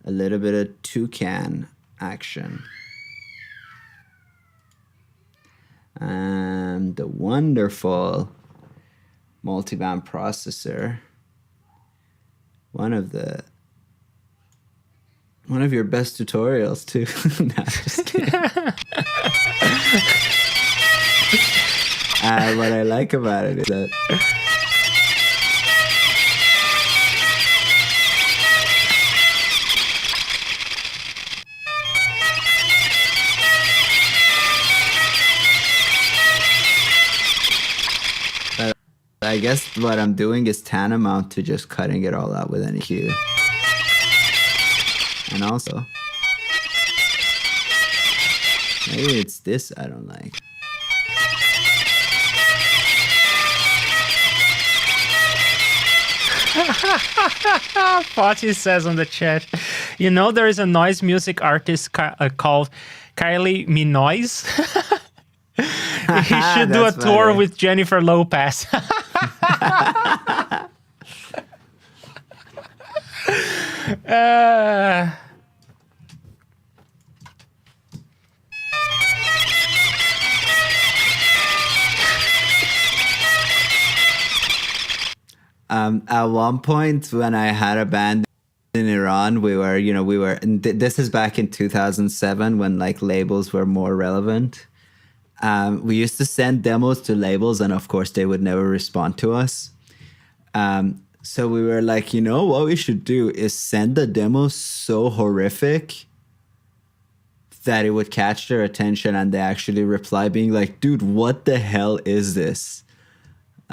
a little bit of toucan action. And the wonderful multiband processor, one of your best tutorials too. Nah, just kidding. What I like about it is that I guess what I'm doing is tantamount to just cutting it all out with an EQ. And also, maybe it's this I don't like. Fati says on the chat, you know, there is a noise music artist called Kylie Minogue. He should do a tour with Jennifer Lopez. At one point when I had a band in Iran, this is back in 2007 when like labels were more relevant. We used to send demos to labels and of course they would never respond to us. So we were like, you know what we should do is send the demo so horrific that it would catch their attention and they actually reply being like, dude, what the hell is this?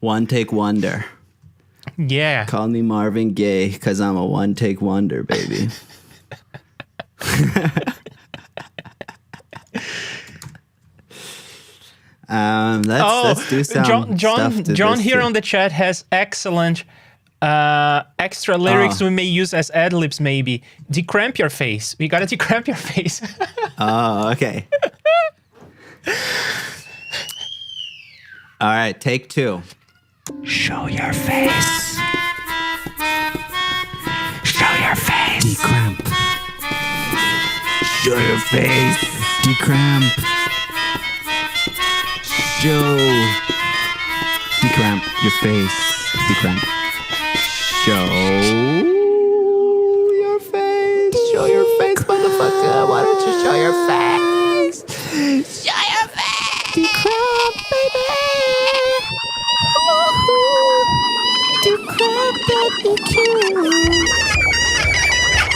One take wonder. Yeah. Call me Marvin Gaye because I'm a one take wonder, baby. Let's do some John stuff to John this here too. on the chat has excellent Extra lyrics we may use as ad-libs maybe. Decramp your face. We gotta decramp your face. Oh, okay. All right, take 2. Show your face. Show your face. Decramp. Show your face. Decramp. Show. Decramp your face. Decramp. Show your face. Show your face, motherfucker. Why don't you show your face? Show your face. Decramp, baby. Decramp that EQ.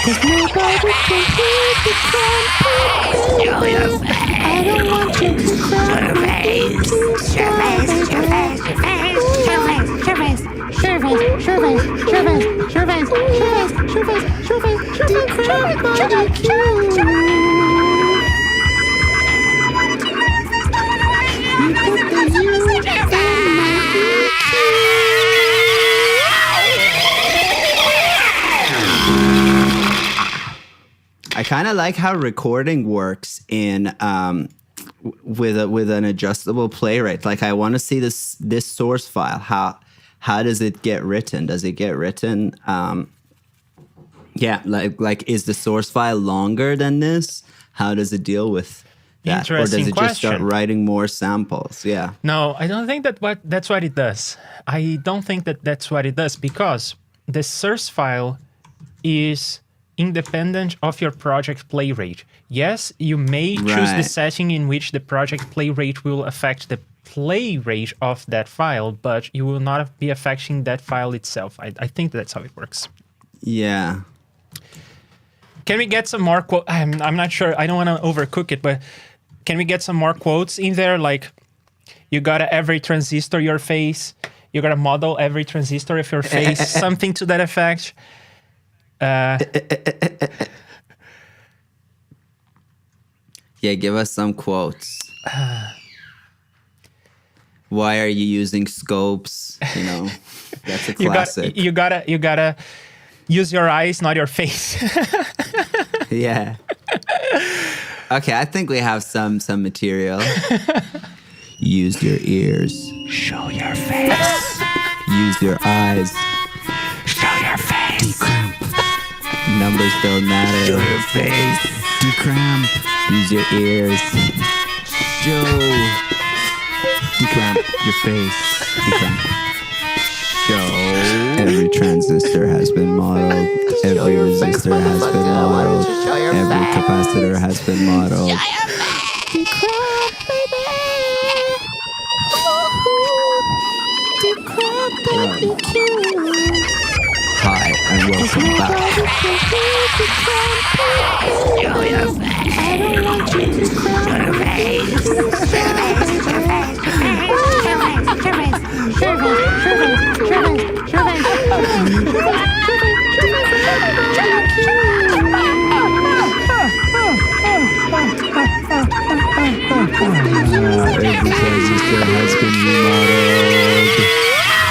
'Cause nobody can hear the crump. Show your face. I don't want you to cry. Show your face. Show your face. Show your face. Show your face. Show your face. Show your face. Show your face. Show your face. Show your face. Show your face. Show your face. Show your face. Show your face. Show your face. Show your I kind of like how recording works in with an adjustable play rate. Like I want to see this source file. How does it get written? Does it get written? Like is the source file longer than this? How does it deal with that? Or does it just start writing more samples? Yeah. No, I don't think that's what it does. I don't think that's what it does because the source file is independent of your project play rate. Yes, you may choose the setting in which the project play rate will affect the play rate of that file, but you will not be affecting that file itself. I think that's how it works. Yeah. Can we get some more quotes? I'm not sure. I don't want to overcook it, but can we get some more quotes in there? Like, you gotta every transistor your face. You gotta model every transistor of your face. Something to that effect. Yeah, give us some quotes. Why are you using scopes? You know, that's a classic. You gotta use your eyes, not your face. Yeah. Okay, I think we have some material. Use your ears. Show your face. Use your eyes. Show your face. Decramp. Numbers don't matter. Show your face. Decramp. Use your ears. Show. Decramp your face. Decramp. Show. Every transistor has been modeled. Every resistor has been modeled. Every capacitor has been modeled. Decramp, baby. Decramp, Hi, and welcome back. Show your face. I don't want you to cry. Show your face. Show your face. Show your face. Show your face. Show your face. Show your face. Show your face. Show your Every transistor has been remodeled.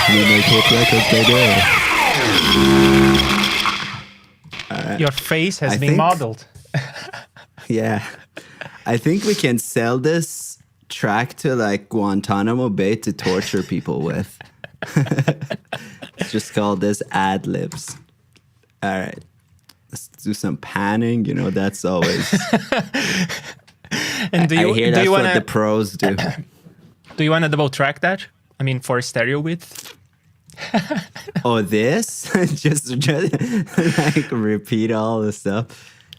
You may put records, baby. Your face has been modeled. Yeah. I think we can sell this track to like Guantanamo Bay to torture people with. Just call this ad libs. All right. Let's do some panning. You know, that's always. And I hear that's what the pros do. Do you want to double track that? I mean, for stereo width? Oh, this? just like repeat all the stuff.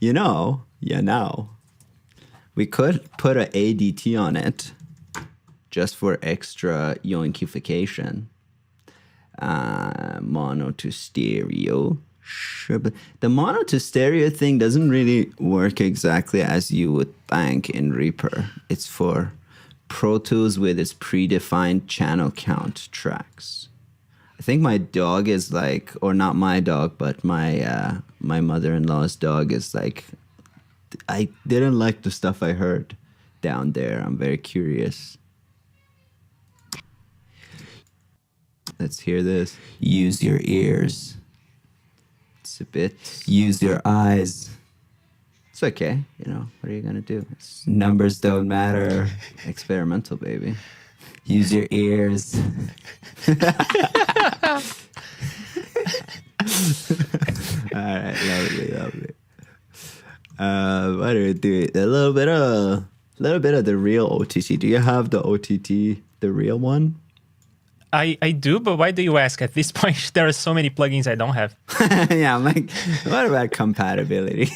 You know. We could put an ADT on it just for extra yoinkification. Mono to stereo. Sure, but the mono to stereo thing doesn't really work exactly as you would think in Reaper. It's for Pro Tools with its predefined channel count tracks. I think my dog is like, or not my dog, but my mother-in-law's dog is like, I didn't like the stuff I heard down there. I'm very curious. Let's hear this. Use your ears. It's a bit. Use your eyes. It's okay. You know, what are you going to do? Numbers don't matter. Experimental, baby. Use your ears. All right, lovely. What do we do? A little bit of the real OTT. Do you have the OTT, the real one? I do, but why do you ask? At this point, there are so many plugins I don't have. Yeah, I'm like, what about compatibility?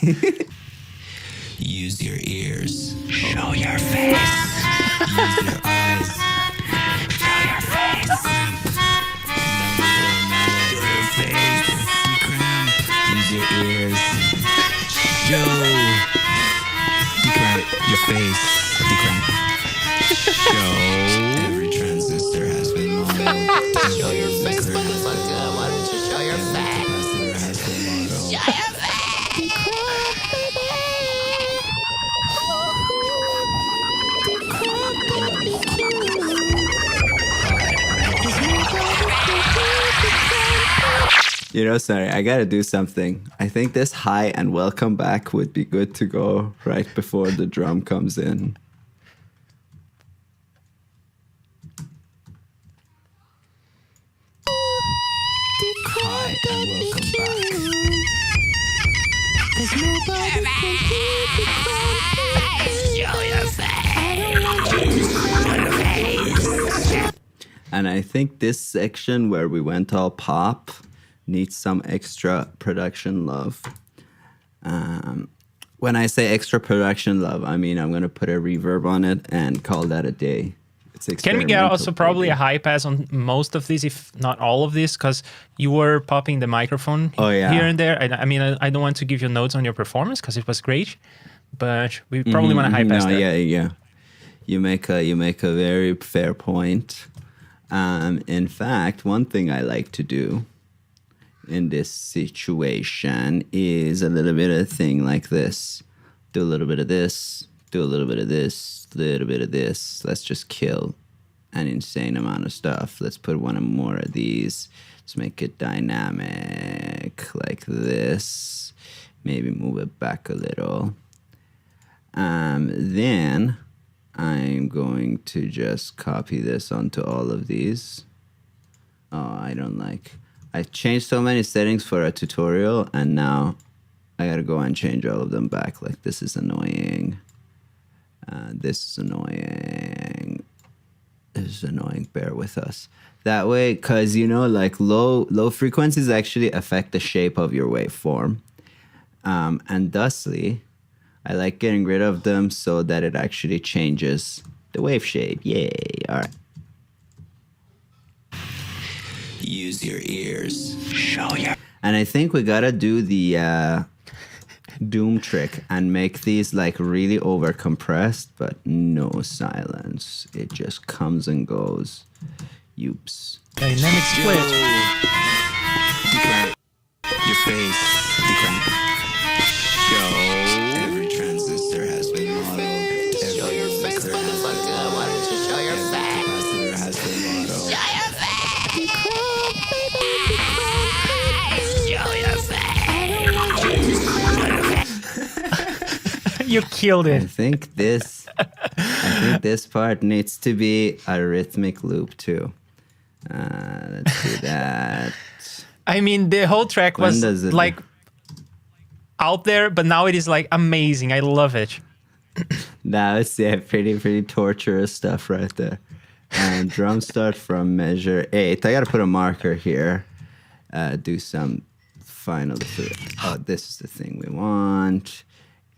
Use your ears. Show your face. Use your eyes. Show your face. Use your ears. Show. Declamp your face. Declamp. Show. Every transistor has been modeled. Show your face, motherfucker. Why don't you show your face? Show your face. You know, sorry, I gotta do something. I think this hi and welcome back would be good to go right before the drum comes in. Hi and welcome back. And I think this section where we went all pop needs some extra production love. When I say extra production love, I mean I'm going to put a reverb on it and call that a day. Can we get also probably a high pass on most of these, if not all of this, because you were popping the microphone here and there. I mean, I don't want to give you notes on your performance because it was great, but we probably want a high pass there. Yeah. You make a very fair point. In fact, one thing I like to do in this situation is a little bit of a thing like this. Do a little bit of this, do a little bit of this, a little bit of this. Let's just kill an insane amount of stuff. Let's put one or more of these. Let's make it dynamic like this. Maybe move it back a little. Then I'm going to just copy this onto all of these. Oh, I changed so many settings for a tutorial, and now I gotta go and change all of them back. Like, this is annoying. This is annoying. This is annoying. Bear with us. That way, because, you know, like low frequencies actually affect the shape of your waveform. And thusly, I like getting rid of them so that it actually changes the wave shape. Yay. All right. Use your ears. Show your... And I think we gotta do the Doom trick and make these like really over compressed, but no silence. It just comes and goes. Oops. Dynamic split. Declamp your face. Declamp. Show. Every transistor has been modeled. Show your face, motherfucker. Why don't you show your face? Capacitor has been modeled. Show your face. Show your face. You killed it. I think this part needs to be a rhythmic loop too. Let's do that. I mean, the whole track was like out there, but now it is like amazing. I love it. Now it's pretty torturous stuff right there. And drum start from measure 8. I gotta put a marker here. Do some final. Oh, this is the thing we want.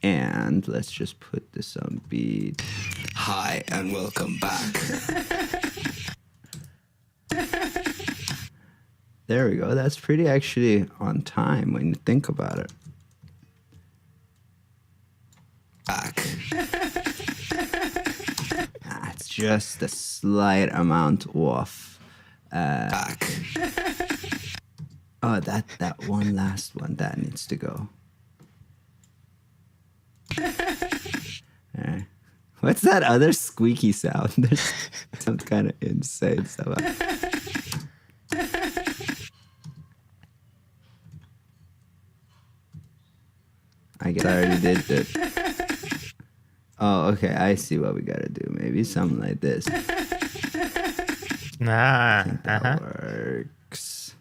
And let's just put this on beat. Hi and welcome back. There we go. That's pretty actually on time when you think about it. Back. It's just a slight amount off. Back. Oh, that one last one, that needs to go. What's that other squeaky sound? There's some kind of insane stuff. I guess I already did it. Oh, okay. I see what we gotta do. Maybe something like this. Ah, That works.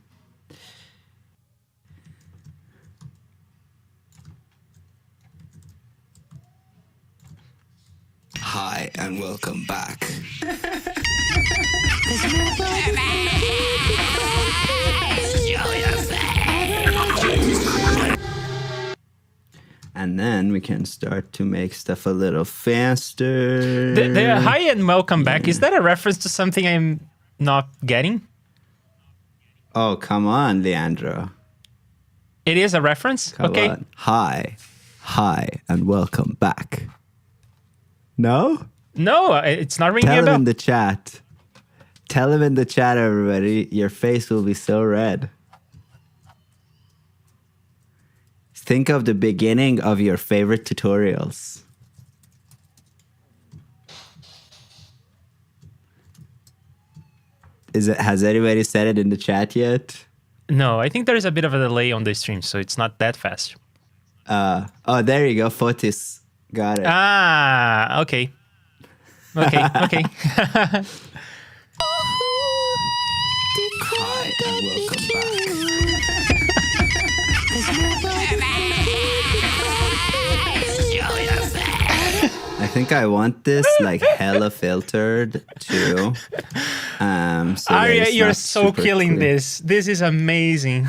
Hi, and welcome back. And then we can start to make stuff a little faster. The hi and welcome back. Is that a reference to something I'm not getting? Oh, come on, Leandro. It is a reference? Come okay. on. Hi, and welcome back. No? No, it's not ringing Tell a him bell. in the chat. Tell him in the chat, everybody. Your face will be so red. Think of the beginning of your favorite tutorials. Has anybody said it in the chat yet? No, I think there is a bit of a delay on the stream, so it's not that fast. Oh, there you go. Fotis. Got it. Ah, okay. Okay. Hi, and welcome back. I think I want this like hella filtered too. So Arya, you're not so super killing clear. this. This is amazing.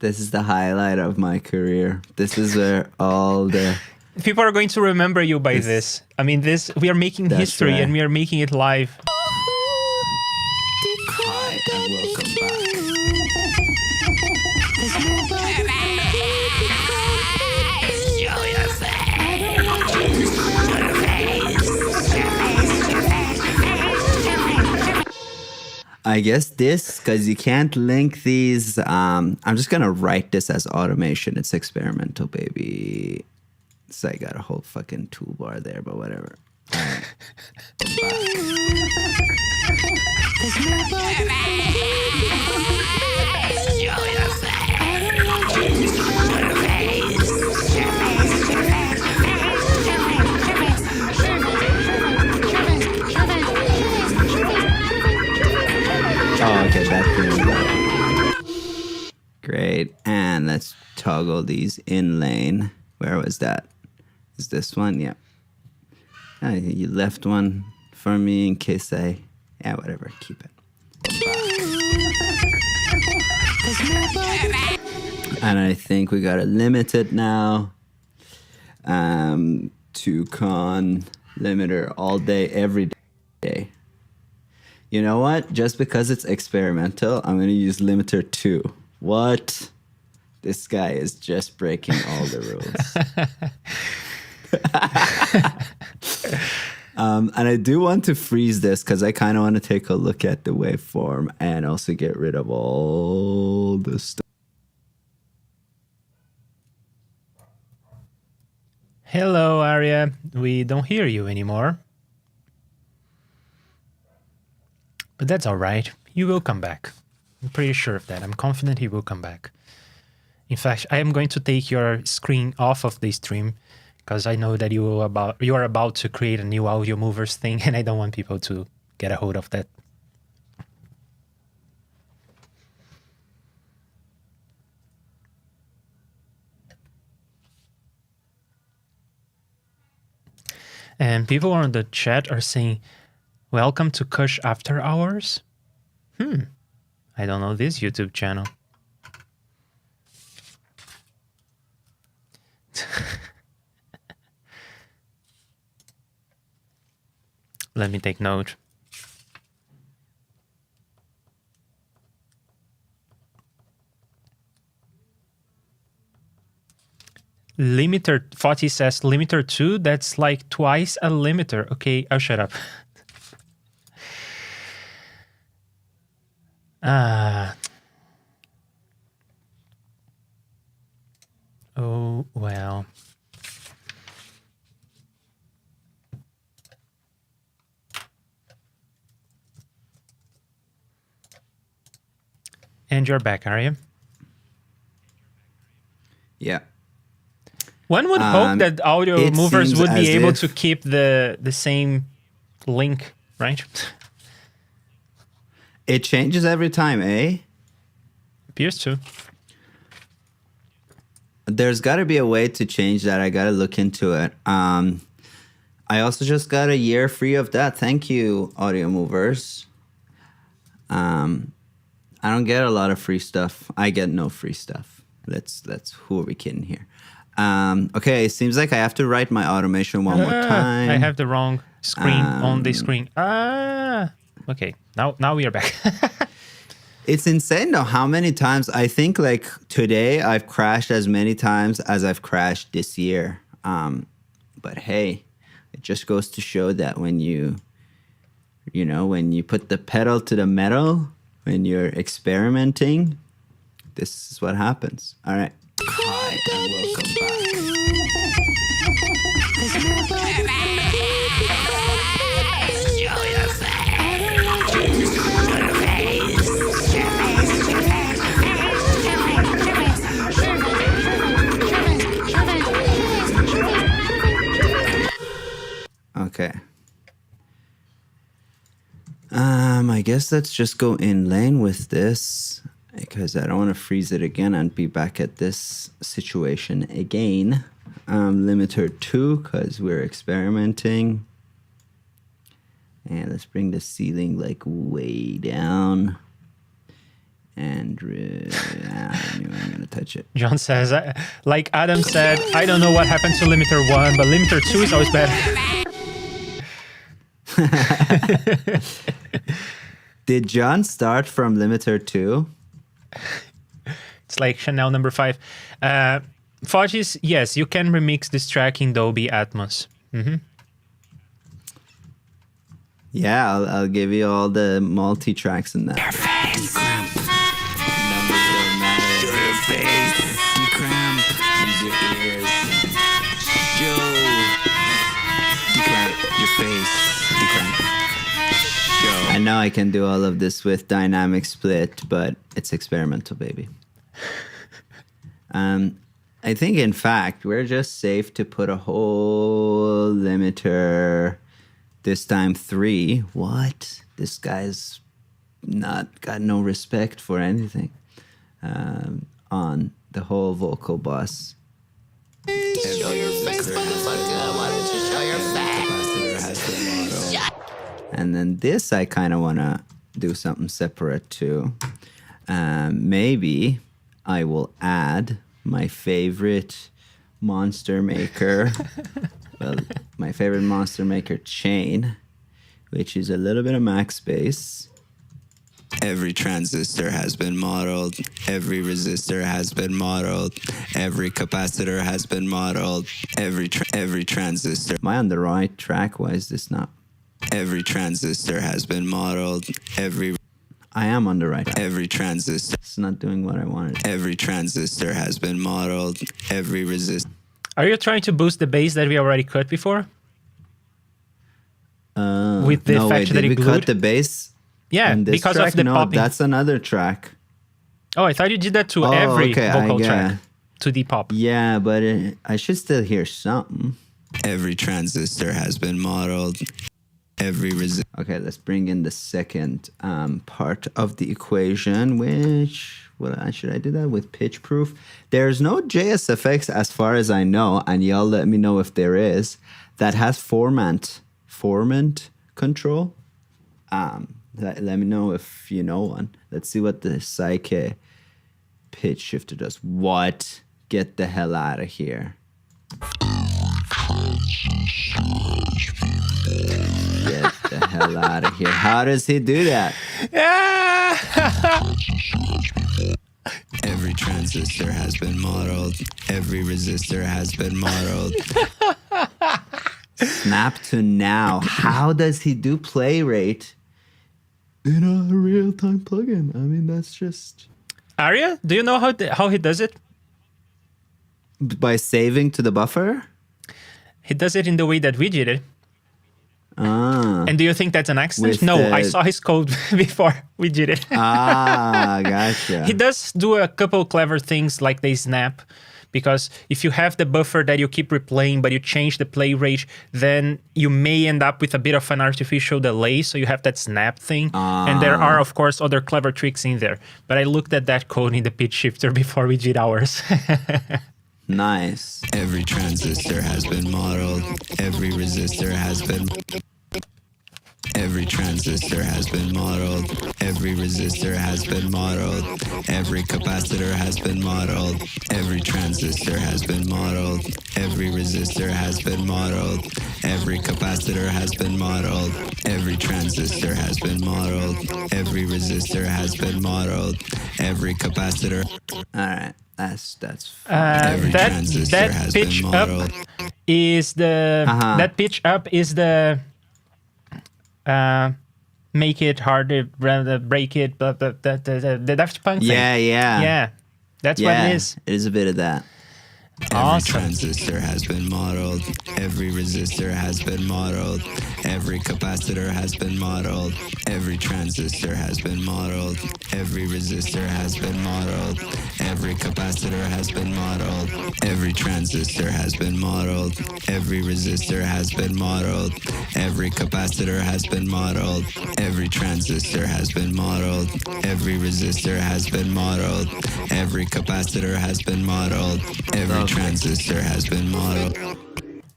This is the highlight of my career. This is where all the People are going to remember you by this. I mean, we are making That's history right. and we are making it live. hi and welcome back. I guess this, because you can't link these. I'm just gonna write this as automation. It's experimental, baby. So I got a whole fucking toolbar there, but whatever. All right. Oh, okay, that thing. Great. And let's toggle these in lane. Where was that? Is this one? Yeah. Oh, you left one for me in case I... Yeah, whatever. Keep it. And I think we got to limit it now to con limiter all day, every day. You know what? Just because it's experimental, I'm going to use limiter 2. What? This guy is just breaking all the rules. And I do want to freeze this because I kind of want to take a look at the waveform and also get rid of all the stuff. Hello, Arya. We don't hear you anymore. But that's all right. He will come back. I'm pretty sure of that. I'm confident he will come back. In fact, I am going to take your screen off of the stream because I know that you are about to create a new audio movers thing, and I don't want people to get a hold of that. And people on the chat are saying, "Welcome to Kush After Hours." I don't know this YouTube channel. Let me take note. Limiter, Fati says limiter 2, that's like twice a limiter. Okay, I'll shut up. Oh, well. And you're back, are you? One would hope that audio it movers seems would be as able if- to keep the same link, right? It changes every time, eh? Appears to. There's got to be a way to change that. I got to look into it. I also just got a year free of that. Thank you, Audio Movers. I don't get a lot of free stuff. I get no free stuff. Who are we kidding here? Okay, it seems like I have to write my automation one more time. I have the wrong screen on the screen. Okay. Now we are back. It's insane though how many times I think like today I've crashed as many times as I've crashed this year. But hey, it just goes to show that when you put the pedal to the metal, when you're experimenting, this is what happens. All right. Hi and welcome back. Okay. I guess let's just go in lane with this because I don't want to freeze it again and be back at this situation again. Limiter 2 because we're experimenting. And let's bring the ceiling like way down. And I knew I'm gonna touch it. John says, like Adam said, I don't know what happened to limiter 1, but limiter 2 is always better. Did John start from limiter 2? It's like Chanel number 5. Fudges, yes, you can remix this track in Dolby Atmos. Yeah, I'll give you all the multi-tracks in that. Numbers don't matter. Your face. You cramp. Use your ears. Joe. Decramp. Your face. Decramp. Joe. I know I can do all of this with dynamic split, but it's experimental, baby. I think, in fact, we're just safe to put a whole limiter, this time 3. What? This guy's not got no respect for anything on the whole vocal bus. Show your face, motherfucker. Why don't you show your face? And then this, I kind of want to do something separate too. Maybe I will add my favorite monster maker. Well, my favorite monster maker chain, which is a little bit of max bass. Every transistor has been modeled. Every resistor has been modeled. Every capacitor has been modeled. Every transistor. Am I on the right track? Why is this not? Every transistor has been modeled. I am on the right track. Every transistor. It's not doing what I wanted. Every transistor has been modeled. Every resistor. Are you trying to boost the bass that we already cut before? With the no, fact wait, that did it we glued? cut the bass? Yeah, on this because track? of the no, popping. That's another track. Oh, I thought you did that to every okay, vocal yeah. track. To the pop. Yeah, but I should still hear something. Every transistor has been modeled. Okay, let's bring in the second part of the equation, which, should I do that with pitch proof? There's no JSFX as far as I know, and y'all let me know if there is, that has formant control. Let me know if you know one. Let's see what the Psyche pitch shifter does. What? Get the hell out of here. Get the hell out of here. How does he do that? Every transistor has been modeled. Every resistor has been modeled. Snap to now. How does he do play rate in a real-time plugin? I mean, that's just... Arya, do you know how he does it? By saving to the buffer? He does it in the way that we did it. Ah. And do you think that's an accident? With No, the- I saw his code before we did it. Ah, gotcha. He does do a couple clever things like they snap, Because if you have the buffer that you keep replaying, but you change the play rate, then you may end up with a bit of an artificial delay. So you have that snap thing. And there are, of course, other clever tricks in there. But I looked at that code in the pitch shifter before we did ours. Nice. Every transistor has been modeled. Every resistor has been. Every transistor has been modeled. Every resistor has been modeled. Every capacitor has been modeled. Every transistor has been modeled. Every resistor has been modeled. Every capacitor has been modeled. Every transistor has been modeled. Every resistor has been modeled. Every capacitor. All right. That's fine. Every transistor that has pitch been up modeled. is the that pitch up is the make it harder, rather break it, but the Daft Punk thing. Yeah. That's what it is. It is a bit of that. Every Awesome. transistor has been modeled. Every resistor has been modeled. Every capacitor has been modeled. Every transistor has been modeled. Every resistor has been modeled. Every capacitor has been modeled. Every transistor has been modeled. Every resistor has been modeled. Every capacitor has been modeled. Every transistor has been modeled. Every resistor has been modeled. Every capacitor has been modeled. Every transistor has been modeled.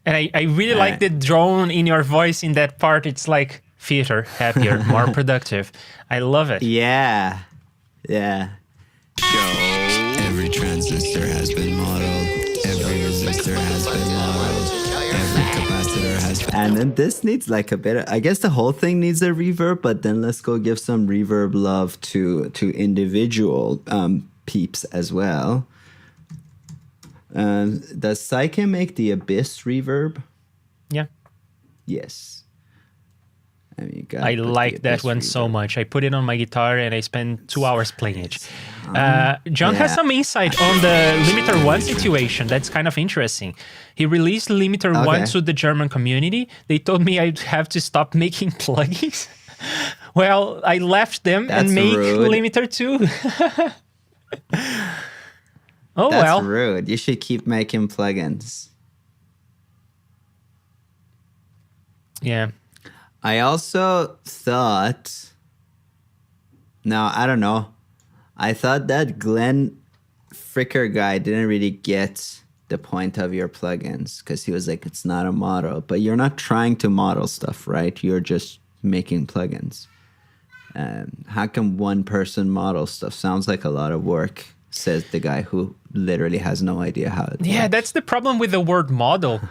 And I really like the drone in your voice in that part. It's like fitter, happier, more productive. I love it. Yeah. Every transistor has been modeled. Every resistor has been modeled. Every capacitor has been. And then this needs like a bit of, I guess the whole thing needs a reverb, but then let's go give some reverb love to individual peeps as well. Does Psyche make the Abyss reverb? Yeah. Yes. I mean, I like that one so much. I put it on my guitar and I spent 2 hours playing it. John has some insight on the Limiter 1 situation. That's kind of interesting. He released Limiter 1 to the German community. They told me I'd have to stop making plugins. Well, I left them and made Limiter 2. Oh, That's rude. You should keep making plugins. Yeah. I also thought... No, I don't know. I thought that Glenn Fricker guy didn't really get the point of your plugins because he was like, it's not a model. But you're not trying to model stuff, right? You're just making plugins. How can one person model stuff? Sounds like a lot of work, says the guy who literally has no idea how it works. That's the problem with the word model,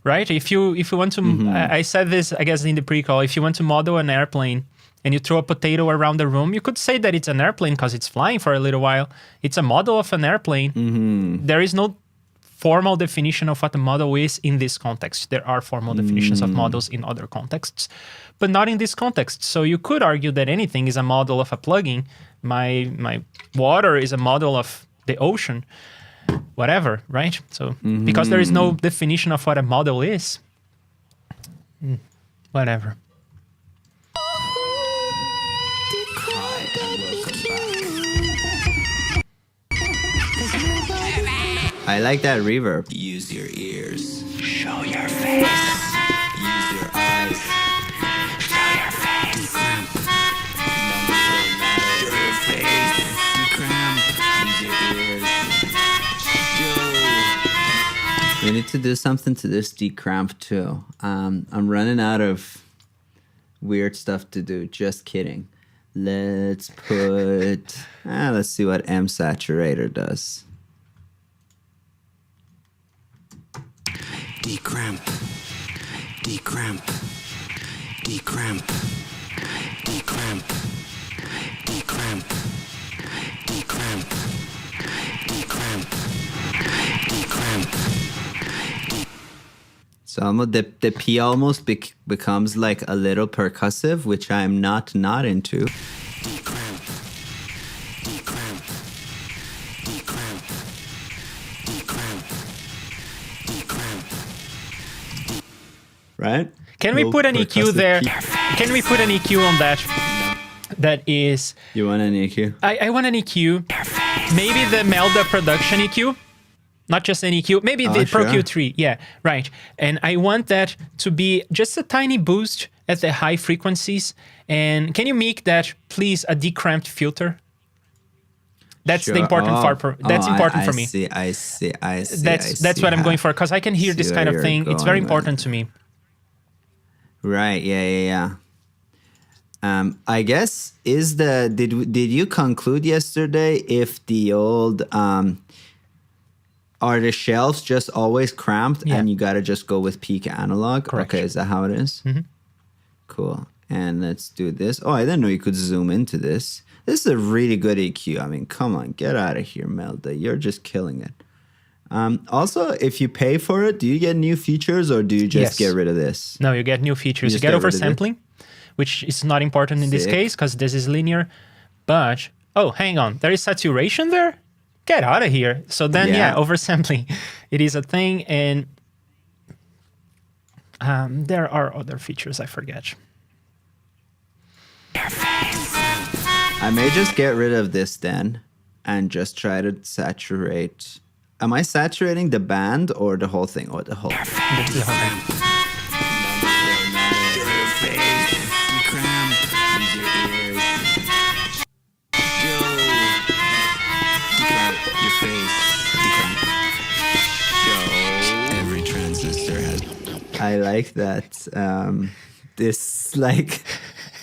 right? If you want to, I said this, I guess, in the pre-call, if you want to model an airplane and you throw a potato around the room, you could say that it's an airplane because it's flying for a little while. It's a model of an airplane. There is no formal definition of what a model is in this context. There are formal definitions of models in other contexts, but not in this context. So you could argue that anything is a model of a plugin. My water is a model of the ocean, whatever, right? So because there is no definition of what a model is, whatever. I like that reverb. Use your ears. Show your face. Use your eyes. Show your face. Show your face. Decramp. Use your ears. Show. We need to do something to this decramp too. I'm running out of weird stuff to do. Just kidding. Let's put... let's see what M Saturator does. Decramp. Decramp. Decramp. Decramp. Decramp. Decramp. Decramp. Decramp. So almost, the P almost becomes like a little percussive, which I'm not into. Decramp. Decramp. Decramp. Decramp. Decramp. Right? Can we Little put an EQ percussive there? P. Can we put an EQ on that? That is... You want an EQ? I want an EQ. Maybe the Melda production EQ. not just any EQ, maybe the Pro sure. Q3. Yeah, right. And I want that to be just a tiny boost at the high frequencies. And can you make that, please, a decramped filter? That's the important part. That's important for me. I see. That's what I'm going for, because I can hear this kind of thing. It's very important to me. Right. Yeah. I guess did you conclude yesterday if the old are the shelves just always cramped and you gotta just go with peak analog? Correct. Okay, is that how it is? Mm-hmm. Cool. And let's do this. Oh, I didn't know you could zoom into this. This is a really good EQ. I mean, come on, get out of here, Melda. You're just killing it. Also, if you pay for it, do you get new features or do you just get rid of this? No, you get new features. You get oversampling, which is not important in this case because this is linear. But, oh, hang on. There is saturation there? Get out of here. So then, oversampling. It is a thing. And there are other features I forget. I may just get rid of this then and just try to saturate. Am I saturating the band or the whole thing? Or the whole thing? The whole thing. Every transistor has. I like that. This, like,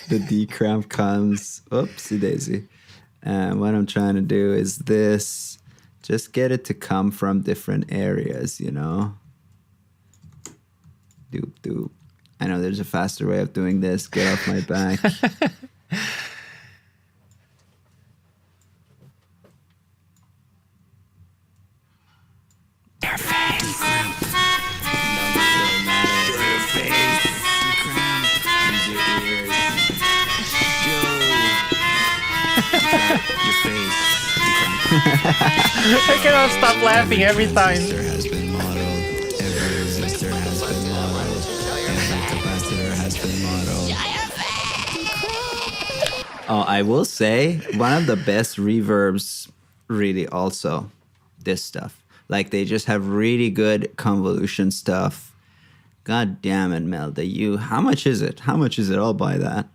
the decramp comes. Oopsie daisy. What I'm trying to do is this. Just get it to come from different areas, you know? Doop, doop. I know there's a faster way of doing this. Get off my back. I cannot stop laughing every time. Has been modeled. Every resistor has been modeled. Every capacitor has been modeled. Oh, I will say one of the best reverbs, really, also this stuff. Like, they just have really good convolution stuff. God damn it, Melda. How much is it? How much is it? I'll buy that.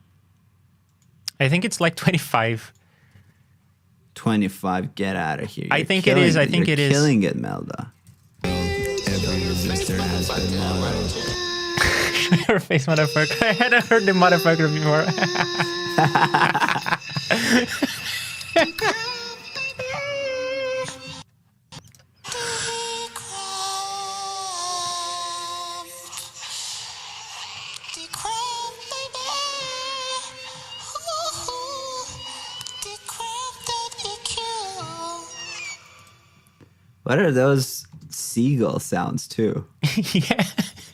I think it's like 25. 25, get out of here. I think it is. I think it is. You're killing it, Melda. Every resistor has been modeled. Your face, motherfucker. I hadn't heard the motherfucker before. What are those seagull sounds, too? Yeah.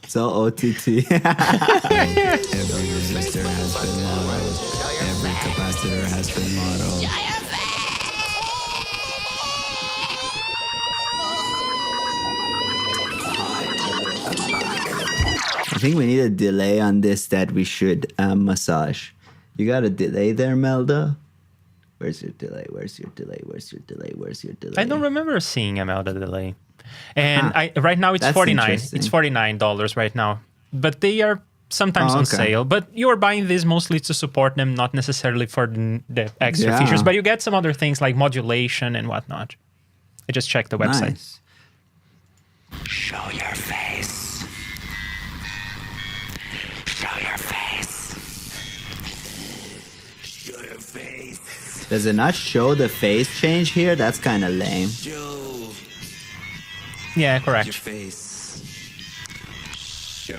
It's all OTT. Every resistor has been modeled. Every capacitor has been modeled. I think we need a delay on this that we should massage. You got a delay there, Melda? Where's your delay? Where's your delay? Where's your delay? Where's your delay? I don't remember seeing a Melda delay. And right now it's 49. It's $49 right now. But they are sometimes on sale. But you're buying these mostly to support them, not necessarily for the extra features. But you get some other things like modulation and whatnot. I just checked the website. Nice. Show your face. Show your face. Show your face. Does it not show the phase change here? That's kind of lame. Show Yeah, your correct. face. Show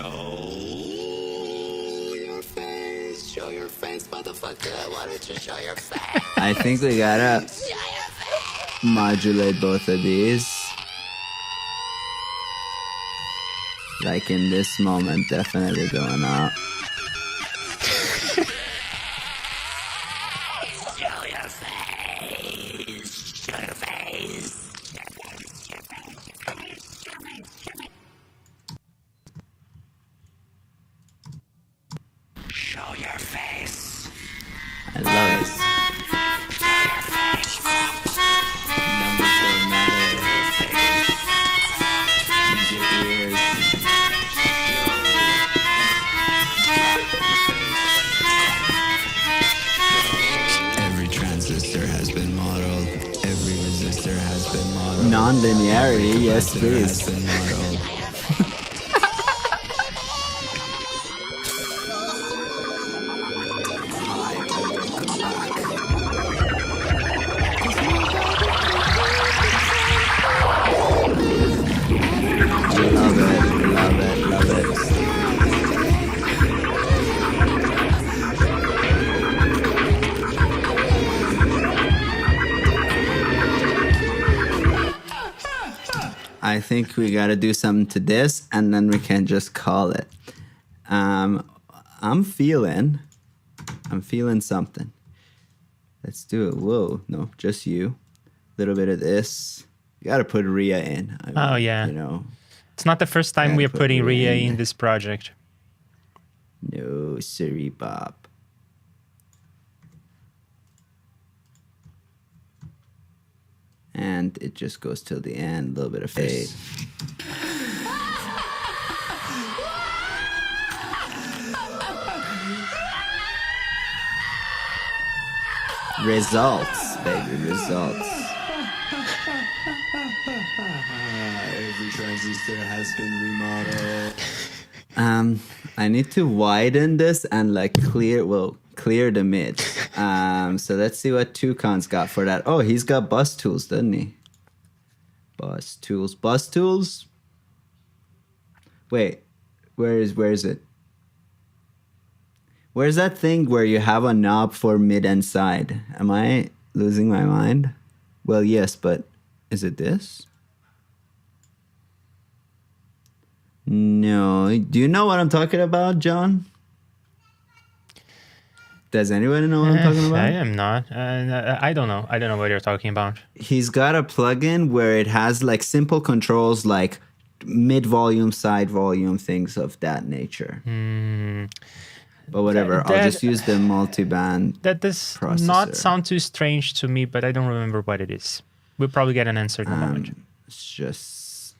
your face. Show your face, motherfucker. Why don't you show your face? I think we gotta modulate both of these. Like in this moment, definitely going up. Show your face. I love it. Numbers don't matter. non-linearity, yes please. Has been modeled. Love it, love it, love it. I think we gotta do something to this and then we can just call it. I'm feeling something. Let's do it. Whoa, no, just you. A little bit of this. You gotta put Rhea in. I mean, Oh, yeah. You know, It's not the first time Yeah, we are put putting Rhea Rhea in. in this project. no, Siri Bob. And it just goes till the end, a little bit of fade. Results, baby, results. Every transistor has been remodeled. I need to widen this and like clear the mid. So let's see what Toucan's got for that. Oh, he's got bus tools, doesn't he? Bus tools. Wait, where is it? Where's that thing where you have a knob for mid and side? Am I losing my mind? Well, yes, but is it this? No. Do you know what I'm talking about, John? Does anyone know what I'm talking about? I am not. I don't know. I don't know what you're talking about. He's got a plugin where it has like simple controls like mid volume, side volume, things of that nature. But whatever, I'll just use the multi-band. That does processor. not sound too strange to me, but I don't remember what it is. We'll probably get an answer in a moment. It's just...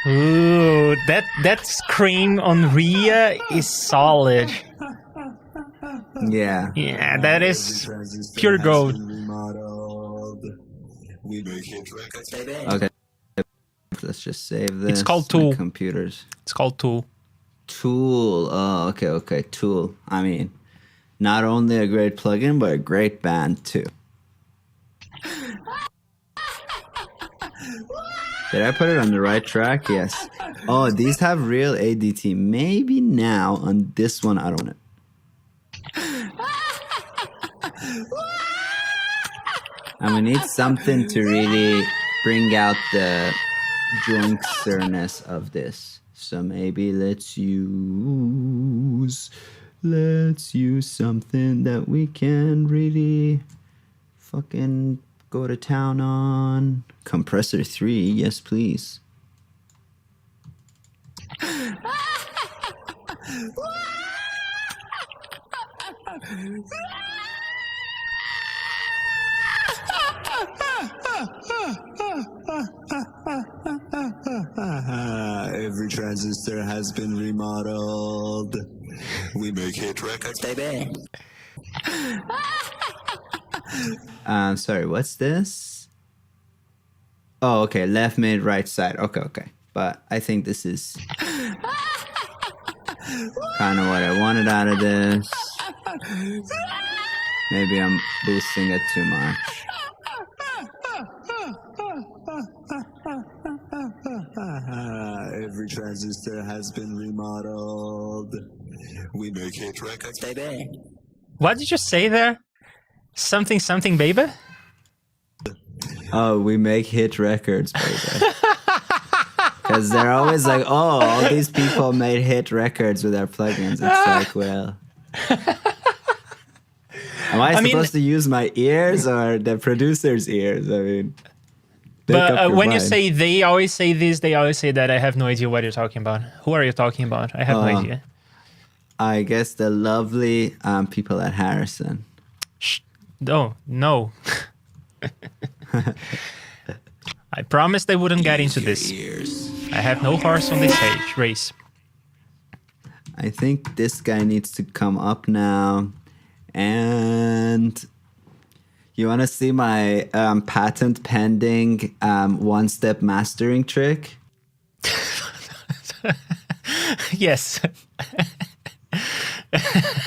Ooh, that scream on Rhea is solid. Yeah. Yeah, that is Transistor pure has gold. been remodeled. We make hit records, baby. Okay. Let's just save this. called My Tool. Computers. It's called Tool. Tool. Oh, okay. Tool. I mean, not only a great plugin, but a great band too. Did I put it on the right track? Yes. Oh, these have real ADT. Maybe now on this one, I don't know. And we need something to really bring out the joinksterness of this. So maybe let's use something that we can really fucking go to town on. Compressor 3, yes please. Every transistor has been remodeled. We make hit records, baby. Sorry, what's this? Oh, okay, left mid, right side. Okay. But I think this is kind of what I wanted out of this. Maybe I'm boosting it too much. Every transistor has been remodeled. We make hit records, baby. What did you say there? Something, baby? Oh, we make hit records, baby. Because they're always like, oh, all these people made hit records with their plugins. It's like, well... Am I supposed to use my ears or the producer's ears? I mean... But when you say they always say this, they always say that, I have no idea what you're talking about. Who are you talking about? I have no idea. I guess the lovely people at Harrison. Shh. No. I promised I wouldn't get into this. Ears. I have no horse on this race. I think this guy needs to come up now. And you want to see my patent pending one-step mastering trick? Yes.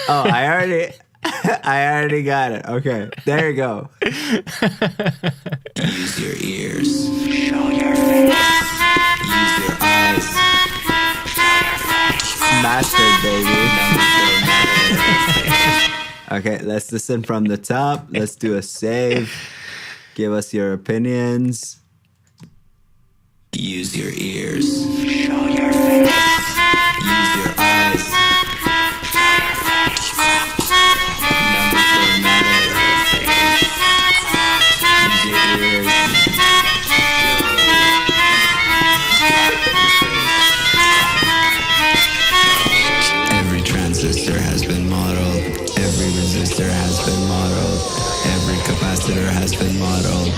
Oh, I already got it. Okay, there you go. Use your ears. Show your face. Use your eyes. Mastered, baby. Okay, let's listen from the top. Let's do a save. Give us your opinions. Use your ears. Show your face. Use your eyes. Numbers don't matter. Use your ears. Every transistor has been modeled. Every resistor has been modeled. Every capacitor has been modeled.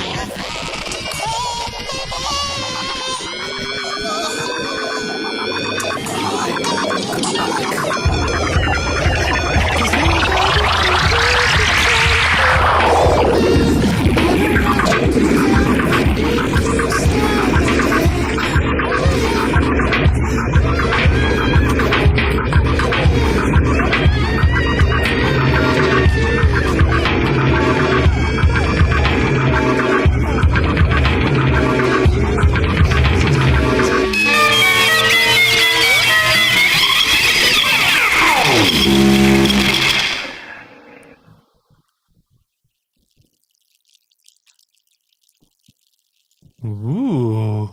Ooh.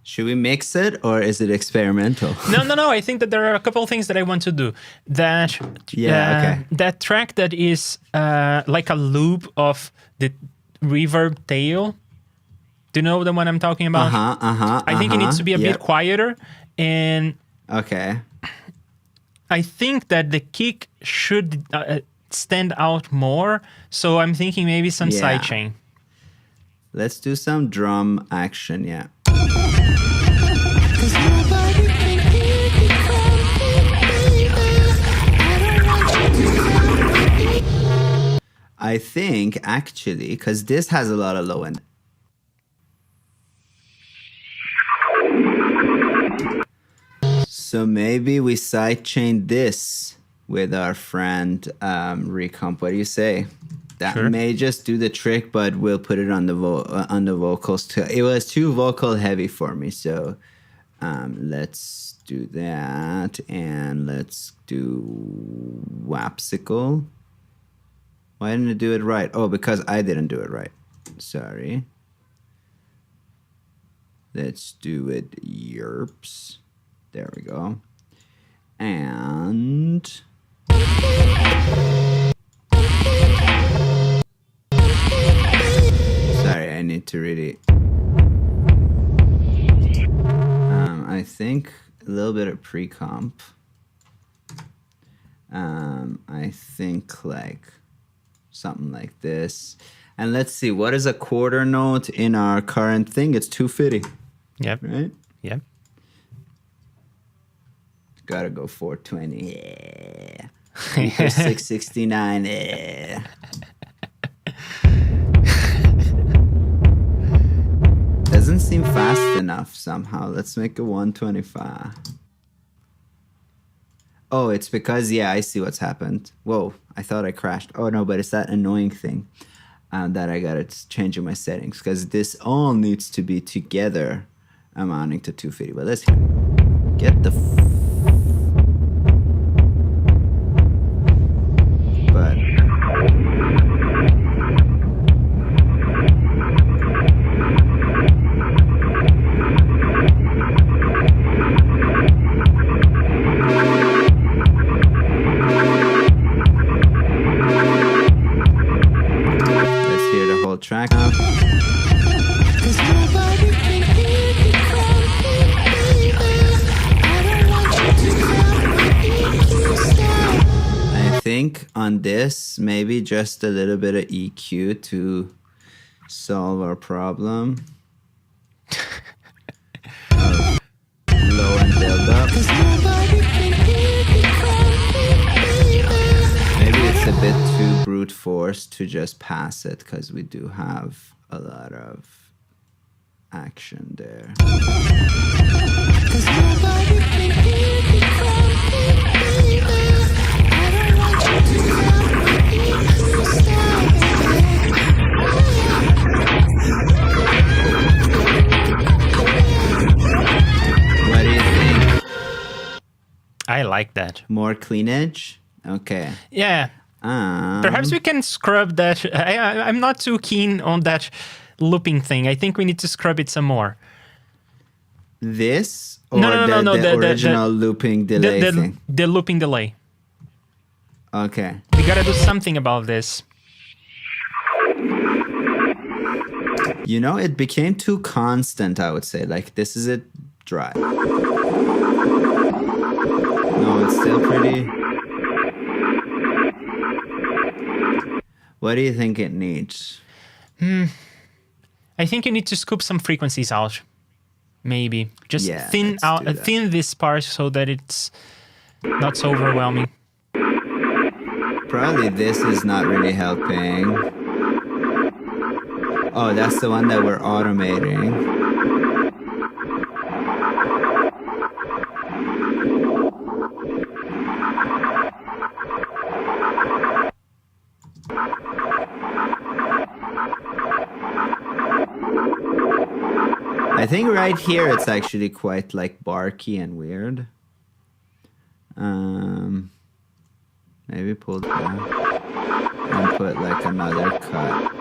Should we mix it or is it experimental? No. I think that there are a couple of things that I want to do. That Okay. that track that is like a loop of the reverb tail. Do you know the one I'm talking about? I think it needs to be a bit quieter, and Okay. I think that the kick should stand out more. So I'm thinking maybe some Yeah. sidechain. Let's do some drum action, yeah. I think actually, because this has a lot of low end. So maybe we sidechain this with our friend Recomp. What do you say? That Sure. may just do the trick, but we'll put it on the vocals too. It was too vocal heavy for me, so let's do that, and let's do Wapsicle. Why didn't it do it right? Oh, because I didn't do it right. Sorry. Let's do it Yerps. There we go. And sorry, I need to really I think a little bit of pre-comp. I think like something like this. And let's see, what is a quarter note in our current thing? It's 250, Yep. right? Yep. Gotta go 420. Yeah. 669. Yeah. Doesn't seem fast enough somehow. Let's make it 125. Oh, it's because, yeah, I see what's happened. Whoa, I thought I crashed. Oh, no, but it's that annoying thing that I gotta change in my settings, because this all needs to be together amounting to 250. But let's get the... But... Let's hear the whole track now. on this, maybe just a little bit of EQ to solve our problem. Low and build up. Maybe it's a bit too brute force to just pass it because we do have a lot of action there. What do you think? I like that. More cleanage? Okay. Yeah. Perhaps we can scrub that. I'm not too keen on that looping thing. I think we need to scrub it some more. This or No. the original looping delay thing? The looping delay. Okay. We gotta do something about this. You know, it became too constant, I would say. Like, this is it dry. No, it's still pretty. What do you think it needs? I think you need to scoop some frequencies out. Maybe just Yeah, thin let's out, do that. thin this part so that it's not so overwhelming. Probably this is not really helping. Oh, that's the one that we're automating. I think right here it's actually quite like barky and weird. Maybe pull that and put like another cut.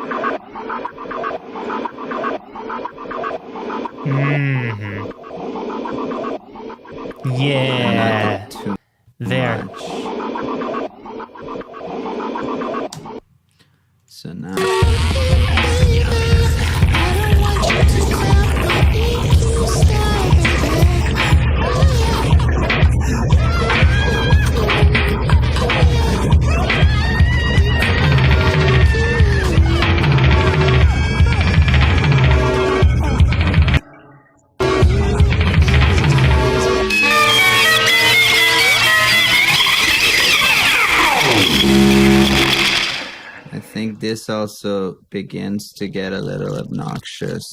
Yeah, Not too there. much. So now. I think this also begins to get a little obnoxious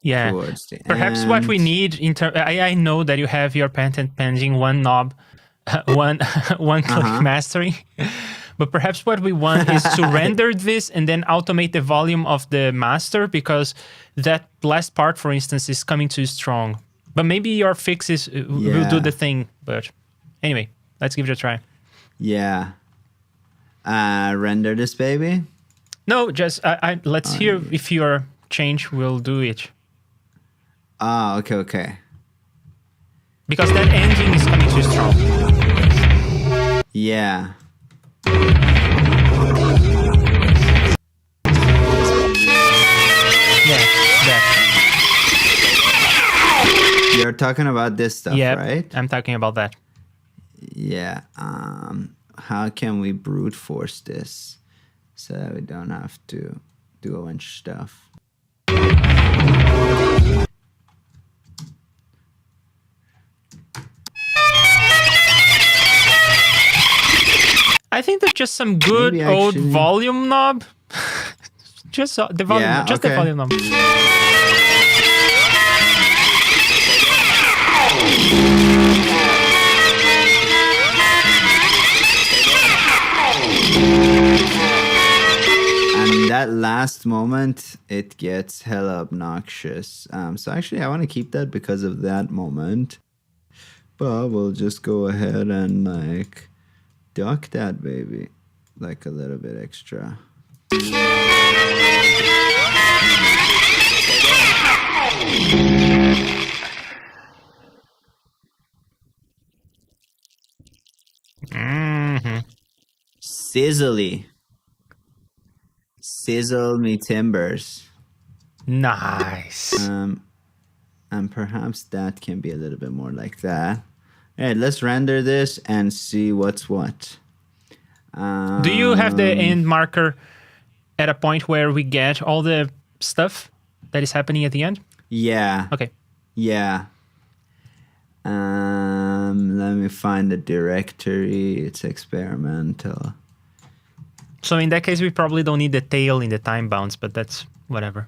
Yeah. towards the Perhaps end. what we need in I know that you have your patent pending, one knob, one click mastering. But perhaps what we want is to render this and then automate the volume of the master, because that last part, for instance, is coming too strong. But maybe your fixes will do the thing. But anyway, let's give it a try. Yeah. Render this baby. No, just let's hear if your change will do it. Ah, okay. Because that ending is coming too strong. Yeah. Yeah, that. You're talking about this stuff, Yeah, right? I'm talking about that. Yeah. How can we brute force this so that we don't have to do a bunch of stuff? I think that's just some good Maybe old actually- volume knob. Just the volume, Yeah, just the okay. volume knob. And that last moment, it gets hella obnoxious. So actually, I want to keep that because of that moment. But we'll just go ahead and like duck that baby like a little bit extra. Sizzly. Sizzle me timbers. Nice. And perhaps that can be a little bit more like that. All right, let's render this and see what's what. Do you have the end marker at a point where we get all the stuff that is happening at the end? Yeah. Okay. Yeah. Let me find the directory. It's experimental. So in that case, we probably don't need the tail in the time bounds, but that's whatever.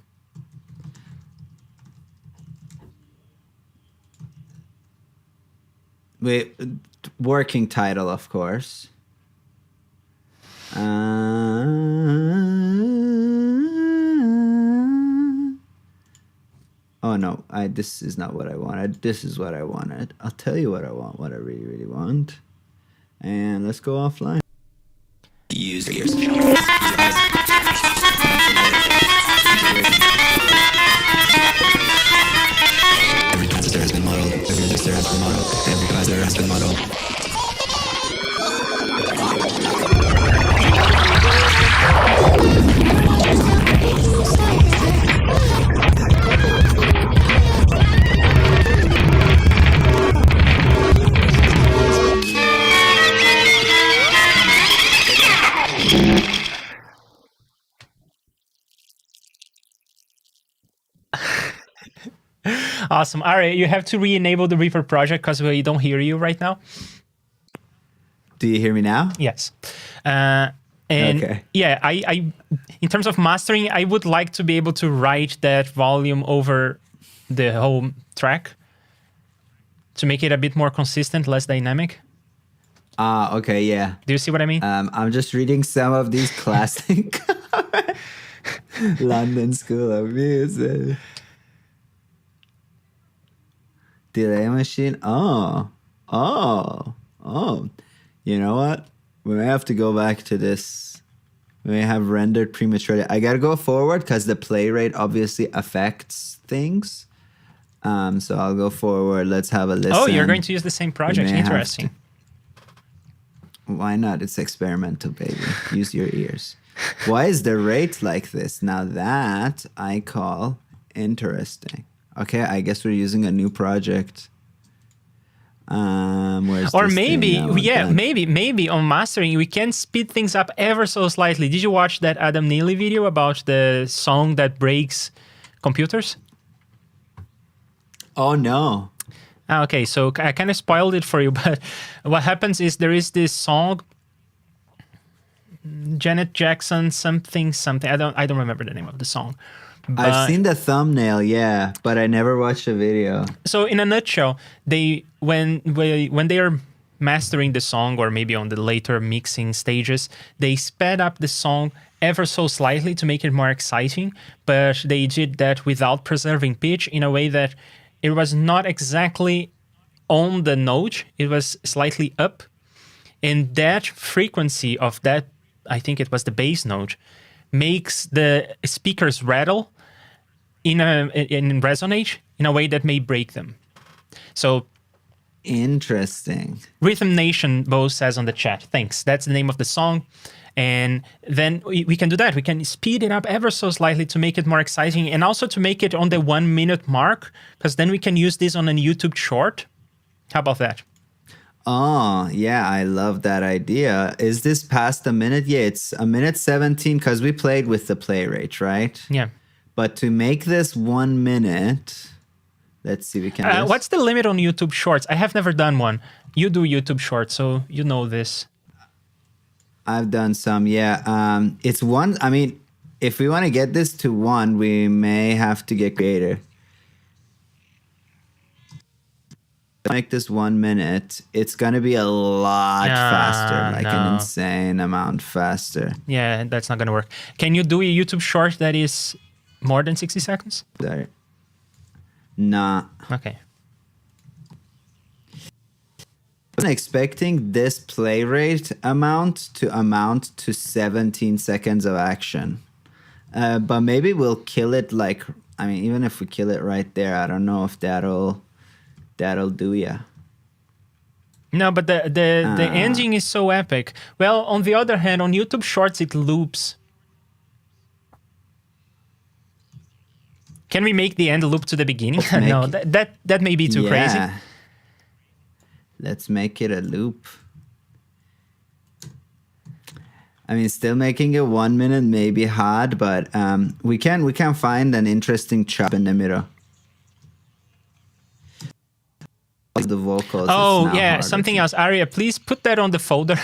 Wait, working title, of course. Oh no, this is not what I wanted. This is what I wanted. I'll tell you what I want, what I really, really want. And let's go offline. Use your ears. Every transistor has been modeled. Every resistor has been modeled. Every capacitor has been modeled. Awesome. All right, you have to re-enable the Reaper project because we don't hear you right now. Do you hear me now? Yes. And Okay. yeah, I in terms of mastering, I would like to be able to write that volume over the whole track to make it a bit more consistent, less dynamic. Okay, yeah. Do you see what I mean? I'm just reading some of these classic London School of Music. Delay machine. Oh. You know what? We may have to go back to this. We may have rendered prematurely. I gotta go forward because the play rate obviously affects things. So I'll go forward. Let's have a listen. Oh, you're going to use the same project. may have Interesting. Why not? It's experimental, baby. Use your ears. Why is the rate like this? Now that I call interesting. Okay, I guess we're using a new project. Where's Or this maybe, thing now? yeah, Done. maybe on mastering we can speed things up ever so slightly. Did you watch that Adam Neely video about the song that breaks computers? Oh no. Okay, so I kind of spoiled it for you, but what happens is there is this song, Janet Jackson something. I don't remember the name of the song. I've seen the thumbnail, yeah, but I never watched the video. So in a nutshell, when they are mastering the song, or maybe on the later mixing stages, they sped up the song ever so slightly to make it more exciting, but they did that without preserving pitch in a way that it was not exactly on the note, it was slightly up. And that frequency of that, I think it was the bass note, makes the speakers rattle in resonate in a way that may break them. So Interesting. Rhythm Nation Bo says on the chat, thanks. That's the name of the song. And then we can do that. We can speed it up ever so slightly to make it more exciting, and also to make it on the 1 minute mark, because then we can use this on a YouTube short. How about that? Oh, yeah, I love that idea. Is this past a minute? Yeah, it's a minute 17 because we played with the play rate, right? Yeah. But to make this 1 minute, let's see, we can. What's the limit on YouTube Shorts? I have never done one. You do YouTube Shorts, so you know this. I've done some, yeah. It's one. I mean, if we want to get this to 1, we may have to get creative. Make this 1 minute. It's gonna be a lot faster, like an insane amount faster. Yeah, that's not gonna work. Can you do a YouTube Short that is more than 60 seconds? There. Nah. Okay. I was expecting this play rate amount to 17 seconds of action. But maybe we'll kill it like, I mean, even if we kill it right there, I don't know if that'll do ya. No, but the ending is so epic. Well, on the other hand, on YouTube Shorts, it loops. Can we make the end loop to the beginning? No, that may be too crazy. Let's make it a loop. I mean, still making it 1 minute may be hard, but we can find an interesting chop in the middle. The vocals. Oh it's now yeah, harder something to- else. Aria, please put that on the folder.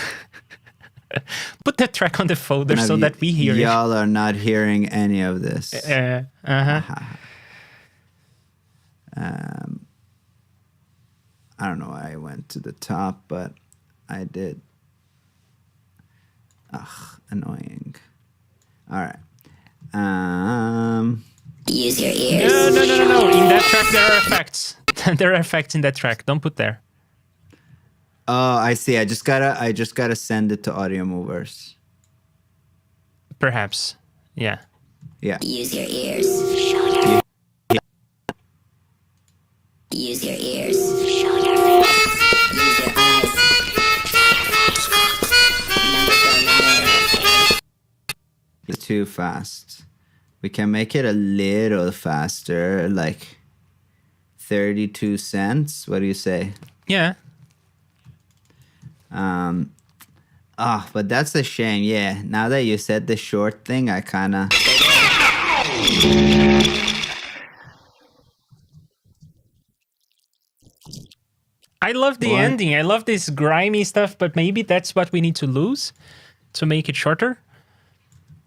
Put that track on the folder so that we hear it. Y'all are not hearing any of this. I don't know why I went to the top, but I did. Ugh, annoying. All right. Use your ears. No. In that track, there are effects. There are effects in that track. Don't put there. Oh, I see. I just gotta send it to Audio Movers. Perhaps. Yeah. Yeah. Use your ears. Use your ears. Use your eyes. It's too fast. We can make it a little faster, like 32 cents. What do you say? Yeah. But that's a shame. Yeah. Now that you said the short thing, I kind of. I love the What? ending. I love this grimy stuff, but maybe that's what we need to lose to make it shorter.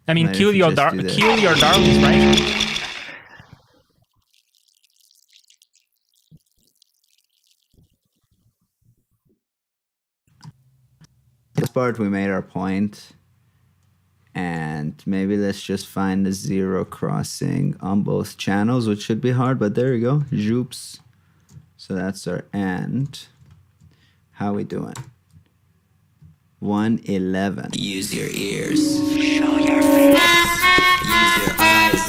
I mean, Maybe kill if we your just do this. kill your darlings, right? This part we made our point, and maybe let's just find the zero crossing on both channels, which should be hard, but there you go. Joops. So that's our end. How we doing? 111. Use your ears. Show your face. Use your eyes.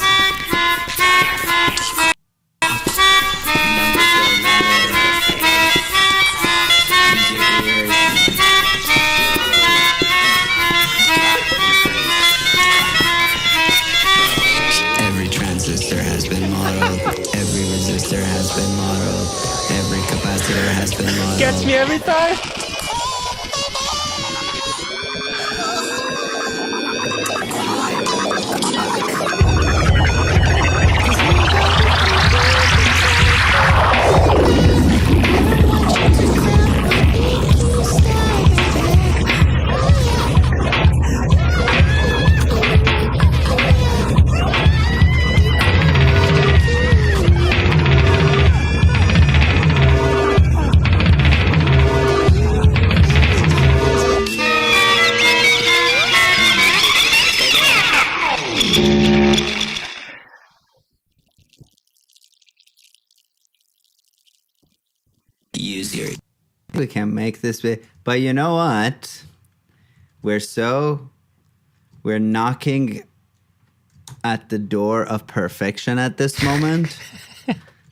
Every transistor has been modeled. Every resistor has been modeled. Every capacitor has been modeled. Gets me every time. Use your We can make this big, but you know what? We're knocking at the door of perfection at this moment.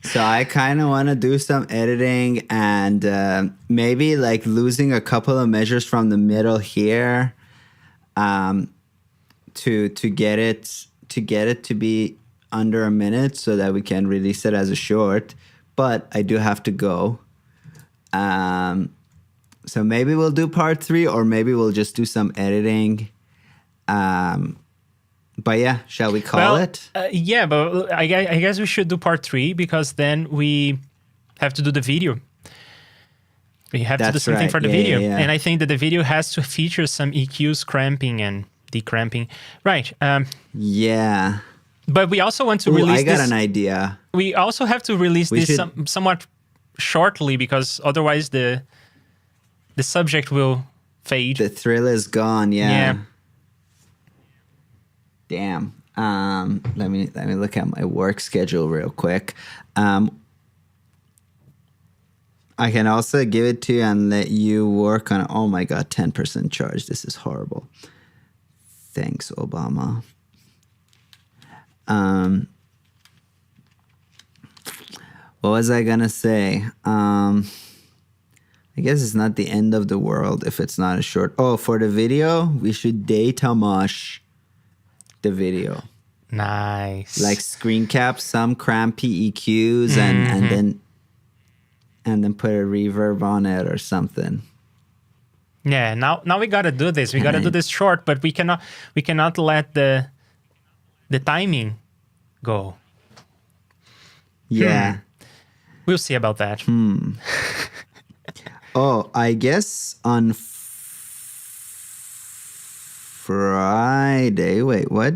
So I kind of want to do some editing and maybe like losing a couple of measures from the middle here, to get it to be under a minute so that we can release it as a short. But I do have to go. So maybe we'll do part 3, or maybe we'll just do some editing. But yeah, shall we call it? Yeah, but I guess we should do part 3 because then we have to do the video. We have to do That's something right. for the Yeah, video. yeah, yeah. And I think that the video has to feature some EQs, cramping and decramping. Right. Yeah. But we also want to Ooh, release I got this. an idea. We also have to release We this should- somewhat shortly because otherwise the subject will fade. The thrill is gone. Yeah. Yeah. Damn. Let me look at my work schedule real quick. I can also give it to you and let you work on. Oh my god, 10% charge. This is horrible. Thanks, Obama. What was I gonna say? I guess it's not the end of the world if it's not a short. Oh, for the video, we should data mosh the video. Nice. Like screen cap some crampy EQs and then put a reverb on it or something. Yeah, now we gotta do this. We gotta do this short, but we cannot let the timing go. Yeah. We'll see about that. Oh, I guess on Friday. Wait, what?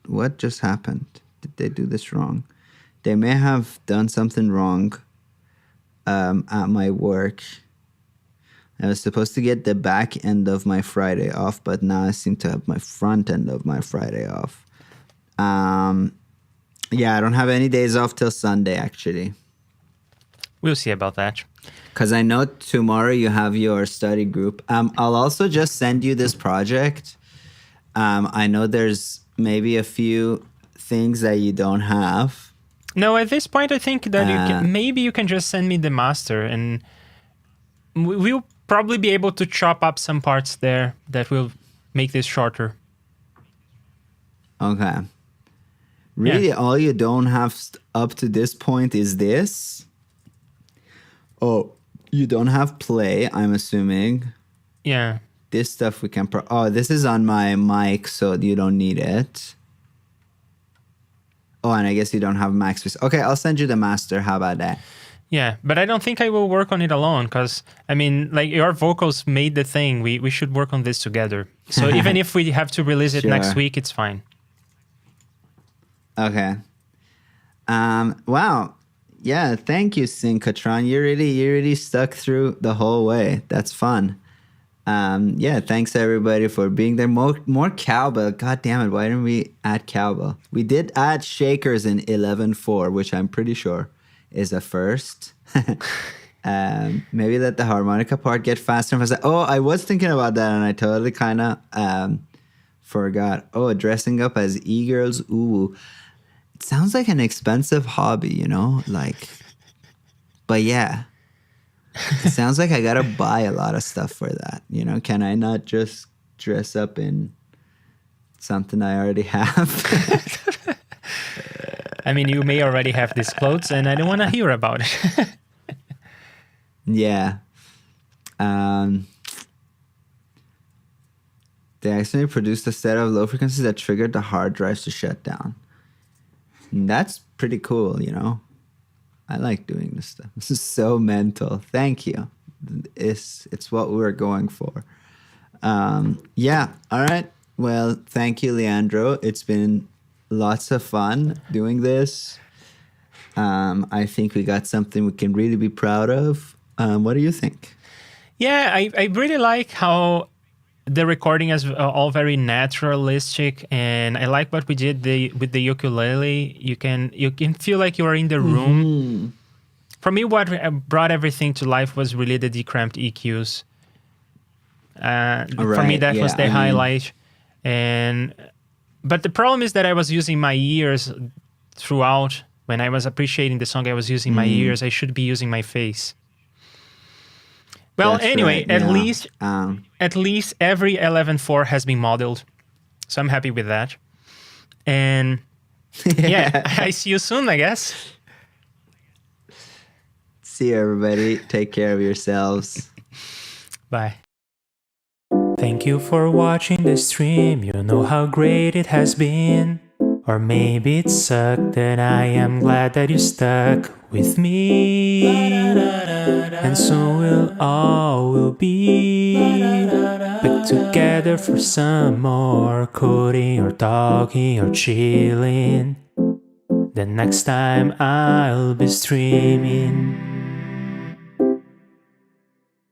What just happened? Did they do this wrong? They may have done something wrong at my work. I was supposed to get the back end of my Friday off, but now I seem to have my front end of my Friday off. Yeah, I don't have any days off till Sunday, actually. We'll see about that. Because I know tomorrow you have your study group. I'll also just send you this project. I know there's maybe a few things that you don't have. No, at this point, I think that maybe you can just send me the master, and we'll probably be able to chop up some parts there that will make this shorter. Okay. Really, all you don't have up to this point is this? Oh, you don't have play, I'm assuming. Yeah. This stuff we can... this is on my mic, so you don't need it. Oh, and I guess you don't have max space. Okay, I'll send you the master. How about that? Yeah, but I don't think I will work on it alone because, I mean, like your vocals made the thing. We should work on this together. So even if we have to release it next week, it's fine. Okay. Wow. Yeah, thank you, Syncatron. You really stuck through the whole way. That's fun. Yeah, thanks everybody for being there. More cowbell. God damn it, why didn't we add cowbell? We did add shakers in 11.4, which I'm pretty sure is a first. Maybe let the harmonica part get faster and faster. Oh, I was thinking about that and I totally kind of forgot. Oh, dressing up as e-girls. Ooh. It sounds like an expensive hobby, you know? Like, but yeah. It sounds like I gotta buy a lot of stuff for that. You know, can I not just dress up in something I already have? I mean, you may already have these clothes and I don't want to hear about it. Yeah. They accidentally produced a set of low frequencies that triggered the hard drives to shut down. And that's pretty cool, you know? I like doing this stuff. This is so mental. Thank you. It's what we were going for. Yeah. All right. Well, thank you, Leandro. It's been lots of fun doing this. I think we got something we can really be proud of. What do you think? Yeah, I really like how the recording is all very naturalistic, and I like what we did with the ukulele. You can feel like you are in the room. Mm-hmm. For me, what brought everything to life was really the decramped EQs. For me, that was the highlight. But the problem is that I was using my ears throughout. When I was appreciating the song, I was using my ears. I should be using my face. Well, that's anyway, right, at least every 11.4 has been modeled. So I'm happy with that. And yeah, I see you soon, I guess. See you, everybody. Take care of yourselves. Bye. Thank you for watching the stream. You know how great it has been. Or maybe it sucked, and I am glad that you stuck with me. And soon we'll all be back together for some more coding or talking or chilling. The next time I'll be streaming.